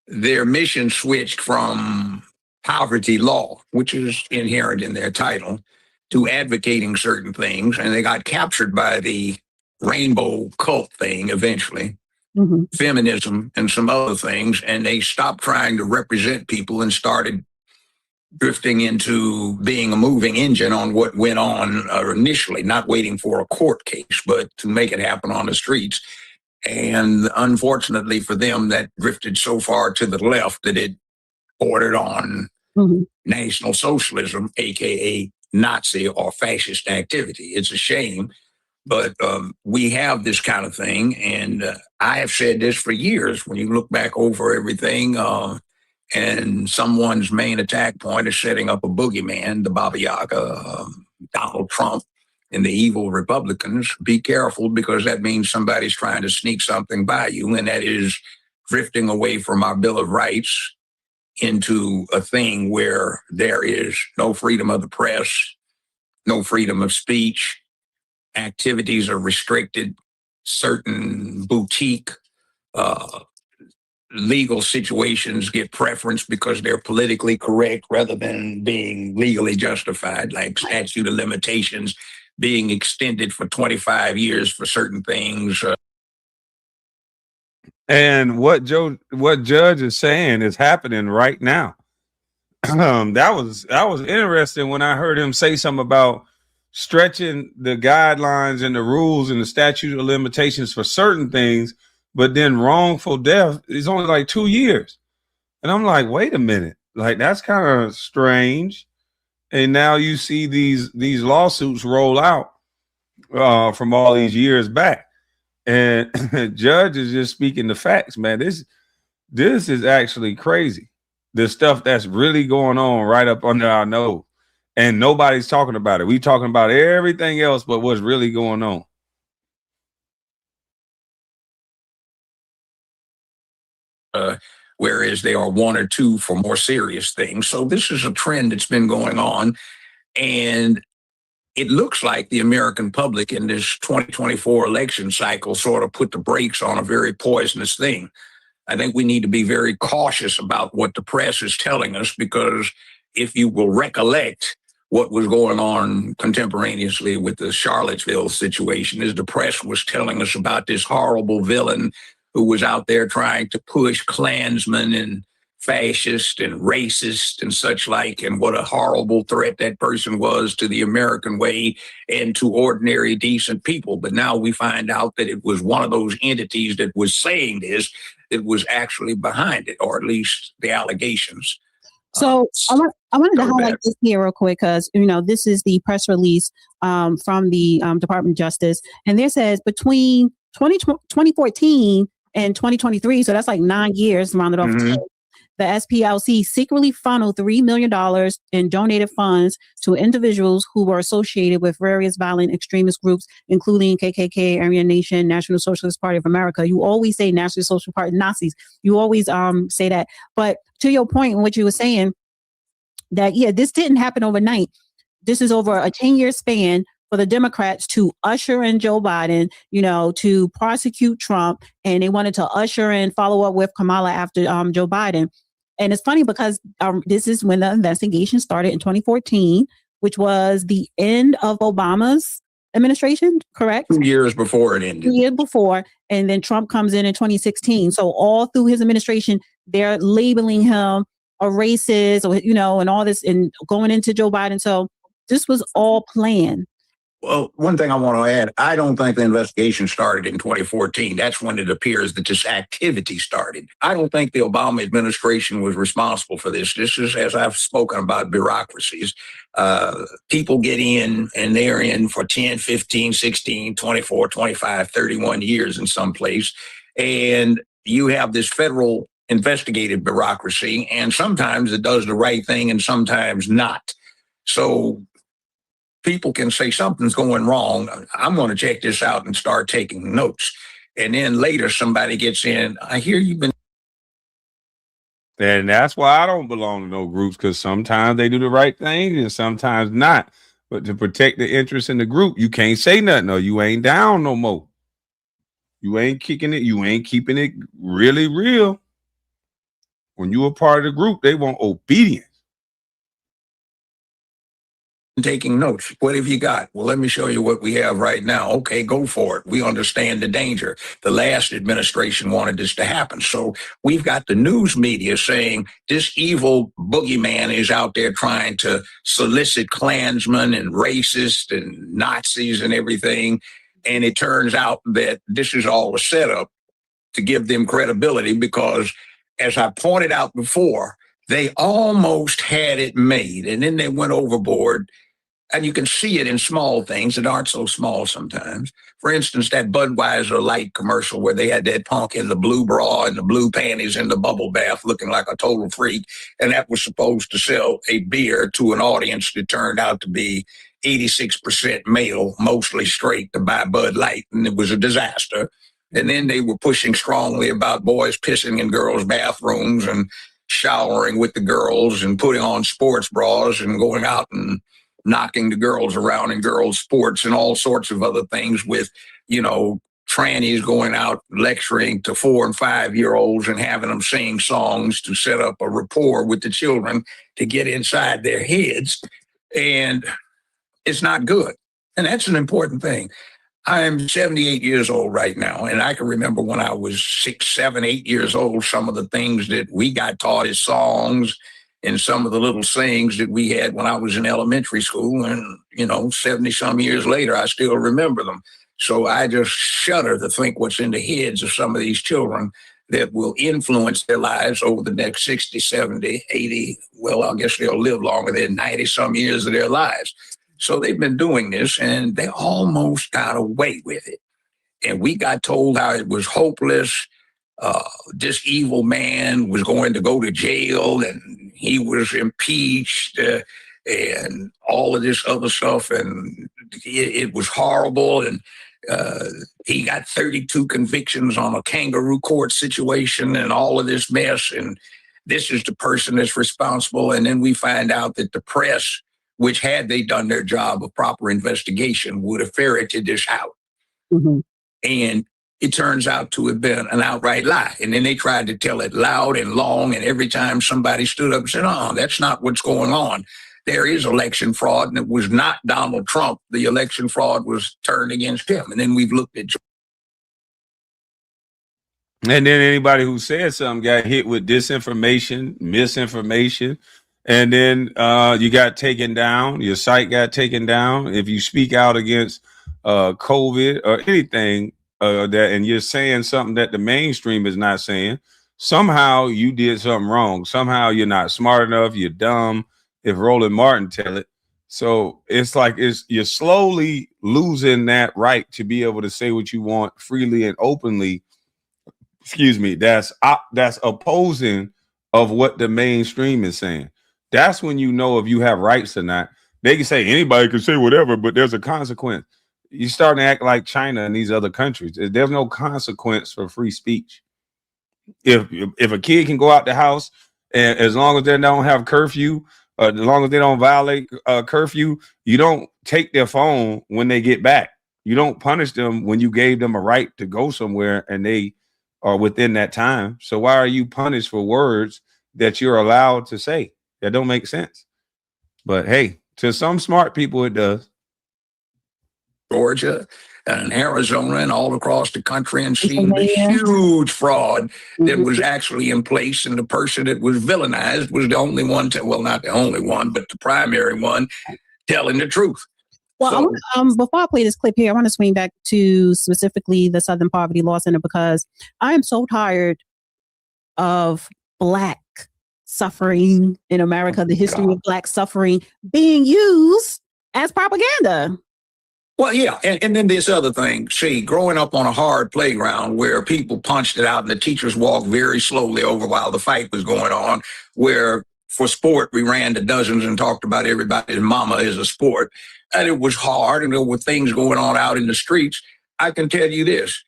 their mission switched from poverty law, which is inherent in their title, to advocating certain things. And they got captured by the rainbow cult thing eventually, feminism and some other things. And they stopped trying to represent people and started drifting into being a moving engine on what went on initially, not waiting for a court case, but to make it happen on the streets. And unfortunately for them, that drifted so far to the left that it bordered on National Socialism, aka Nazi or fascist activity. It's a shame, but we have this kind of thing. And I have said this for years. When you look back over everything, and someone's main attack point is setting up a boogeyman, the Baba Yaga, Donald Trump, and the evil Republicans, be careful, because that means somebody's trying to sneak something by you, and that is drifting away from our Bill of Rights into a thing where there is no freedom of the press, no freedom of speech, activities are restricted, certain boutique legal situations get preference because they're politically correct rather than being legally justified, like statute of limitations being extended for 25 years for certain things.
And what Judge is saying is happening right now. That was interesting when I heard him say something about stretching the guidelines and the rules and the statute of limitations for certain things, but then wrongful death is only like 2 years. And I'm like, wait a minute, like that's kind of strange. And now you see these lawsuits roll out from all these years back. And Judge is just speaking the facts, man. This is actually crazy. The stuff that's really going on right up under our nose. And nobody's talking about it. We talking about everything else but what's really going on.
Whereas they are one or two for more serious things. So this is a trend that's been going on. And it looks like the American public in this 2024 election cycle sort of put the brakes on a very poisonous thing. I think we need to be very cautious about what the press is telling us, because if you will recollect what was going on contemporaneously with the Charlottesville situation, is the press was telling us about this horrible villain who was out there trying to push Klansmen and fascist and racist and such like, and what a horrible threat that person was to the American way and to ordinary decent people. But now we find out that it was one of those entities that was saying this that was actually behind it, or at least the allegations.
So I wanted to highlight this here real quick, because this is the press release from the Department of Justice, and there says between 2014 and 2023, so that's like 9 years rounded off. The SPLC secretly funneled $3 million in donated funds to individuals who were associated with various violent extremist groups, including KKK, Aryan Nation, National Socialist Party of America. You always say National Socialist Party, Nazis. You always say that. But to your point, in what you were saying, that, yeah, this didn't happen overnight. This is over a 10-year span for the Democrats to usher in Joe Biden, to prosecute Trump. And they wanted to usher in, follow up with Kamala after Joe Biden. And it's funny because this is when the investigation started in 2014, which was the end of Obama's administration, correct?
2 years before it ended.
2 years before. And then Trump comes in 2016. So all through his administration, they're labeling him a racist, or, and all this, and going into Joe Biden. So this was all planned.
Well, one thing I want to add, I don't think the investigation started in 2014. That's when it appears that this activity started. I don't think the Obama administration was responsible for this. This is, as I've spoken about, bureaucracies. People get in and they're in for 10, 15, 16, 24, 25, 31 years in some place. And you have this federal investigative bureaucracy, and sometimes it does the right thing and sometimes not. So people can say something's going wrong. I'm going to check this out and start taking notes. And then later somebody gets in, I hear you've been.
And that's why I don't belong to no groups, because sometimes they do the right thing and sometimes not. But to protect the interest in the group, you can't say nothing or you ain't down no more. You ain't kicking it. You ain't keeping it really real. When you a part of the group, they want obedience.
Taking notes. What have you got? Well, let me show you what we have right now. Okay, go for it. We understand the danger. The last administration wanted this to happen. So we've got the news media saying this evil boogeyman is out there trying to solicit Klansmen and racists and Nazis and everything. And it turns out that this is all a setup to give them credibility because, as I pointed out before, they almost had it made and then they went overboard. And you can see it in small things that aren't so small sometimes. For instance, that Budweiser Light commercial where they had that punk in the blue bra and the blue panties in the bubble bath looking like a total freak. And that was supposed to sell a beer to an audience that turned out to be 86% male, mostly straight, to buy Bud Light. And it was a disaster. And then they were pushing strongly about boys pissing in girls' bathrooms and showering with the girls and putting on sports bras and going out and knocking the girls around in girls' sports and all sorts of other things with, you know, trannies going out lecturing to 4- and 5-year-olds and having them sing songs to set up a rapport with the children to get inside their heads. And it's not good. And that's an important thing. I'm 78 years old right now, and I can remember when I was 6, 7, 8 years old, some of the things that we got taught as songs and some of the little sayings that we had when I was in elementary school. And, you know, 70-some years later, I still remember them. So I just shudder to think what's in the heads of some of these children that will influence their lives over the next 60, 70, 80. Well, I guess they'll live longer than 90-some years of their lives. So they've been doing this, and they almost got away with it. And we got told how it was hopeless. This evil man was going to go to jail, and he was impeached, and all of this other stuff. And it was horrible. And he got 32 convictions on a kangaroo court situation and all of this mess. And this is the person that's responsible. And then we find out that the press, which had they done their job of proper investigation, would have ferreted this out. Mm-hmm. And it turns out to have been an outright lie. And then they tried to tell it loud and long. And every time somebody stood up and said, oh, that's not what's going on. There is election fraud. And it was not Donald Trump. The election fraud was turned against him. And then we've looked at.
And then anybody who said something got hit with disinformation, misinformation. And then you got taken down. Your site got taken down. If you speak out against COVID or anything, that, and you're saying something that the mainstream is not saying, somehow you did something wrong. Somehow you're not smart enough. You're dumb. If Rollin Martin tell it. So it's like you're slowly losing that right to be able to say what you want freely and openly. Excuse me. That's opposing of what the mainstream is saying. That's when you know if you have rights or not. They can say anybody can say whatever, but there's a consequence. You start to act like China and these other countries. There's no consequence for free speech. If a kid can go out the house, and as long as they don't have curfew, as long as they don't violate curfew, you don't take their phone when they get back. You don't punish them when you gave them a right to go somewhere and they are within that time. So why are you punished for words that you're allowed to say? That don't make sense. But hey, to some smart people, it does.
Georgia and Arizona and all across the country, and seen the huge fraud that was actually in place. And the person that was villainized was the only one, well, not the only one, but the primary one telling the truth.
Well, before I play this clip here, I want to swing back to specifically the Southern Poverty Law Center, because I am so tired of Black suffering in America, the history of Black suffering being used as propaganda.
Well, yeah, and then this other thing, see, growing up on a hard playground where people punched it out and the teachers walked very slowly over while the fight was going on, where for sport we ran to dozens and talked about everybody's mama as a sport, and it was hard, and there were things going on out in the streets. I can tell you this,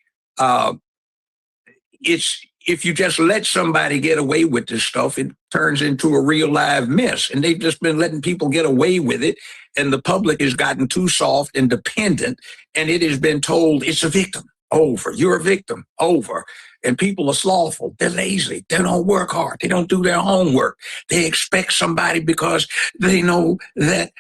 if you just let somebody get away with this stuff, it turns into a real live mess. And they've just been letting people get away with it. And the public has gotten too soft and dependent. And it has been told it's a victim. Over. You're a victim. Over. And people are slothful. They're lazy. They don't work hard. They don't do their homework. They expect somebody because they know that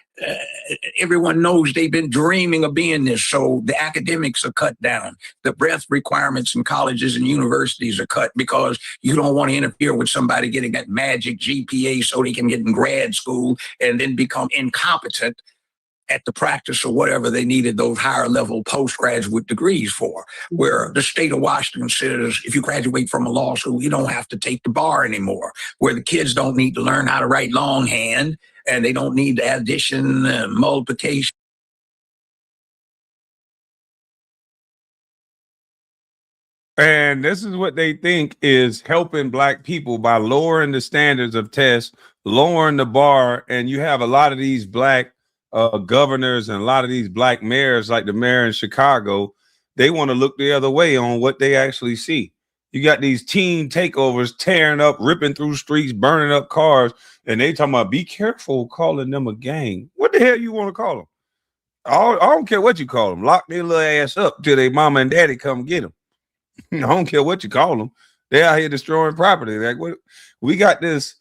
everyone knows they've been dreaming of being this. So the academics are cut down. The breadth requirements in colleges and universities are cut because you don't want to interfere with somebody getting that magic GPA so they can get in grad school and then become incompetent at the practice or whatever they needed those higher level postgraduate degrees for, where the state of Washington says if you graduate from a law school, you don't have to take the bar anymore, where the kids don't need to learn how to write longhand and they don't need addition and multiplication.
And this is what they think is helping Black people by lowering the standards of tests, lowering the bar. And you have a lot of these Black governors and a lot of these Black mayors, like the mayor in Chicago, they want to look the other way on what they actually see. You got these teen takeovers tearing up, ripping through streets, burning up cars, and they talking about be careful calling them a gang. What the hell you want to call them? I don't care what you call them. Lock their little ass up till their mama and daddy come get them. I don't care what you call them. They're out here destroying property. Like, what? We got this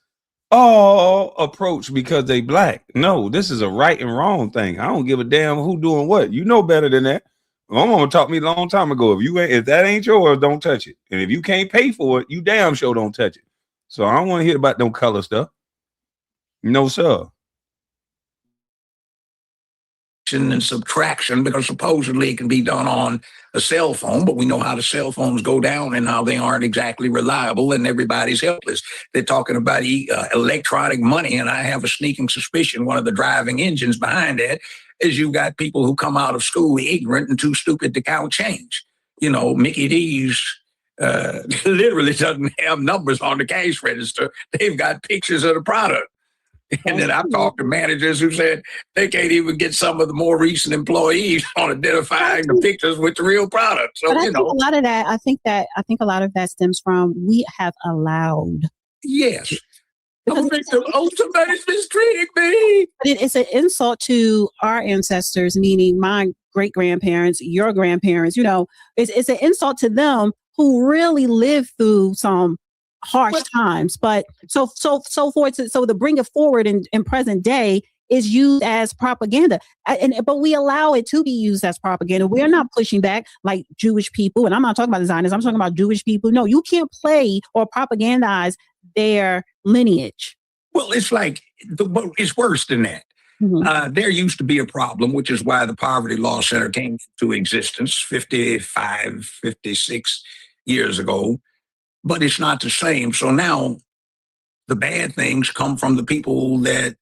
approach because they Black. No, this is a right and wrong thing. I don't give a damn who doing what. You know better than that. My mama taught me a long time ago. If that ain't yours, don't touch it. And if you can't pay for it, you damn sure don't touch it. So I don't want to hear about no color stuff. No, sir.
And subtraction, because supposedly it can be done on a cell phone, but we know how the cell phones go down and how they aren't exactly reliable and everybody's helpless. They're talking about electronic money, and I have a sneaking suspicion one of the driving engines behind that is you got people who come out of school ignorant and too stupid to count change. You know, Mickey D's literally doesn't have numbers on the cash register. They've got pictures of the product. And then I've talked to managers who said they can't even get some of the more recent employees on identifying the pictures with the real product. So,
a lot of that, I think a lot of that stems from we have allowed.
Yes. Somebody's mistreating me.
But it's an insult to our ancestors, meaning my great grandparents, your grandparents. It's an insult to them who really lived through some harsh times. But so to bring it forward in present day is used as propaganda, but we allow it to be used as propaganda. We are not pushing back like Jewish people, and I'm not talking about the Zionists. I'm talking about Jewish people. No, you can't play or propagandize their lineage.
Well, it's like it's worse than that. Mm-hmm. There used to be a problem, which is why the Poverty Law Center came to existence 55, 56 years ago. But it's not the same. So now the bad things come from the people that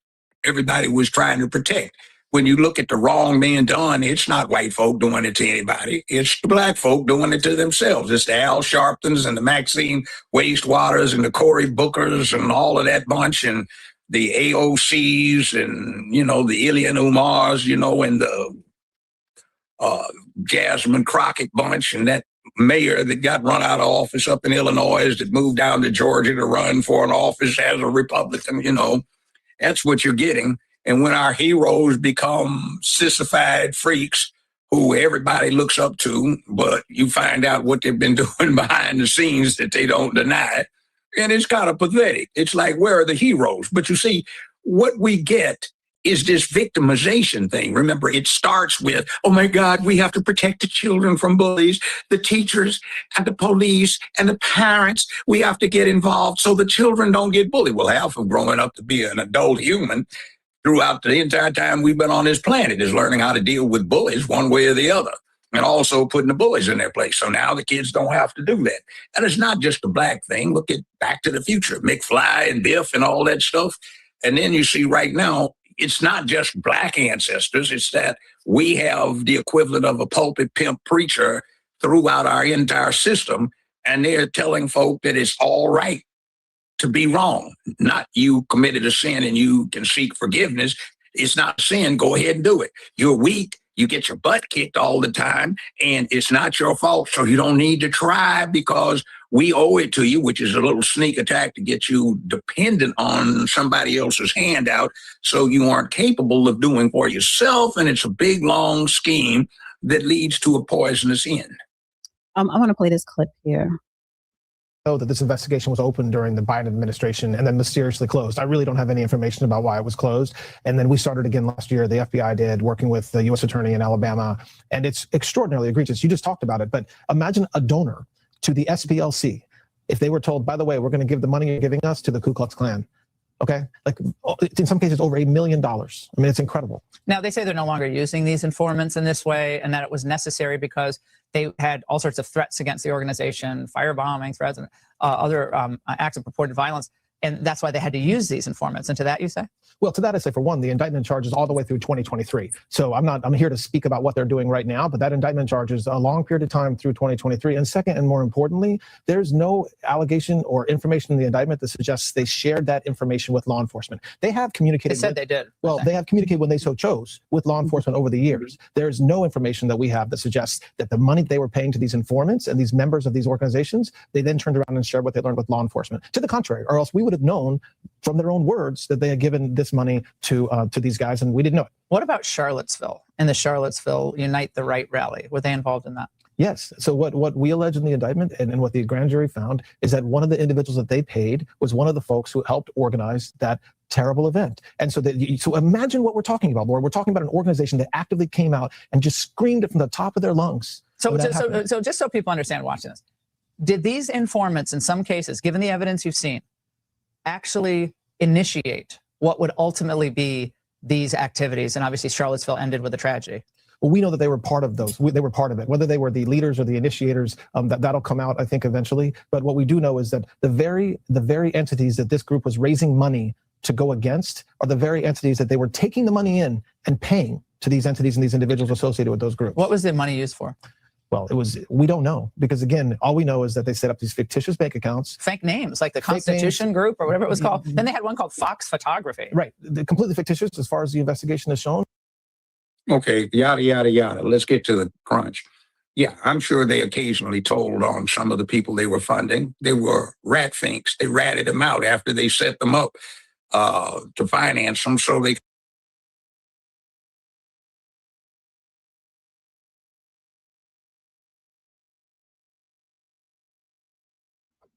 everybody was trying to protect. When you look at the wrong being done, it's not white folk doing it to anybody. It's the Black folk doing it to themselves. It's the Al Sharptons and the Maxine Wastewaters and the Cory Bookers and all of that bunch and the AOCs and, the Ilhan Umars, and the Jasmine Crockett bunch and that mayor that got run out of office up in Illinois that moved down to Georgia to run for an office as a Republican, that's what you're getting. And when our heroes become sissified freaks who everybody looks up to, but you find out what they've been doing behind the scenes that they don't deny, and it's kind of pathetic. It's like, where are the heroes? But you see, what we get is this victimization thing. Remember, it starts with, oh my God, we have to protect the children from bullies, the teachers and the police and the parents. We have to get involved so the children don't get bullied. Well, half of growing up to be an adult human throughout the entire time we've been on this planet, is learning how to deal with bullies one way or the other, and also putting the bullies in their place. So now the kids don't have to do that. And it's not just a black thing. Look at Back to the Future, McFly and Biff and all that stuff. And then you see right now, it's not just black ancestors. It's that we have the equivalent of a pulpit pimp preacher throughout our entire system. And they're telling folk that it's all right to be wrong. Not you committed a sin and you can seek forgiveness. It's not sin. Go ahead and do it. You're weak. You get your butt kicked all the time, and it's not your fault. So you don't need to try because we owe it to you, which is a little sneak attack to get you dependent on somebody else's handout so you aren't capable of doing for yourself. And it's a big, long scheme that leads to a poisonous end.
I want to play this clip here.
Know that this investigation was opened during the Biden administration and then mysteriously closed. I really don't have any information about why it was closed. And then we started again last year. The FBI did, working with the U.S. Attorney in Alabama. And it's extraordinarily egregious. You just talked about it. But imagine a donor to the SPLC if they were told, by the way, we're going to give the money you're giving us to the Ku Klux Klan. Okay, like in some cases over $1 million. I mean, it's incredible.
Now, they say they're no longer using these informants in this way and that it was necessary because they had all sorts of threats against the organization, firebombing threats and other acts of purported violence. And that's why they had to use these informants. And to that, you say?
Well, to that, I say, for one, the indictment charges all the way through 2023. So I'm here to speak about what they're doing right now, but that indictment charges a long period of time through 2023. And second, and more importantly, there's no allegation or information in the indictment that suggests they shared that information with law enforcement. They have communicated.
They said they did.
Well, they have communicated when they so chose with law enforcement over the years. There's no information that we have that suggests that the money they were paying to these informants and these members of these organizations, they then turned around and shared what they learned with law enforcement. To the contrary, or else we would have known from their own words that they had given this money to these guys, and we didn't know it.
What about Charlottesville and the Charlottesville Unite the Right rally? Were they involved in that?
Yes. So what we allege in the indictment and what the grand jury found is that one of the individuals that they paid was one of the folks who helped organize that terrible event. And so so imagine what we're talking about, Laura. We're talking about an organization that actively came out and just screamed it from the top of their lungs.
So just so people understand watching this, did these informants in some cases, given the evidence you've seen, actually initiate what would ultimately be these activities? And obviously Charlottesville ended with a tragedy.
Well, we know that they were part of those. They were part of it. Whether they were the leaders or the initiators, that'll come out, I think, eventually. But what we do know is that the very entities that this group was raising money to go against are the very entities that they were taking the money in and paying to these entities and these individuals associated with those groups.
What was the money used for?
Well, we don't know, because again, all we know is that they set up these fictitious bank accounts.
Fake names, like the Constitution Group or whatever it was called. Then they had one called Fox Photography.
Right. They're completely fictitious as far as the investigation has shown.
Okay, yada, yada, yada. Let's get to the crunch. Yeah, I'm sure they occasionally told on some of the people they were funding. They were rat finks. They ratted them out after they set them up to finance them so they could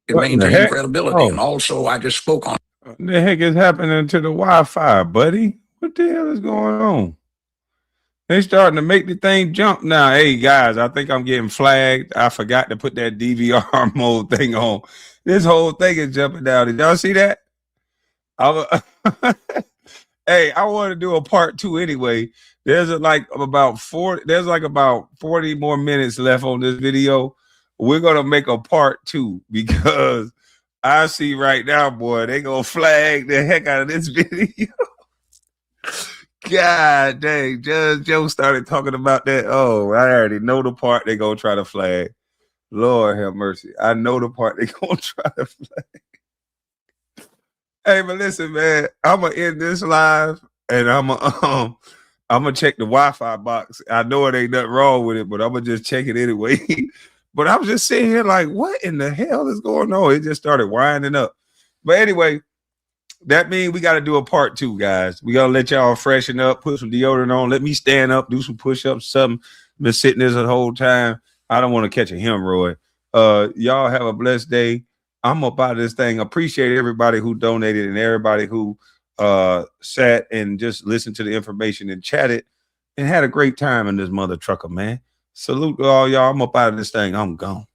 maintain credibility. And also, I just spoke on.
What the heck is happening to the Wi-Fi, buddy? What the hell is going on? They starting to make the thing jump now. Hey, guys, I think I'm getting flagged. I forgot to put that DVR mode thing on. This whole thing is jumping down. Did y'all see that? Hey, I want to do a part 2 anyway. There's like about 40 more minutes left on this video. We're going to make a part 2 because I see right now, boy, they going to flag the heck out of this video. God dang, Judge Joe started talking about that. Oh, I already know the part they going to try to flag. Lord have mercy. I know the part they going to try to flag. Hey, but listen, man, I'm going to end this live and I'm going to check the Wi-Fi box. I know it ain't nothing wrong with it, but I'm going to just check it anyway. But I'm just sitting here like, what in the hell is going on? It just started winding up. But anyway, that means we got to do a part 2, guys. We got to let y'all freshen up, put some deodorant on. Let me stand up, do some push-ups, something. Been sitting this the whole time. I don't want to catch a hemorrhoid. Y'all have a blessed day. I'm up out of this thing. Appreciate everybody who donated and everybody who sat and just listened to the information and chatted and had a great time in this mother trucker, man. Salute to all y'all. I'm up out of this thing. I'm gone.